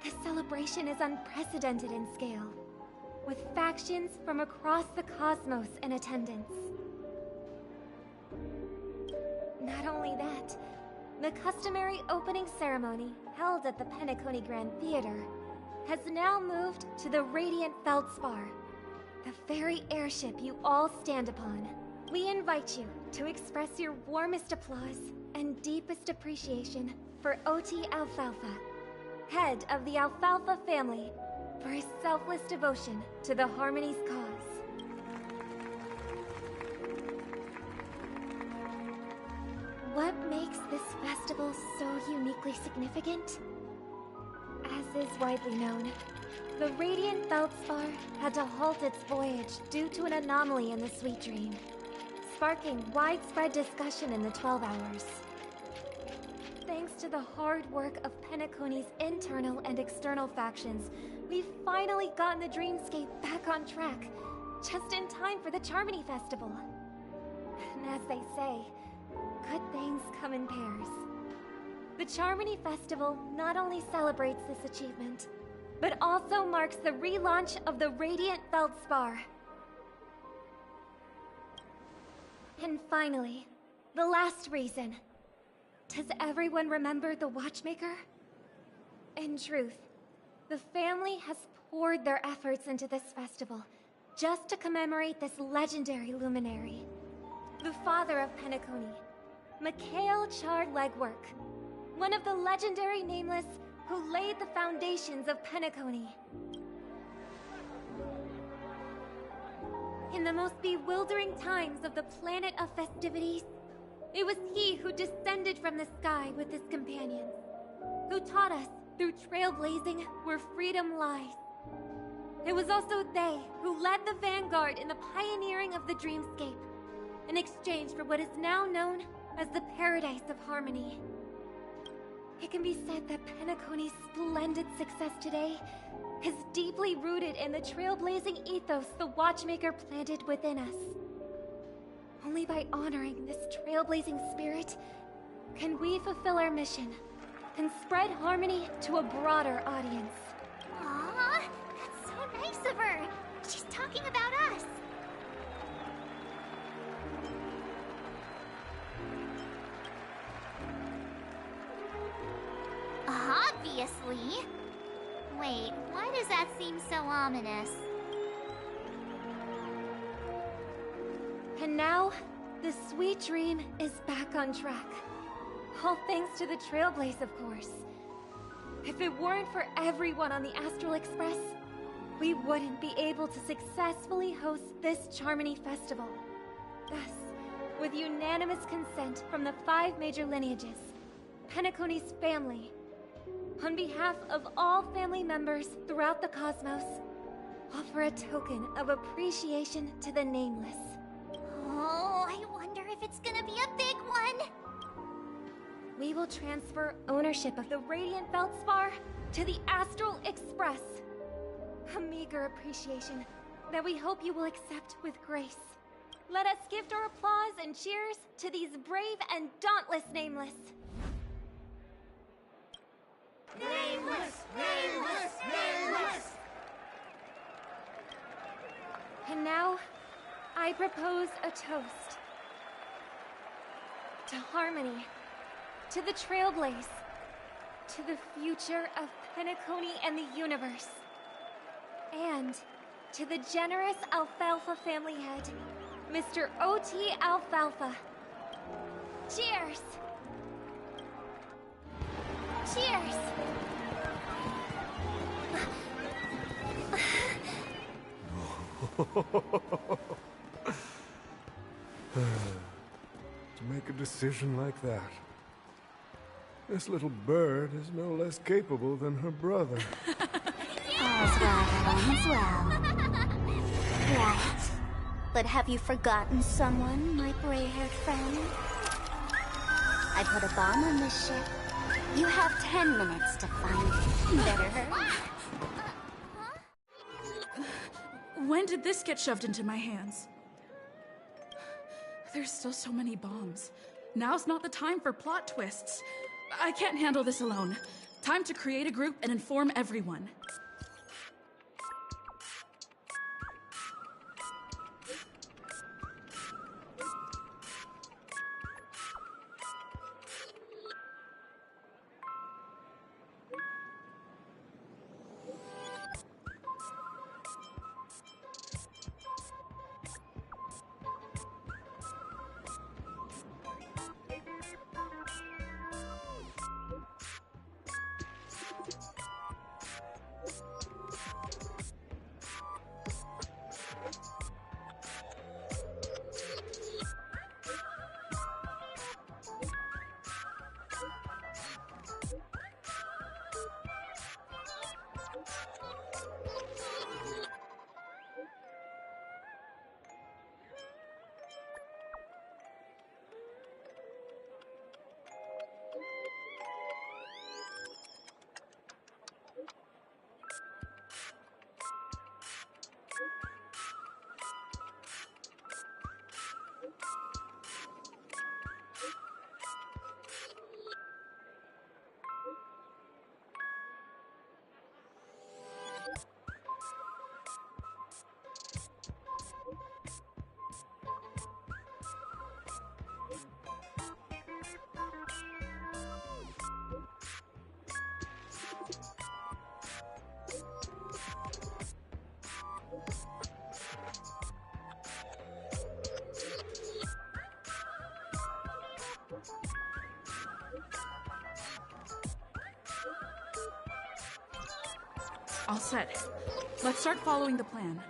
S22: the celebration is unprecedented in scale, with factions from across the cosmos in attendance. Not only that, the customary opening ceremony held at the Penacony Grand Theater has now moved to the Radiant Feldspar, the very airship you all stand upon. We invite you to express your warmest applause and deepest appreciation for OT Alfalfa, head of the Alfalfa family, for his selfless devotion to the Harmony's cause. What makes this festival so uniquely significant? As is widely known, the Radiant Feldspar had to halt its voyage due to an anomaly in the Sweet Dream, sparking widespread discussion in the 12 Hours. Thanks to the hard work of Penacony's internal and external factions, we've finally gotten the Dreamscape back on track, just in time for the Charmony Festival. And as they say, good things come in pairs. The Charmony Festival not only celebrates this achievement, but also marks the relaunch of the Radiant Feldspar. And finally, the last reason. Does everyone remember the Watchmaker? In truth, the family has poured their efforts into this festival just to commemorate this legendary luminary. The father of Penacony, Mikhail Chard Legwork, one of the legendary Nameless who laid the foundations of Penacony. In the most bewildering times of the Planet of Festivities, it was he who descended from the sky with his companions, who taught us through trailblazing where freedom lies. It was also they who led the vanguard in the pioneering of the Dreamscape, in exchange for what is now known as the Paradise of Harmony. It can be said that Penacony's splendid success today is deeply rooted in the trailblazing ethos the Watchmaker planted within us. Only by honoring this trailblazing spirit can we fulfill our mission and spread harmony to a broader audience.
S3: Aw, that's so nice of her. She's talking about us. Obviously. Wait, why does that seem so ominous?
S22: And now, the Sweet Dream is back on track. All thanks to the Trailblaze, of course. If it weren't for everyone on the Astral Express, we wouldn't be able to successfully host this Charmony Festival. Thus, with unanimous consent from the 5 major lineages, Penacony's family, on behalf of all family members throughout the cosmos, offer a token of appreciation to the Nameless.
S3: Oh, I wonder if it's gonna be a big one.
S22: We will transfer ownership of the Radiant Feldspar to the Astral Express. A meager appreciation that we hope you will accept with grace. Let us gift our applause and cheers to these brave and dauntless Nameless.
S9: Nameless! Nameless! Nameless!
S22: And now, I propose a toast. To harmony, to the Trailblaze, to the future of Penacony and the universe, and to the generous Alfalfa family head, Mr. OT Alfalfa. Cheers! Cheers!
S16: To make a decision like that. This little bird is no less capable than her brother.
S22: All's well that ends well. Right. But have you forgotten someone, my gray-haired friend? I put a bomb on this ship. You have 10 minutes to find it. Better hurry.
S4: When did this get shoved into my hands? There's still so many bombs. Now's not the time for plot twists. I can't handle this alone. Time to create a group and inform everyone. All set. Let's start following the plan.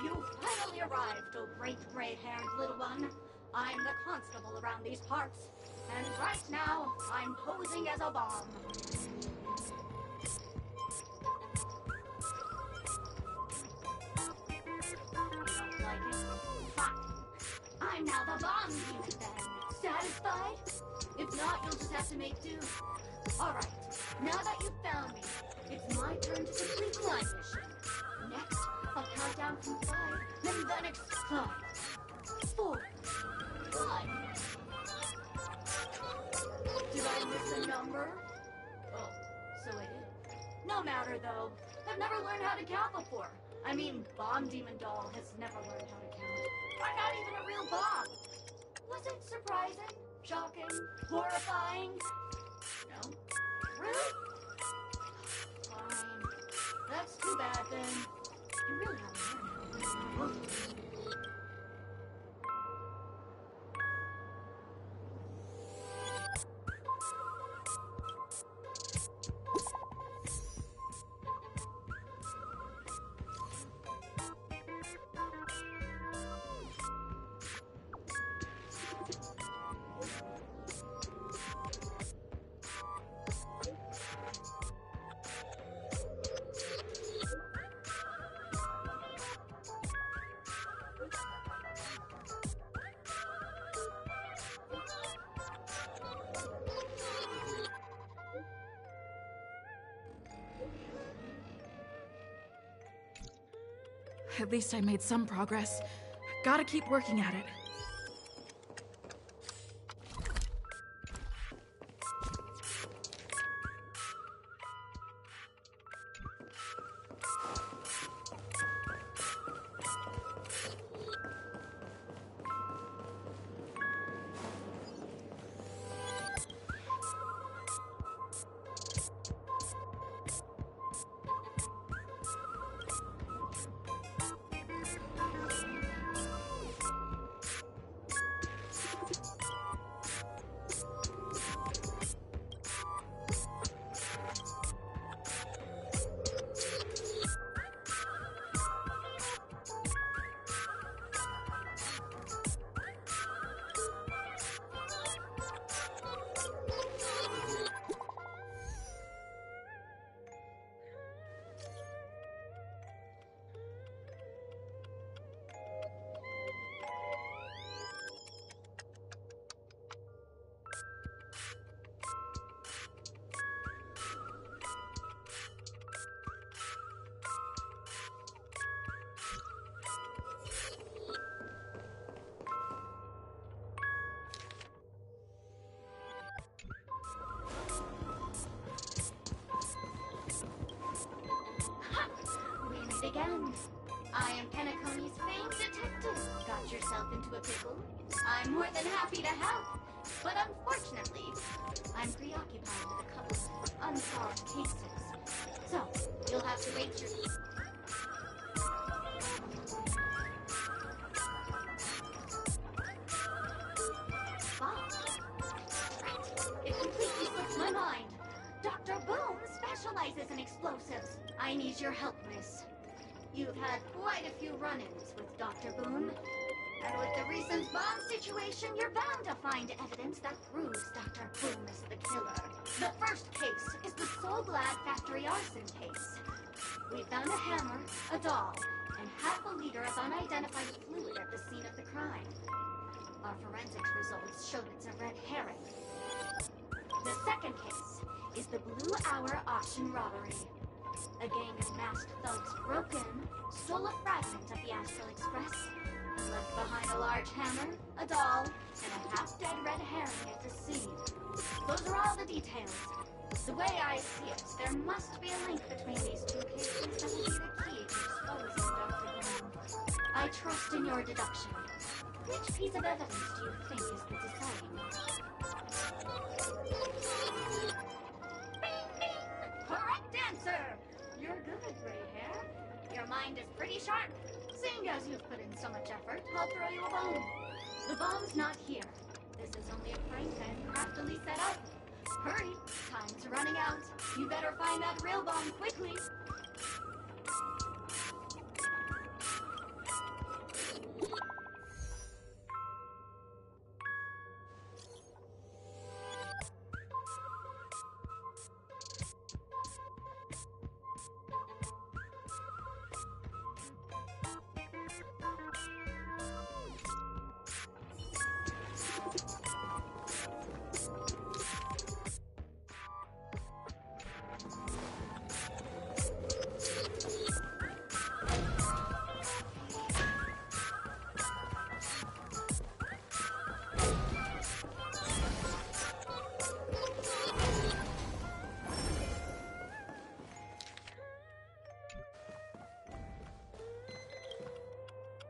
S13: You finally arrived, oh great gray-haired little one. I'm the constable around these parts, and right now, I'm posing as a bomb. You don't like it? Fine. I'm now the bomb demon then. Satisfied? If not, you'll just have to make do. Alright, now that you've found me, it's my turn to complete my mission. Next, I'll count down from 5, and then explode. 4, 1. Did I miss a number? Oh, so I did. No matter though. I've never learned how to count before. I mean, Bomb Demon Doll has never learned how to count. I'm not even a real bomb. Was it surprising? Shocking? Horrifying? No? Really? Fine. That's too bad then. You really haven't learned how to count.
S4: At least I made some progress. Gotta keep working at it.
S13: again. I am Penacony's famed detective. Got yourself into a pickle? I'm more than happy to help. But unfortunately, I'm preoccupied with a couple of unsolved cases. So, you'll have to wait your... It completely slipped my mind. Dr. Boom specializes in explosives. I need your help, miss. You've had quite a few run-ins with Dr. Boom. And with the recent bomb situation, you're bound to find evidence that proves Dr. Boom is the killer. The first case is the Soulglad factory arson case. We found a hammer, a doll, and half a liter of unidentified fluid at the scene of the crime. Our forensics results showed it's a red herring. The second case is the Blue Hour auction robbery. A gang of masked thugs broke in, stole a fragment of the Astral Express, and left behind a large hammer, a doll, and a half-dead red herring at the scene. Those are all the details. The way I see it, there must be a link between these two cases that will be the key to exposing Dr. Boom. I trust in your deduction. Which piece of evidence do you think is the deciding? Bing, bing! Correct answer! You're good, gray hair. Your mind is pretty sharp. Seeing as you've put in so much effort, I'll throw you a bone. The bomb's not here. This is only a prank I've craftily set up. Hurry, time's running out. You better find that real bomb quickly.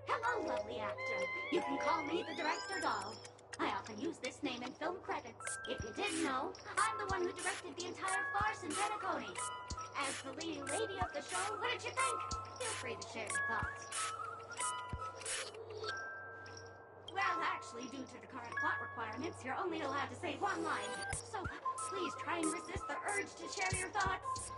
S13: Hello, lovely actor. You can call me the Director Doll. I often use this name in film credits. If you didn't know, I'm the one who directed the entire farce in Penacony. As the leading lady of the show, what did you think? Feel free to share your thoughts. Well, actually, due to the current plot requirements, you're only allowed to say one line. So, please try and resist the urge to share your thoughts.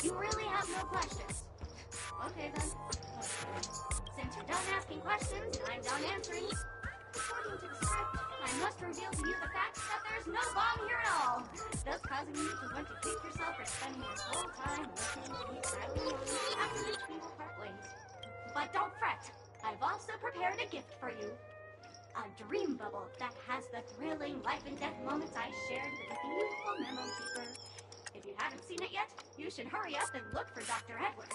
S13: You really have no questions? Okay then. Since you're done asking questions, and I'm done answering, according to the script, I must reveal to you the fact that there's no bomb here at all, thus causing you to want to kick yourself for spending your whole time listening to me prattling on after which we will part ways. But don't fret, I've also prepared a gift for you. A dream bubble that has the thrilling life and death moments I shared with the beautiful Memo Keeper. If you haven't seen it yet, you should hurry up and look for Dr. Edward.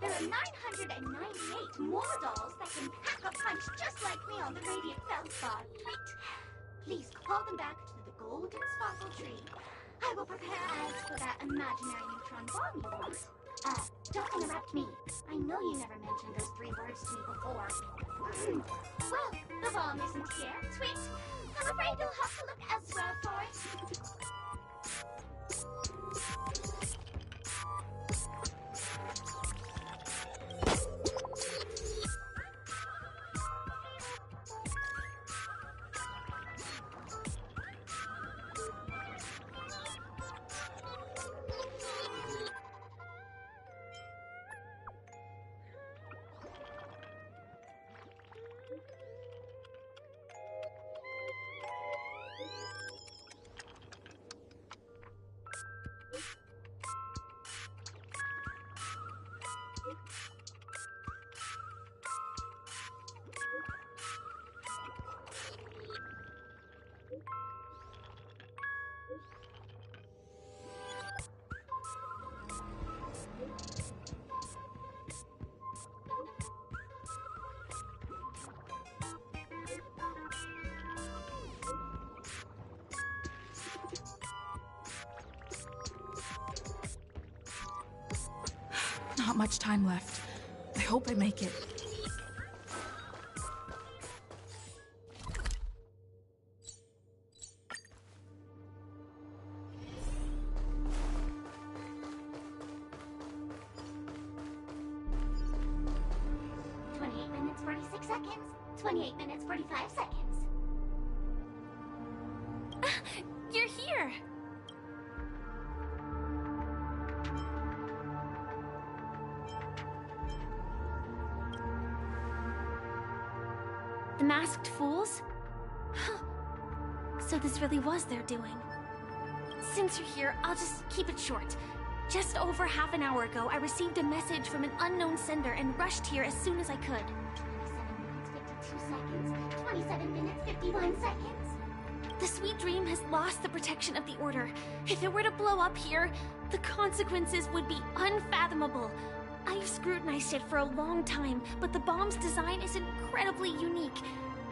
S13: There are 998 more dolls that can pack a punch just like me on the Radiant Feldspar. Please call them back to the Golden Sparkle Tree. I will prepare eggs for that imaginary neutron bomb you want. Don't interrupt me. I know you never mentioned those 3 words to me before. Well, the bomb isn't here. Sweet. I'm afraid you'll have to look elsewhere for it.
S4: Not much time left. I hope I make it.
S13: Minutes, 46 seconds. 28 minutes, 45 seconds.
S12: You're here! The Masked Fools? Huh. So this really was their doing. Since you're here, I'll just keep it short. Just over half an hour ago, I received a message from an unknown sender and rushed here as soon as I could.
S13: 27 minutes, 51 seconds.
S12: The Sweet Dream has lost the protection of the Order. If it were to blow up here, the consequences would be unfathomable. I've scrutinized it for a long time, but the bomb's design is incredibly unique.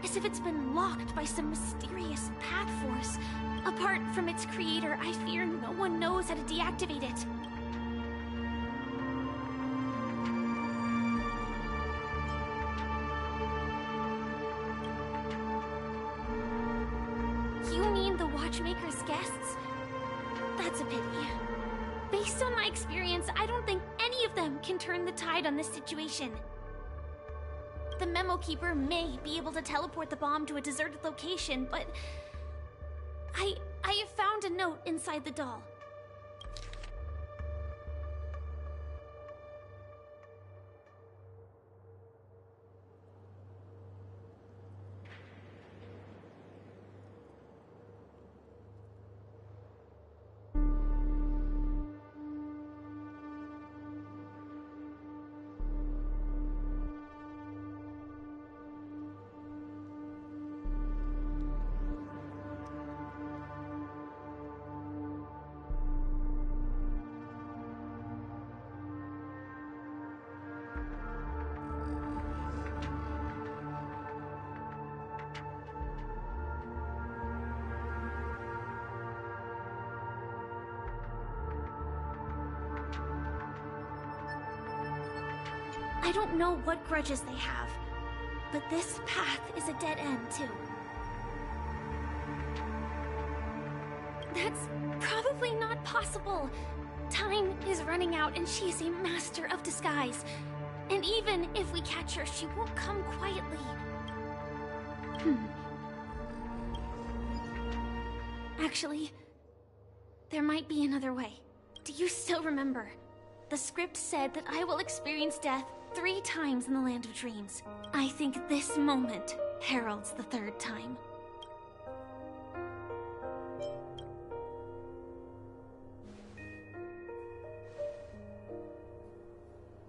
S12: As if it's been locked by some mysterious path force. Apart from its creator, I fear no one knows how to deactivate it. You mean the Watchmaker's guests? That's a pity. Based on my experience, I don't think any of them can turn the tide on this situation. The Memo Keeper may be able to teleport the bomb to a deserted location, but I have found a note inside the doll. I don't know what grudges they have, but this path is a dead end, too. That's probably not possible. Time is running out and she is a master of disguise. And even if we catch her, she won't come quietly. Actually, there might be another way. Do you still remember? The script said that I will experience death 3 times in the Land of Dreams. I think this moment heralds the 3rd time.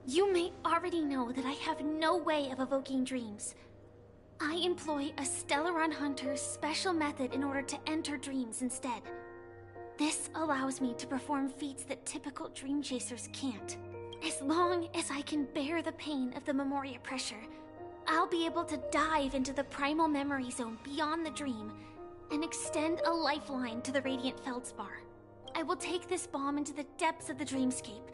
S12: You may already know that I have no way of evoking dreams. I employ a Stellaron Hunter's special method in order to enter dreams instead. This allows me to perform feats that typical dream chasers can't. As long as I can bear the pain of the Memoria pressure, I'll be able to dive into the primal memory zone beyond the dream and extend a lifeline to the Radiant Feldspar. I will take this bomb into the depths of the dreamscape,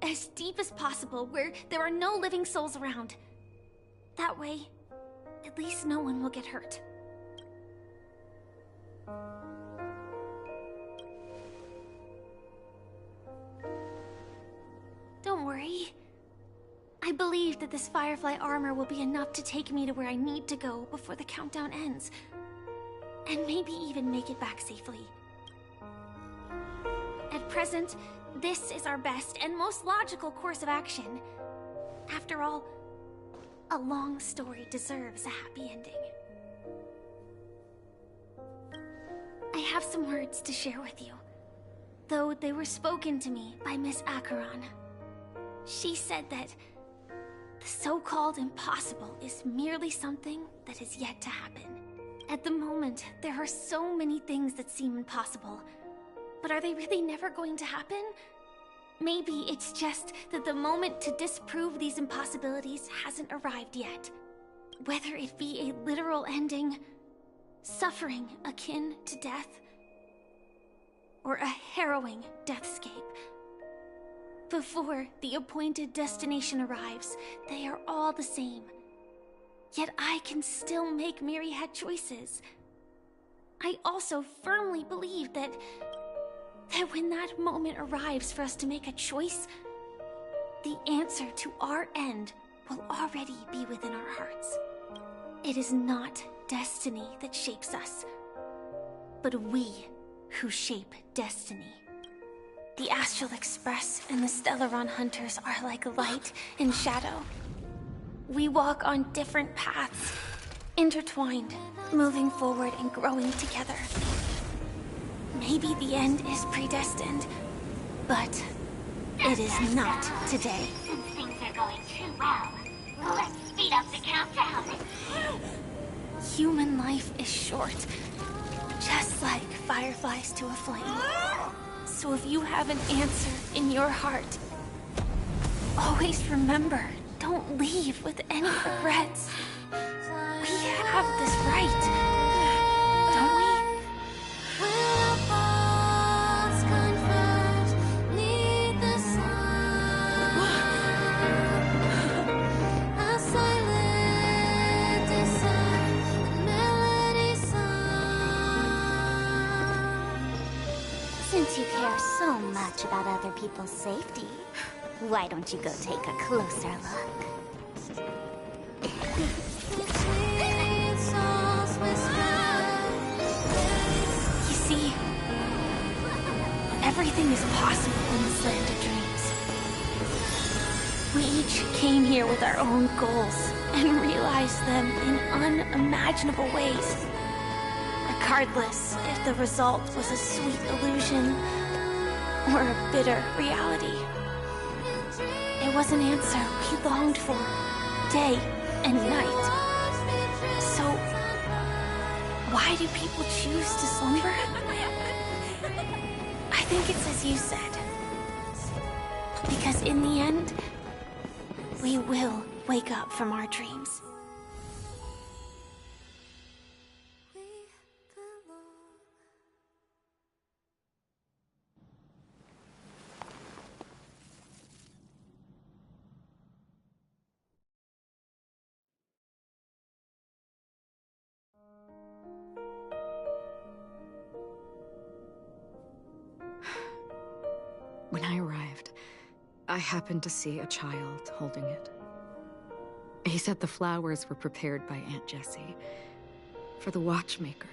S12: as deep as possible, where there are no living souls around. That way, at least no one will get hurt. Don't worry. I believe that this Firefly armor will be enough to take me to where I need to go before the countdown ends. And maybe even make it back safely. At present, this is our best and most logical course of action. After all, a long story deserves a happy ending. I have some words to share with you, though they were spoken to me by Miss Acheron. She said that the so-called impossible is merely something that is yet to happen. At the moment, there are so many things that seem impossible, but are they really never going to happen? Maybe it's just that the moment to disprove these impossibilities hasn't arrived yet. Whether it be a literal ending, suffering akin to death, or a harrowing deathscape. Before the appointed destination arrives, they are all the same. Yet I can still make myriad choices. I also firmly believe that when that moment arrives for us to make a choice, the answer to our end will already be within our hearts. It is not destiny that shapes us, but we who shape destiny. The Astral Express and the Stellaron Hunters are like light and shadow. We walk on different paths, intertwined, moving forward and growing together. Maybe the end is predestined, but it is not today.
S11: Since things are going too well, let's speed up the countdown.
S12: Human life is short, just like fireflies to a flame. So if you have an answer in your heart, always remember, don't leave with any regrets. We have this right, don't we?
S11: Since you care so much about other people's safety, why don't you go take a closer look?
S12: You see, everything is possible in this land of dreams. We each came here with our own goals and realized them in unimaginable ways. Regardless if the result was a sweet illusion or a bitter reality. It was an answer we longed for, day and night. So, why do people choose to slumber? I think it's as you said. Because in the end, we will wake up from our dreams.
S15: When I arrived, I happened to see a child holding it. He said the flowers were prepared by Aunt Jessie for the watchmaker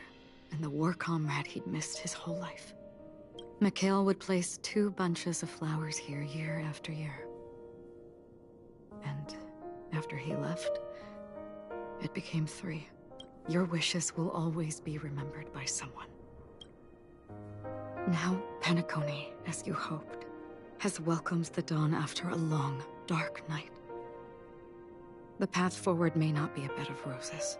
S15: and the war comrade he'd missed his whole life. Mikhail would place 2 bunches of flowers here year after year. And after he left, it became 3. Your wishes will always be remembered by someone. Now, Penacony, as you hoped, has welcomed the dawn after a long, dark night. The path forward may not be a bed of roses,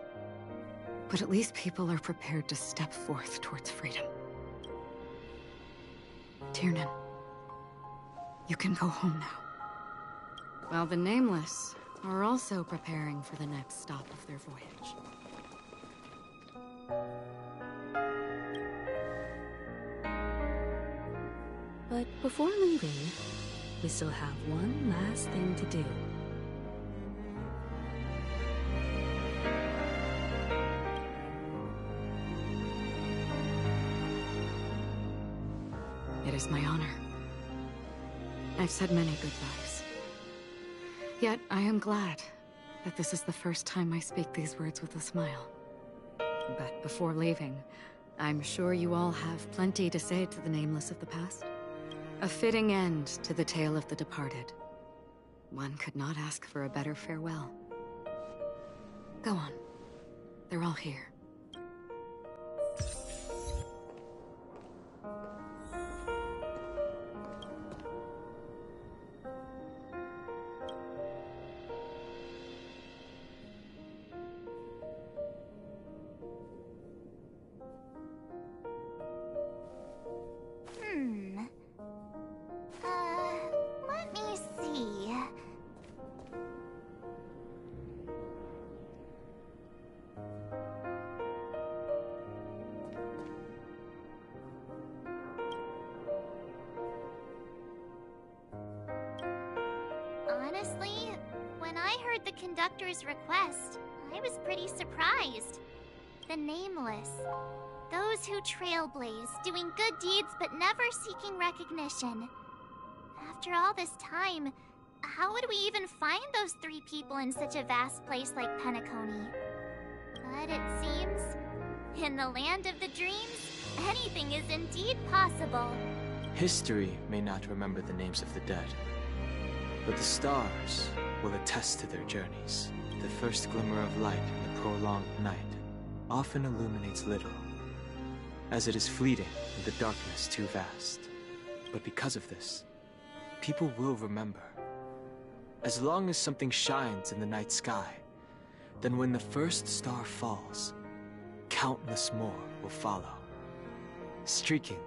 S15: but at least people are prepared to step forth towards freedom. Tiernan, you can go home now. While the Nameless are also preparing for the next stop of their voyage.
S19: But before leaving, we still have one last thing to do.
S15: It is my honor. I've said many goodbyes. Yet I am glad that this is the first time I speak these words with a smile. But before leaving, I'm sure you all have plenty to say to the Nameless of the past. A fitting end to the tale of the departed. One could not ask for a better farewell. Go on. They're all here.
S3: Let me see. Honestly, when I heard the conductor's request, I was pretty surprised. The Nameless. Those who trailblaze, doing good deeds but never seeking recognition. After all this time, how would we even find those 3 people in such a vast place like Penacony? But it seems, in the land of the dreams, anything is indeed possible.
S6: History may not remember the names of the dead, but the stars will attest to their journeys. The first glimmer of light in the prolonged night often illuminates little, as it is fleeting and the darkness too vast. But because of this, people will remember. As long as something shines in the night sky, then when the first star falls, countless more will follow, streaking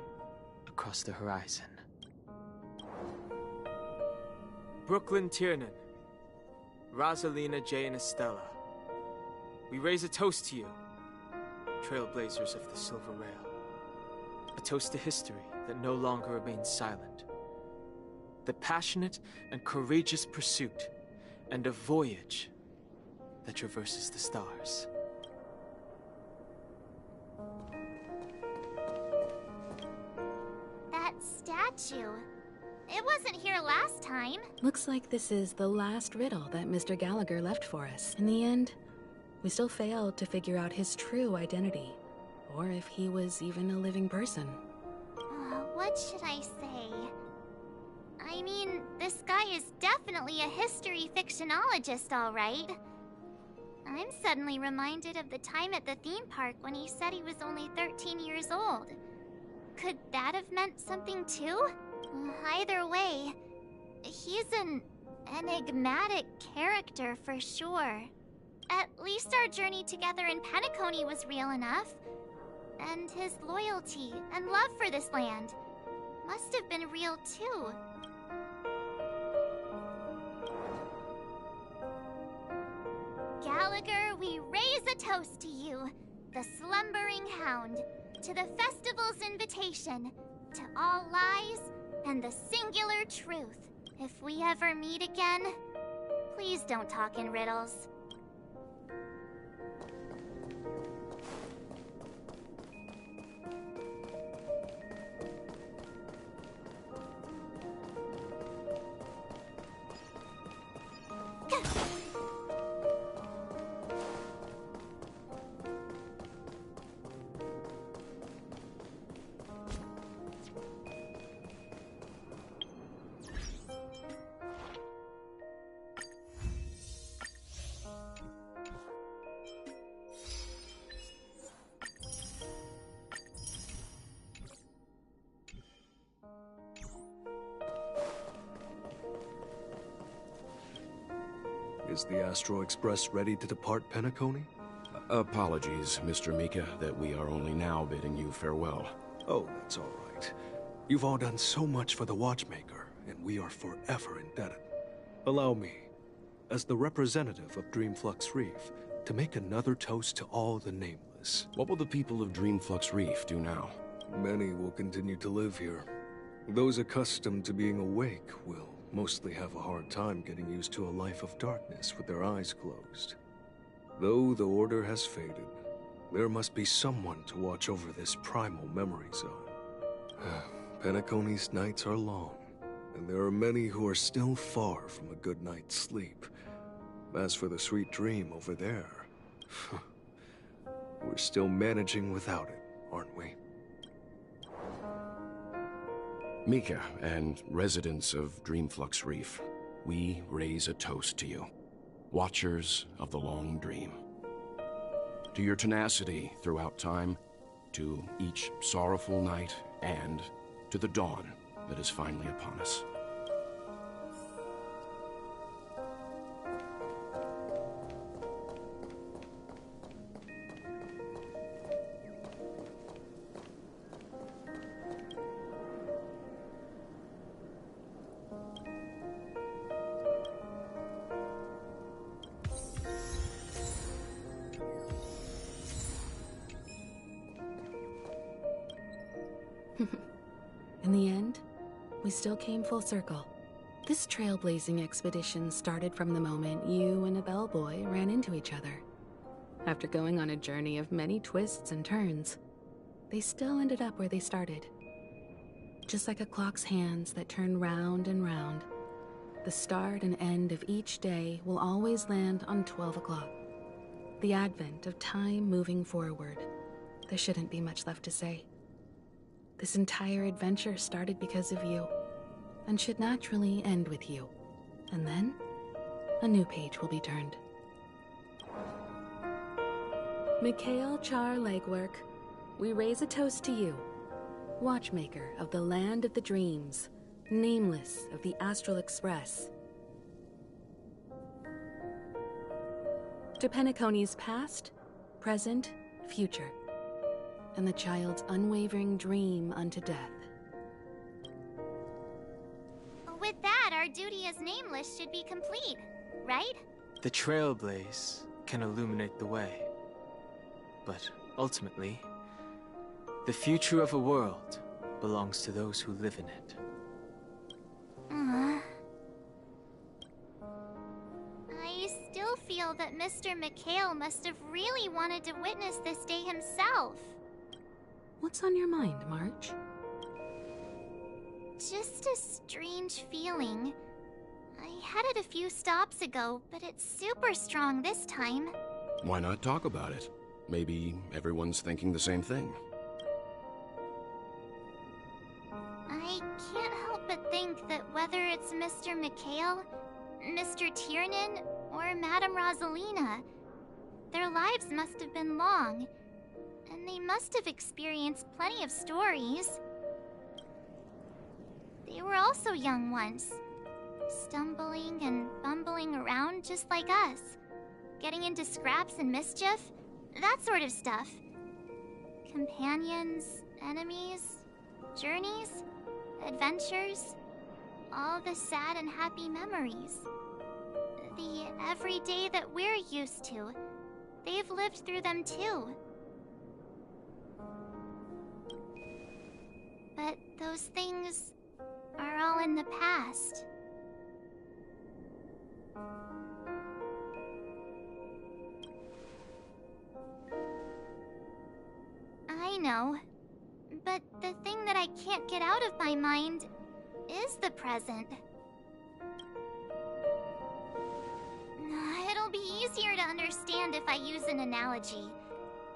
S6: across the horizon. Brooklyn Tiernan, Rosalina J. and Estella, we raise a toast to you, trailblazers of the Silver Rail. A toast to history that no longer remains silent. The passionate and courageous pursuit, and a voyage that traverses the stars.
S3: That statue. It wasn't here last time.
S19: Looks like this is the last riddle that Mr. Gallagher left for us. In the end, we still failed to figure out his true identity, or if he was even a living person.
S3: What should I say? I mean, this guy is definitely a history fictionologist, all right. I'm suddenly reminded of the time at the theme park when he said he was only 13 years old. Could that have meant something too? Either way, he's an enigmatic character for sure. At least our journey together in Penacony was real enough. And his loyalty and love for this land must have been real too. Gallagher, we raise a toast to you, the slumbering hound, to the festival's invitation, to all lies and the singular truth. If we ever meet again, please don't talk in riddles.
S17: Is the Astro Express ready to depart Penacony?
S18: Apologies, Mr. Mika, that we are only now bidding you farewell.
S17: Oh, that's all right. You've all done so much for the Watchmaker, and we are forever indebted. Allow me, as the representative of Dreamflux Reef, to make another toast to all the Nameless.
S18: What will the people of Dreamflux Reef do now?
S17: Many will continue to live here. Those accustomed to being awake will mostly have a hard time getting used to a life of darkness with their eyes closed. Though the Order has faded, there must be someone to watch over this primal memory zone. Penacony's nights are long, and there are many who are still far from a good night's sleep. As for the sweet dream over there, we're still managing without it, aren't we?
S18: Mika and residents of Dreamflux Reef, we raise a toast to you, watchers of the long dream. To your tenacity throughout time, to each sorrowful night, and to the dawn that is finally upon us.
S19: In the end, we still came full circle. This trailblazing expedition started from the moment you and a bellboy ran into each other. After going on a journey of many twists and turns, they still ended up where they started. Just like a clock's hands that turn round and round, the start and end of each day will always land on 12 o'clock. The advent of time moving forward. There shouldn't be much left to say. This entire adventure started because of you, and should naturally end with you. And then, a new page will be turned. Mikhail Char Legwork, we raise a toast to you, watchmaker of the Land of the Dreams, nameless of the Astral Express. To Penacony's past, present, future, and the child's unwavering dream unto death.
S3: With that, our duty as Nameless should be complete, right?
S6: The Trailblaze can illuminate the way. But ultimately, the future of a world belongs to those who live in it.
S3: I still feel that Mr. Mikhail must have really wanted to witness this day himself.
S19: What's on your mind, March?
S3: Just a strange feeling. I had it a few stops ago, but it's super strong this time.
S18: Why not talk about it? Maybe everyone's thinking the same thing.
S3: I can't help but think that whether it's Mr. Mikhail, Mr. Tiernan, or Madame Rosalina, their lives must have been long, and they must have experienced plenty of stories. They were also young once, stumbling and bumbling around just like us, getting into scraps and mischief, that sort of stuff. Companions, enemies, journeys, adventures, all the sad and happy memories. The everyday that we're used to, they've lived through them too. But those things are all in the past. I know, but the thing that I can't get out of my mind is the present. It'll be easier to understand if I use an analogy.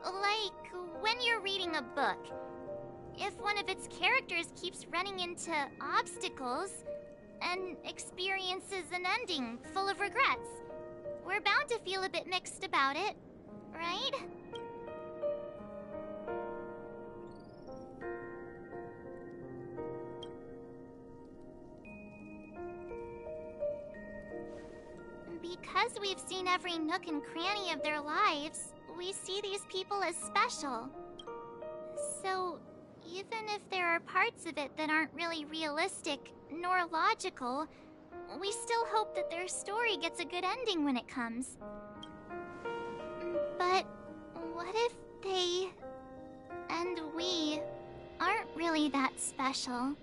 S3: Like when you're reading a book. If one of its characters keeps running into obstacles and experiences an ending full of regrets, we're bound to feel a bit mixed about it, right? Because we've seen every nook and cranny of their lives, we see these people as special. So, even if there are parts of it that aren't really realistic nor logical, we still hope that their story gets a good ending when it comes. But what if they and we aren't really that special?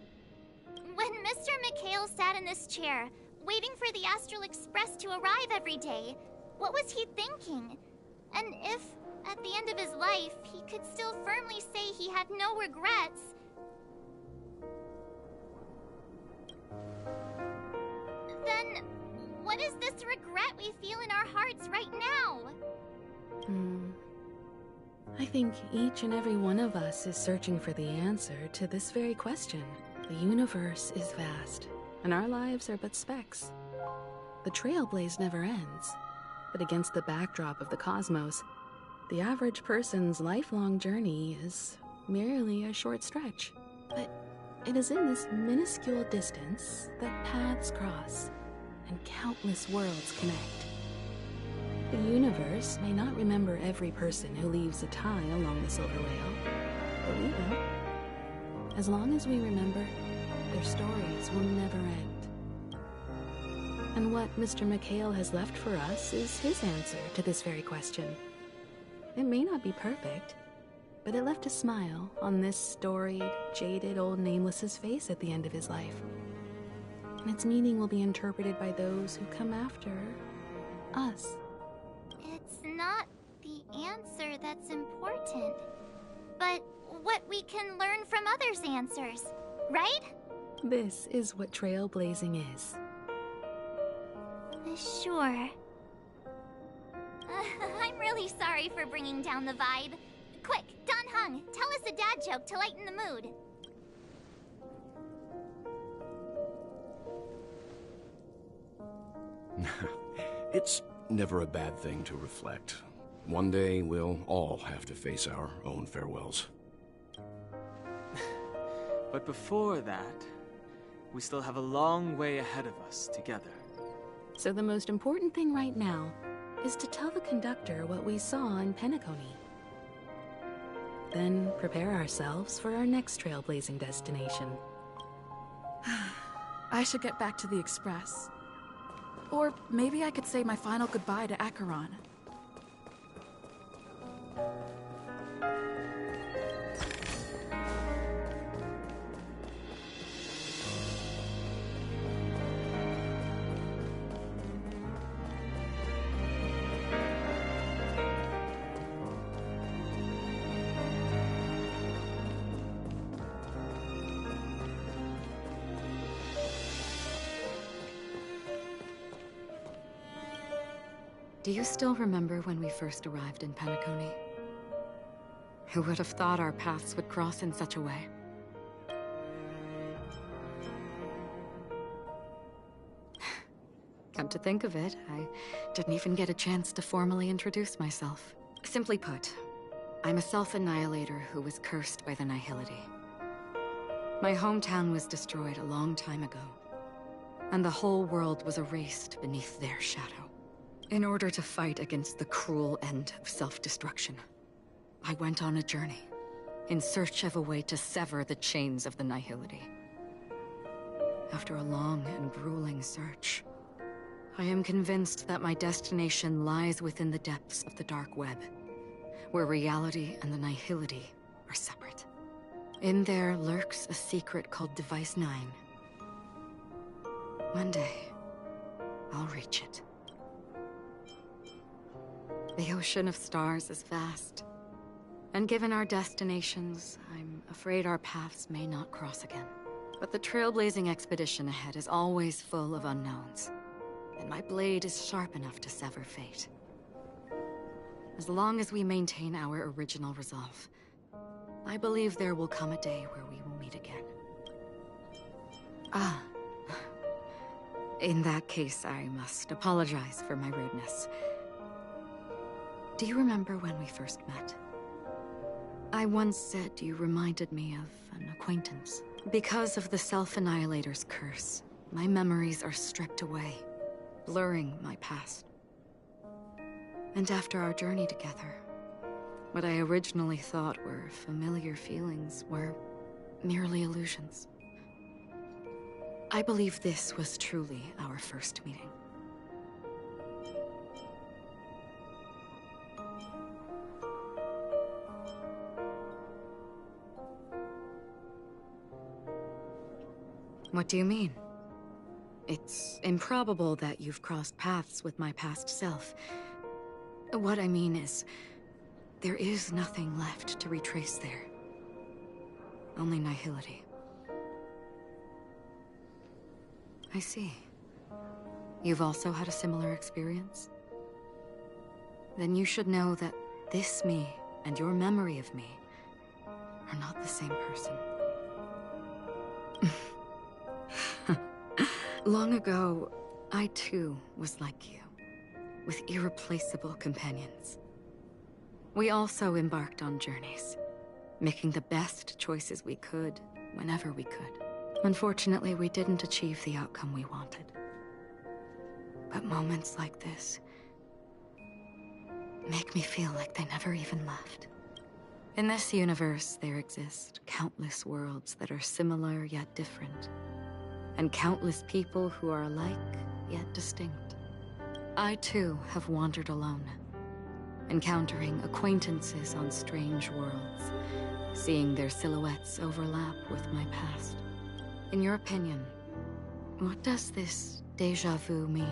S3: When When Mr. Mikhail sat in this chair, waiting for the Astral Express to arrive every day, what was he thinking? And if, at the end of his life, he could still firmly say he had no regrets, then what is this regret we feel in our hearts right now?
S19: I think each and every one of us is searching for the answer to this very question. The universe is vast, and our lives are but specks. The trailblaze never ends, but against the backdrop of the cosmos, the average person's lifelong journey is merely a short stretch. But it is in this minuscule distance that paths cross and countless worlds connect. The universe may not remember every person who leaves a tie along the Silver Rail, but we will. As long as we remember, their stories will never end. And what Mr. Mikhail has left for us is his answer to this very question. It may not be perfect, but it left a smile on this storied, jaded old Nameless's face at the end of his life. And its meaning will be interpreted by those who come after us.
S3: It's not the answer that's important, but what we can learn from others' answers, right?
S19: This is what trailblazing is.
S3: Sure. I'm really sorry for bringing down the vibe. Quick, Dan Heng, tell us a dad joke to lighten the mood.
S18: It's never a bad thing to reflect. One day, we'll all have to face our own farewells.
S6: But before that, we still have a long way ahead of us together.
S19: So the most important thing right now is to tell the conductor what we saw in Penacony. Then prepare ourselves for our next trailblazing destination.
S4: I should get back to the Express. Or maybe I could say my final goodbye to Acheron.
S15: Do you still remember when we first arrived in Penacony? Who would have thought our paths would cross in such a way? Come to think of it, I didn't even get a chance to formally introduce myself. Simply put, I'm a self-annihilator who was cursed by the Nihility. My hometown was destroyed a long time ago, and the whole world was erased beneath their shadow. In order to fight against the cruel end of self-destruction, I went on a journey, in search of a way to sever the chains of the Nihility. After a long and grueling search, I am convinced that my destination lies within the depths of the Dark Web, where reality and the Nihility are separate. In there lurks a secret called Device 9. One day, I'll reach it. The ocean of stars is vast, and given our destinations, I'm afraid our paths may not cross again. But the trailblazing expedition ahead is always full of unknowns, and my blade is sharp enough to sever fate. As long as we maintain our original resolve, I believe there will come a day where we will meet again. In that case, I must apologize for my rudeness. Do you remember when we first met? I once said you reminded me of an acquaintance. Because of the Self-Annihilator's curse, my memories are stripped away, blurring my past. And after our journey together, what I originally thought were familiar feelings were merely illusions. I believe this was truly our first meeting. What do you mean? It's improbable that you've crossed paths with my past self. What I mean is, there is nothing left to retrace there. Only nihility. I see. You've also had a similar experience? Then you should know that this me and your memory of me are not the same person. Long ago, I too was like you, with irreplaceable companions. We also embarked on journeys, making the best choices we could, whenever we could. Unfortunately, we didn't achieve the outcome we wanted. But moments like this make me feel like they never even left. In this universe, there exist countless worlds that are similar yet different, and countless people who are alike yet distinct. I too have wandered alone, encountering acquaintances on strange worlds, seeing their silhouettes overlap with my past. In your opinion, what does this déjà vu mean?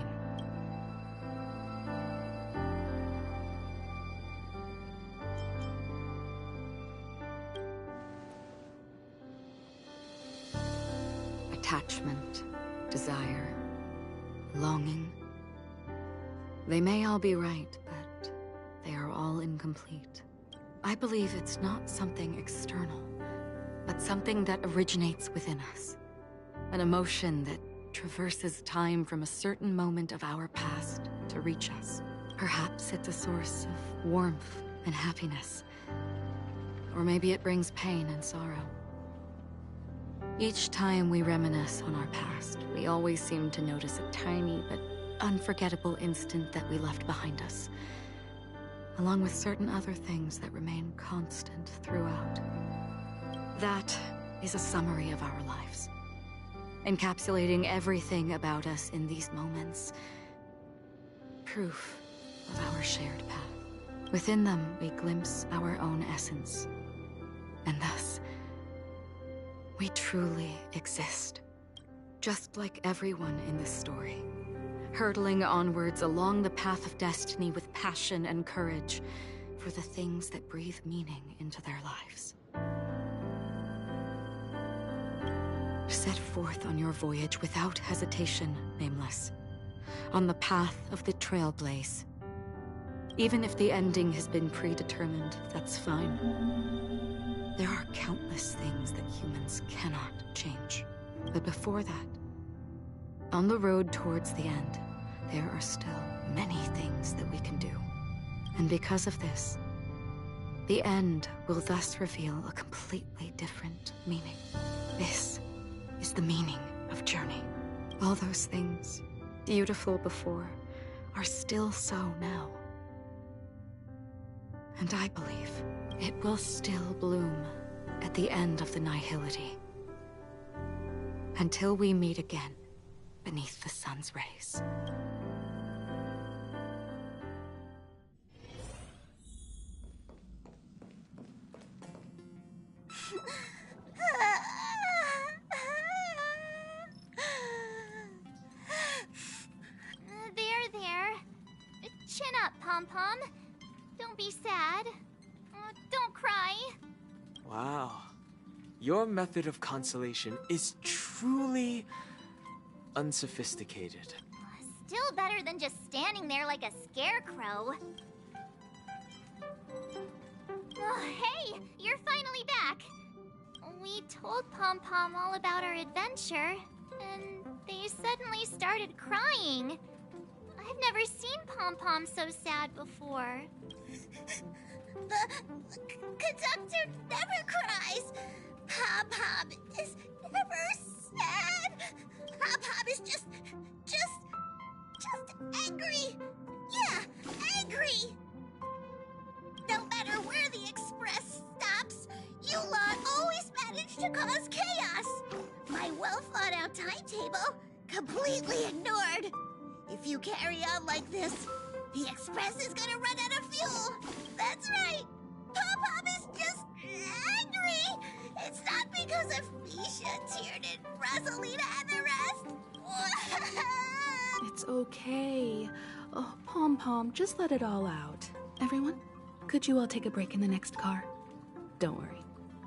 S15: Attachment, desire, longing. They may all be right, but they are all incomplete. I believe it's not something external, but something that originates within us. An emotion that traverses time from a certain moment of our past to reach us. Perhaps it's a source of warmth and happiness. Or maybe it brings pain and sorrow. Each time we reminisce on our past, we always seem to notice a tiny but unforgettable instant that we left behind us, along with certain other things that remain constant throughout. That is a summary of our lives, encapsulating everything about us in these moments. Proof of our shared path. Within them, we glimpse our own essence, and thus, we truly exist, just like everyone in this story, hurtling onwards along the path of destiny with passion and courage for the things that breathe meaning into their lives. Set forth on your voyage without hesitation, Nameless, on the path of the Trailblaze. Even if the ending has been predetermined, that's fine. There are countless things that humans cannot change. But before that, on the road towards the end, there are still many things that we can do. And because of this, the end will thus reveal a completely different meaning. This is the meaning of Journey. All those things, beautiful before, are still so now. And I believe it will still bloom at the end of the nihility. Until we meet again beneath the sun's rays.
S3: There. Chin up, Pom-Pom. Don't be sad. Don't cry.
S6: Wow. Your method of consolation is truly unsophisticated.
S3: Still better than just standing there like a scarecrow. Oh, hey, you're finally back. We told Pom-Pom all about our adventure, and they suddenly started crying. I've never seen Pom-Pom so sad before.
S22: The conductor never cries. Pom-Pom is never sad. Pom-Pom is just angry. Yeah, angry. No matter where the express stops, you lot always manage to cause chaos. My well-thought-out timetable completely ignored. If you carry on like this, the express is gonna run out of fuel. That's right. Pom-Pom is just angry. It's not because
S8: Josephia, Tiernan, Rosalina, and the rest.
S19: It's okay. Oh, Pom Pom, just let it all out. Everyone, could you all take a break in the next car? Don't worry.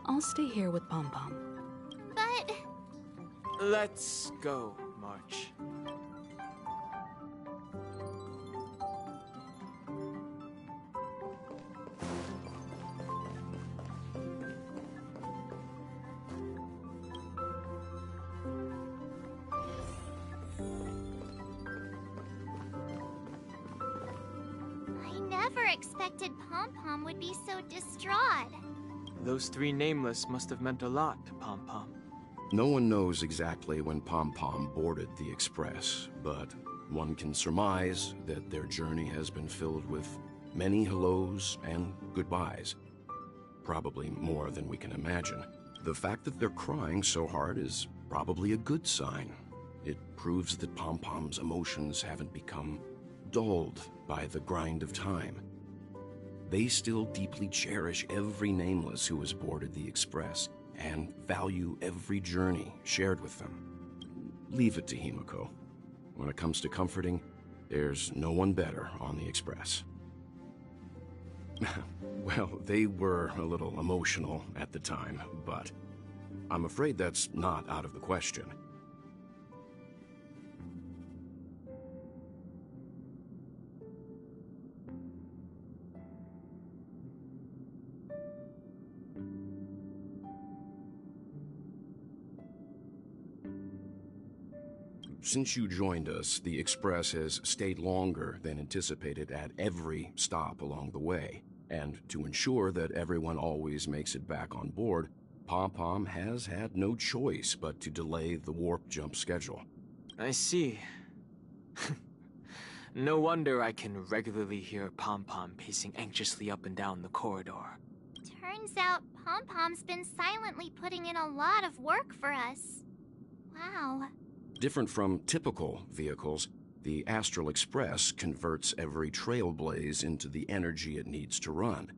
S19: I'll stay here with Pom Pom.
S3: But...
S6: Let's go, March.
S3: I never expected Pom Pom would be so distraught.
S6: Those three nameless must have meant a lot to Pom Pom.
S18: No one knows exactly when Pom Pom boarded the Express, but one can surmise that their journey has been filled with many hellos and goodbyes. Probably more than we can imagine. The fact that they're crying so hard is probably a good sign. It proves that Pom Pom's emotions haven't become dulled by the grind of time. They still deeply cherish every nameless who has boarded the Express and value every journey shared with them. Leave it to Himiko. When it comes to comforting, there's no one better on the Express. Well, they were a little emotional at the time, but I'm afraid that's not out of the question. Since you joined us, the Express has stayed longer than anticipated at every stop along the way. And to ensure that everyone always makes it back on board, Pom Pom has had no choice but to delay the warp jump schedule.
S6: I see. No wonder I can regularly hear Pom Pom pacing anxiously up and down the corridor.
S3: Turns out Pom Pom's been silently putting in a lot of work for us. Wow.
S18: Different from typical vehicles, the Astral Express converts every trailblaze into the energy it needs to run.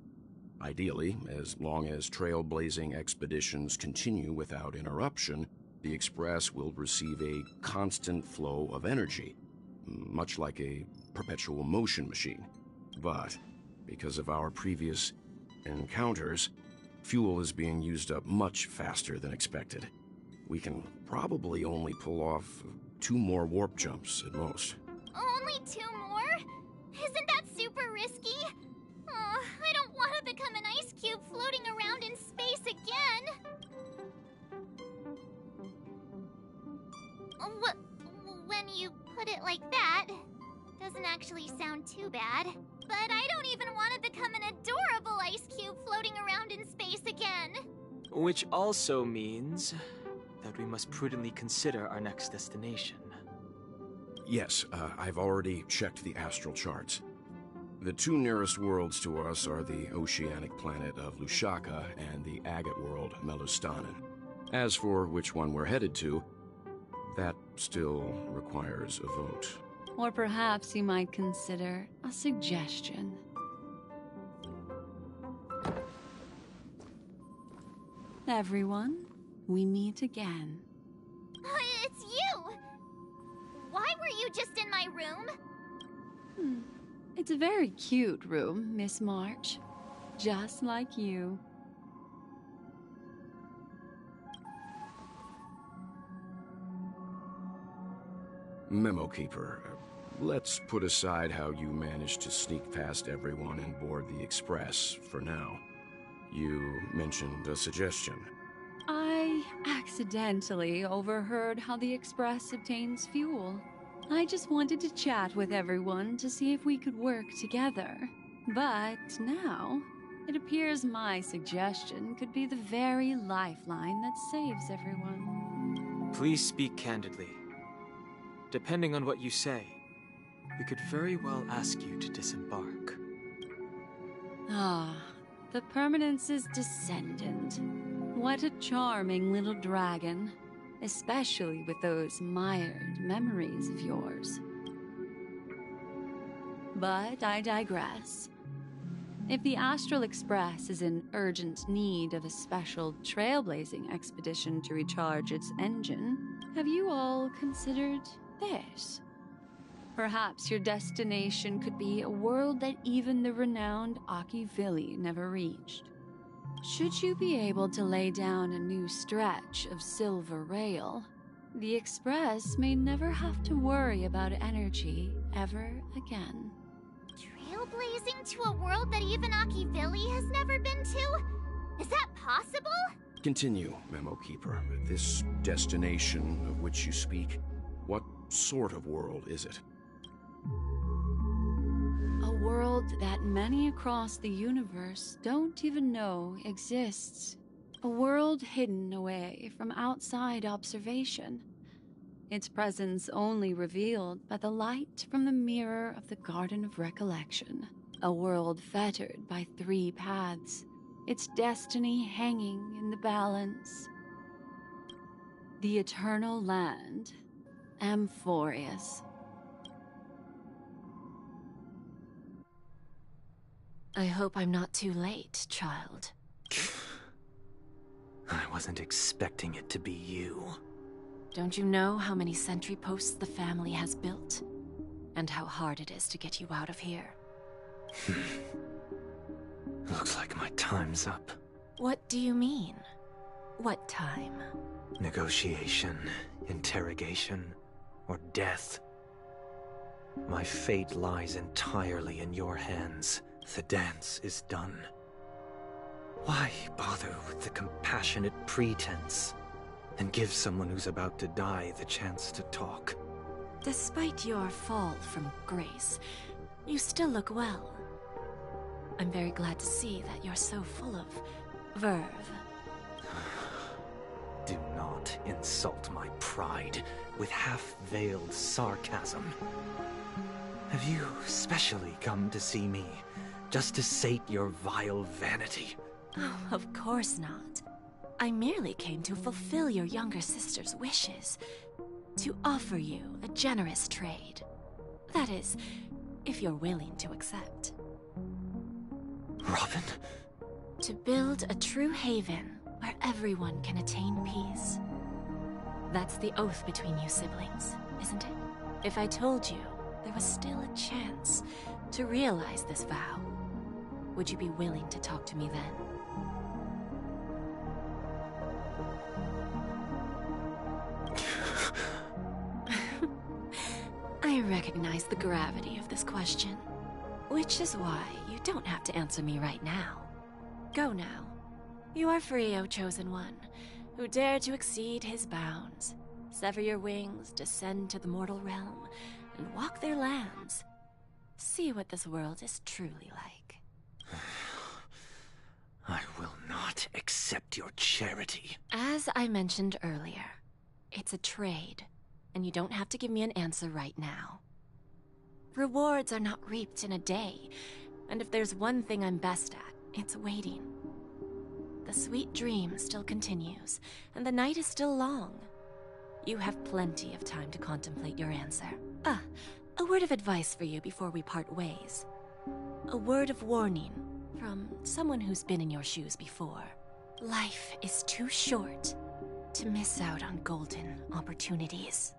S18: Ideally, as long as trailblazing expeditions continue without interruption, the Express will receive a constant flow of energy, much like a perpetual motion machine. But because of our previous encounters, fuel is being used up much faster than expected. We can probably only pull off 2 more warp jumps at most.
S3: Only 2 more? Isn't that super risky? Oh, I don't want to become an ice cube floating around in space again. When you put it like that, doesn't actually sound too bad. But I don't even want to become an adorable ice cube floating around in space again.
S6: Which also means that we must prudently consider our next destination.
S18: Yes, I've already checked the astral charts. The 2 nearest worlds to us are the oceanic planet of Lushaka and the agate world, Melustanen. As for which one we're headed to, that still requires a vote.
S21: Or perhaps you might consider a suggestion. Everyone, we meet again.
S3: It's you! Why were you just in my room?
S21: It's a very cute room, Miss March. Just like you.
S18: Memo Keeper, let's put aside how you managed to sneak past everyone and board the Express for now. You mentioned a suggestion.
S21: I accidentally overheard how the Express obtains fuel. I just wanted to chat with everyone to see if we could work together. But now, it appears my suggestion could be the very lifeline that saves everyone.
S6: Please speak candidly. Depending on what you say, we could very well ask you to disembark.
S21: Ah, the Permanence's descendant. What a charming little dragon, especially with those mired memories of yours. But I digress. If the Astral Express is in urgent need of a special trailblazing expedition to recharge its engine, have you all considered this? Perhaps your destination could be a world that even the renowned Aki Vili never reached. Should you be able to lay down a new stretch of silver rail, the Express may never have to worry about energy ever again.
S3: Trailblazing to a world that even Aki Vili has never been to? Is that possible?
S18: Continue, Memo Keeper. This destination of which you speak, what sort of world is it?
S21: A world that many across the universe don't even know exists. A world hidden away from outside observation. Its presence only revealed by the light from the mirror of the Garden of Recollection. A world fettered by 3 paths, its destiny hanging in the balance. The Eternal Land, Amphorius.
S5: I hope I'm not too late, child.
S6: I wasn't expecting it to be you.
S5: Don't you know how many sentry posts the family has built? And how hard it is to get you out of here?
S6: Looks like my time's up.
S5: What do you mean? What time?
S6: Negotiation, interrogation, or death. My fate lies entirely in your hands. The dance is done. Why bother with the compassionate pretense and give someone who's about to die the chance to talk?
S5: Despite your fall from grace, you still look well. I'm very glad to see that you're so full of verve.
S6: Do not insult my pride with half-veiled sarcasm. Have you specially come to see me just to sate your vile vanity?
S5: Oh, of course not. I merely came to fulfill your younger sister's wishes. To offer you a generous trade. That is, if you're willing to accept.
S6: Robin?
S5: To build a true haven where everyone can attain peace. That's the oath between you siblings, isn't it? If I told you there was still a chance to realize this vow, would you be willing to talk to me then? I recognize the gravity of this question, which is why you don't have to answer me right now. Go now. You are free, O Chosen One, who dare to exceed his bounds. Sever your wings, descend to the mortal realm, and walk their lands. See what this world is truly like.
S6: I will not accept your charity.
S5: As I mentioned earlier, it's a trade, and you don't have to give me an answer right now. Rewards are not reaped in a day, and if there's one thing I'm best at, it's waiting. The sweet dream still continues, and the night is still long. You have plenty of time to contemplate your answer. A word of advice for you before we part ways. A word of warning from someone who's been in your shoes before. Life is too short to miss out on golden opportunities.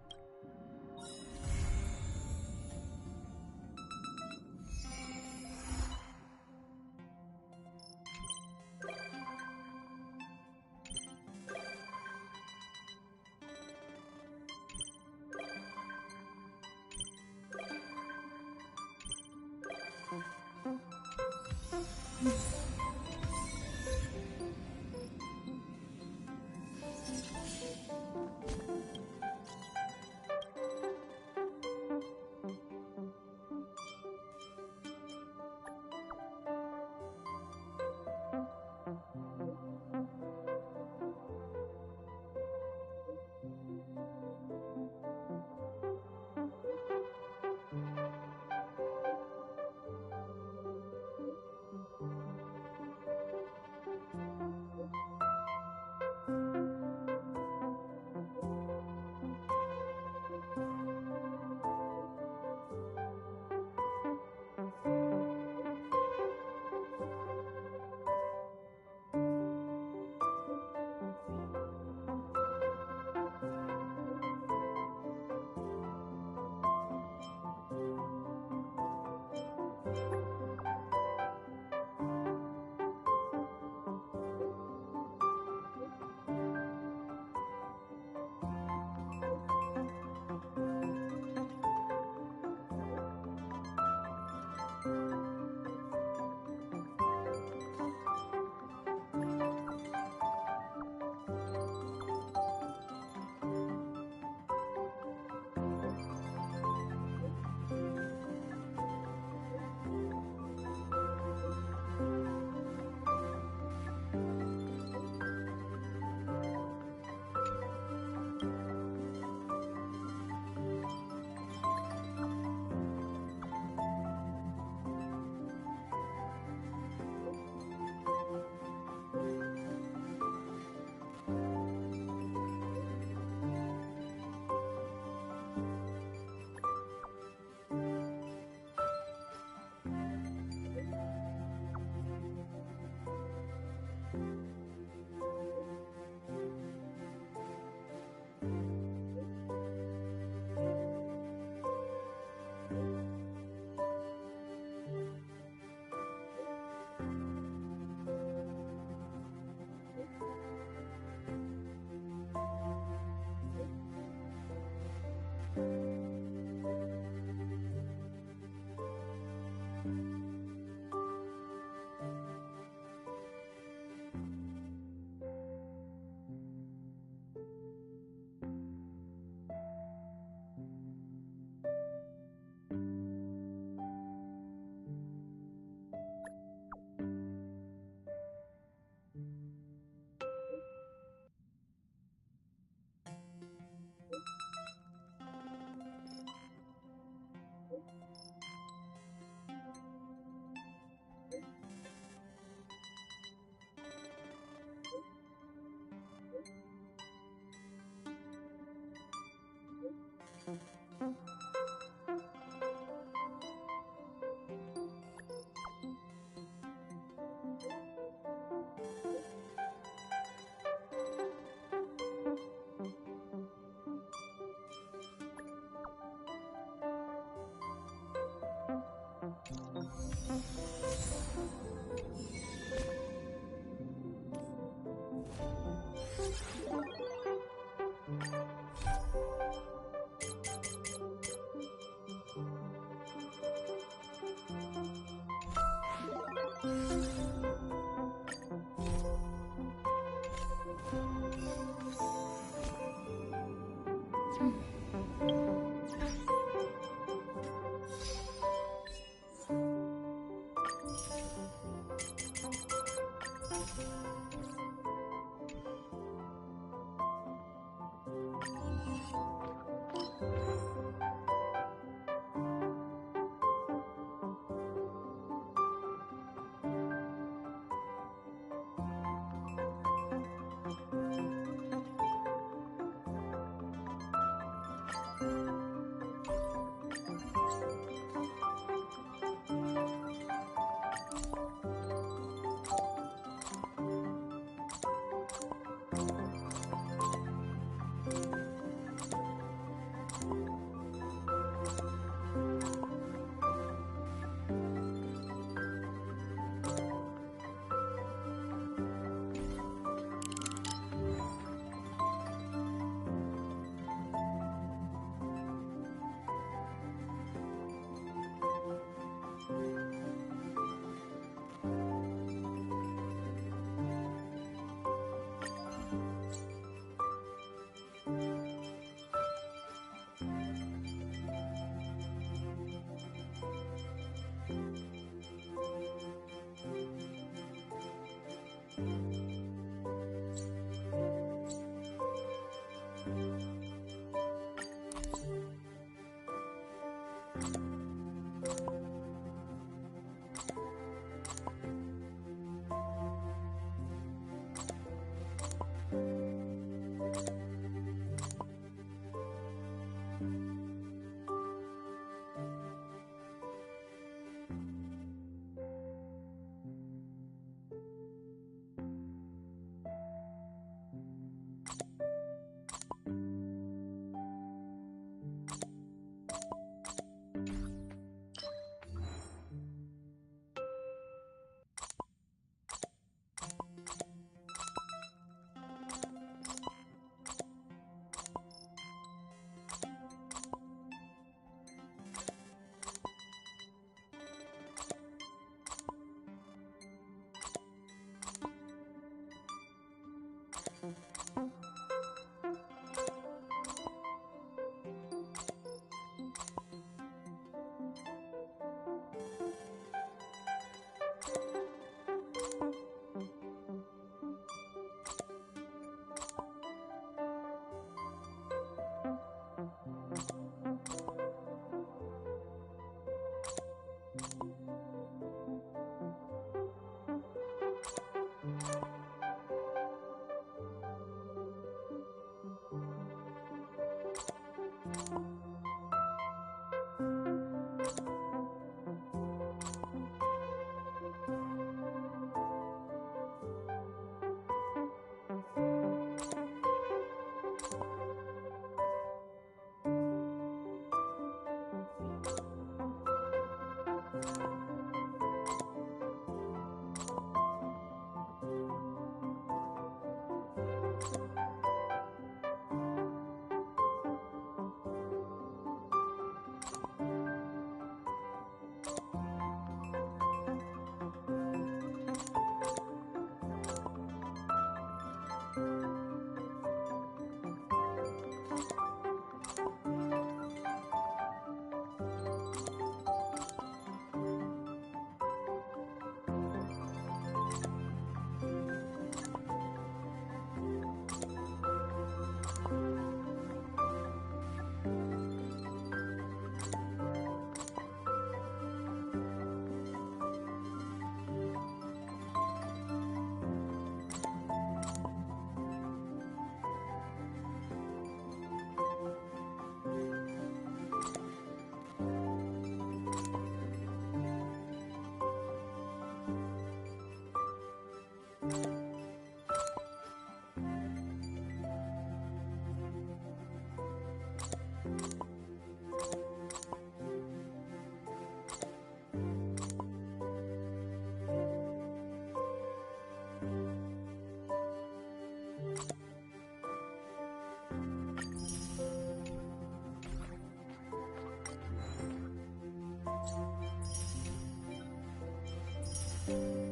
S3: Bye.